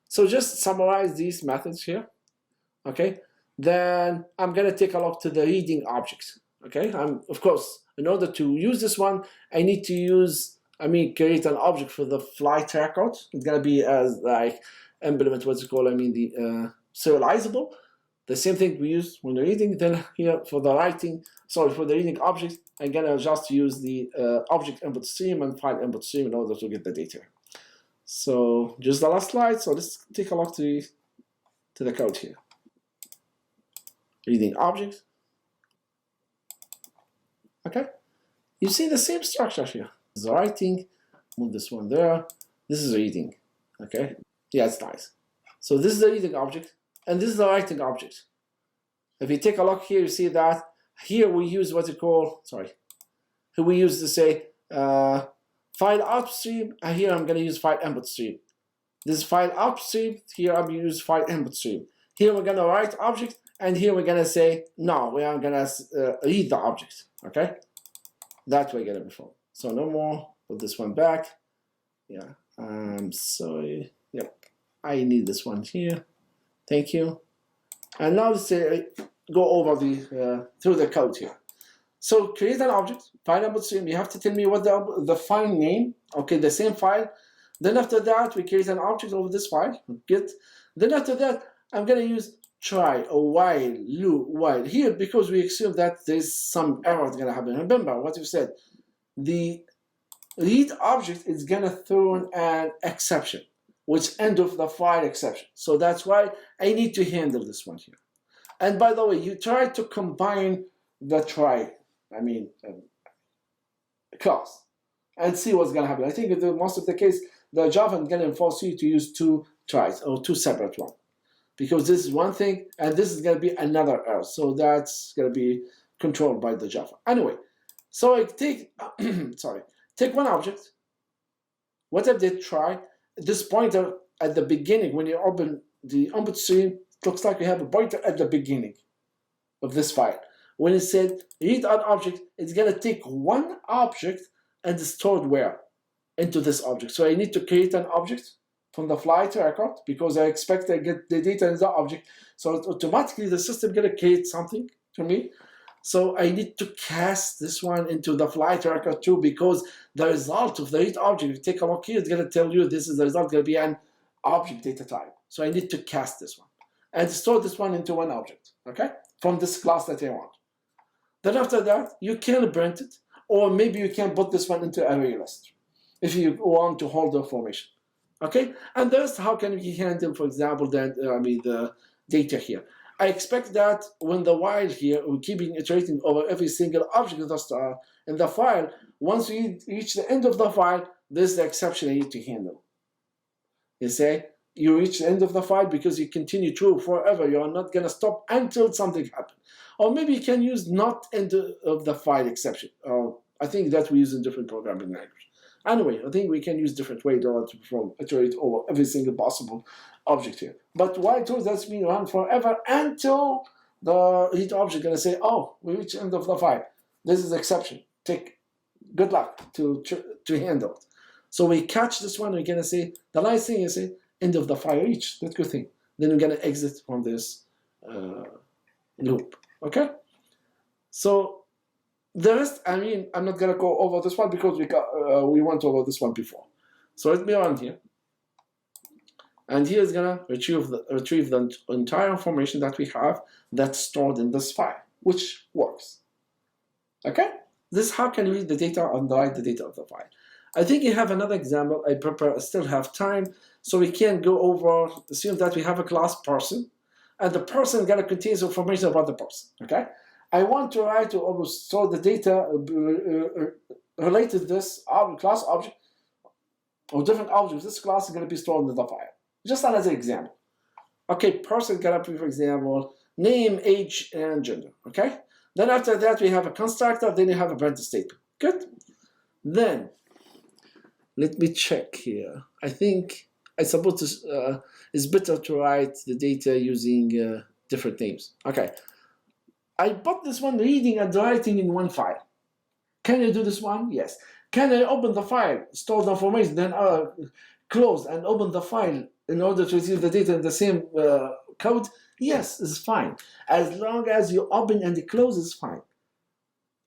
so just summarize these methods here. Okay, then I'm gonna take a look to the reading objects. Okay, of course, in order to use this one, I need to create an object for the flight record. It's gonna be as like implement what's it called. The serializable. The same thing we use when reading. Then here for the reading object, I'm gonna just use the object input stream and file input stream in order to get the data. So just the last slide. So let's take a look to the code here. Reading object. Okay, you see the same structure here. This is the writing. Move this one there. This is reading. Okay, yeah, it's nice. So this is the reading object, and this is the writing object. If you take a look here, you see that here we use what you call, here we use to say file output stream, and here I'm going to use file input stream. This is file output stream, here I'm going to use file input stream. Here we're going to write object, and here we're going to say, no, we are going to read the object, okay? That we're going to perform. So no more, put this one back. Yeah, I'm sorry. Yep, I need this one here. Thank you. And now let's go over through the code here. So create an object, file input stream. You have to tell me what the file name. Okay, the same file. Then after that, we create an object over this file. Get. Then after that, I'm gonna use try or while loop while here because we assume that there's some error gonna happen. Remember what you said. The read object is gonna throw an exception, which end of the file exception. So that's why I need to handle this one here. And by the way, you try to combine the class and see what's gonna happen. I think in most of the case, the Java is gonna force you to use two tries or two separate ones. Because this is one thing and this is gonna be another error. So that's gonna be controlled by the Java. Anyway, so I take, take one object, what if they try, this pointer at the beginning, when you open the input stream, it looks like we have a pointer at the beginning of this file. When it said read an object, it's gonna take one object and store it where? Into this object. So I need to create an object from the flight record because I expect I get the data in the object. So automatically the system gonna create something for me. So I need to cast this one into the flight record too because the result of the read object, if you take a look here, it's gonna tell you this is the result gonna be an object data type. So I need to cast this one and store this one into one object, okay? From this class that I want. Then after that, you can print it, or maybe you can put this one into array list if you want to hold the information, okay? And that's how can we handle, for example, the data here. I expect that when the while here, we're keeping iterating over every single object in the file, once we reach the end of the file, this is the exception I need to handle. You say, you reach the end of the file because you continue through forever. You are not going to stop until something happens. Or maybe you can use not end of the file exception. I think that we use in different programming language. Anyway, I think we can use different ways to perform iterate over every single possible object here. But while true, that's mean run forever until the read object going to say, oh, we reached the end of the file. This is exception. Take good luck to handle it. So we catch this one. We're going to say, the nice thing is end of the file reached. That's a good thing. Then we're going to exit from this loop. Okay? So the rest, I'm not going to go over this one because we went over this one before. So let me run here. And here is gonna retrieve the entire information that we have that's stored in this file, which works. Okay? This is how can we read the data and write the data of the file. I think you have another example. I still have time, so we can go over. Assume that we have a class person, and the person gonna contains information about the person. Okay? I want to write to almost store the data related to this class object or different objects. This class is gonna be stored in the file. Just as an example. Okay, person gonna be, for example, name, age, and gender. Okay? Then after that, we have a constructor, then you have a print statement. Good? Then, let me check here. I think I suppose it's better to write the data using different names. Okay. I put this one reading and writing in one file. Can you do this one? Yes. Can I open the file, store the information, then close and open the file in order to receive the data in the same code? Yes, it's fine. As long as you open and close, it's fine.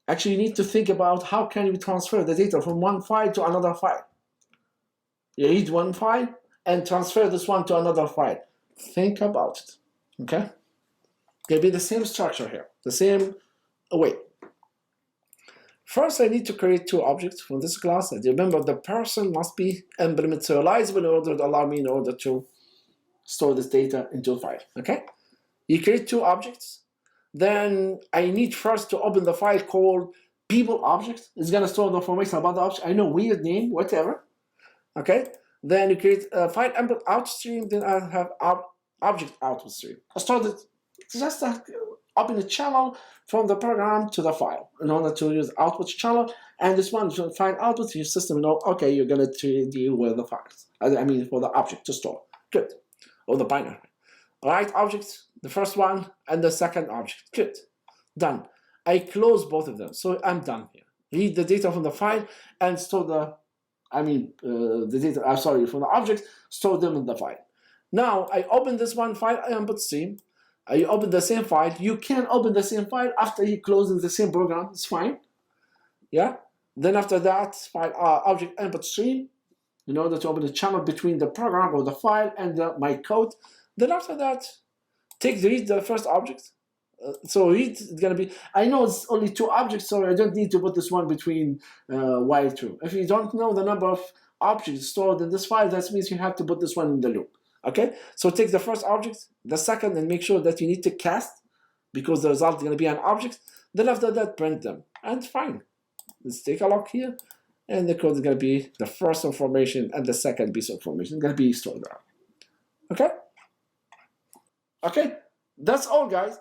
Actually, you need to think about how can you transfer the data from one file to another file. You read one file and transfer this one to another file. Think about it, okay? It'll be the same structure here, the same way. First, I need to create two objects from this class. And remember, the person must be implement serializable in order to allow me in order to store this data into a file, okay? You create two objects. Then I need first to open the file called people object. It's gonna store the information about the object. I know, weird name, whatever, okay? Then you create a file input out stream, then I have object output stream. I started just open a channel from the program to the file in order to use output channel, and this one will find output, your system know, okay, you're gonna deal with the files. I mean, for the object to store. Good. Or the binary. All right, objects, the first one and the second object. Good. Done. I close both of them, so I'm done here. Read the data from the file and store the data, from the objects, store them in the file. Now, I open this one file input stream. I open the same file. You can open the same file after you close in the same program. It's fine. Yeah. Then after that, file object input stream in order to open the channel between the program or the file and my code. Then after that, read the first object. So read is gonna be. I know it's only two objects, so I don't need to put this one between while true. If you don't know the number of objects stored in this file, that means you have to put this one in the loop. Okay, so take the first object, the second, and make sure that you need to cast because the result is going to be an object. Then after that, print them, and fine. Let's take a look here, and the code is going to be the first information and the second piece of information is going to be stored there. Okay, okay, that's all, guys.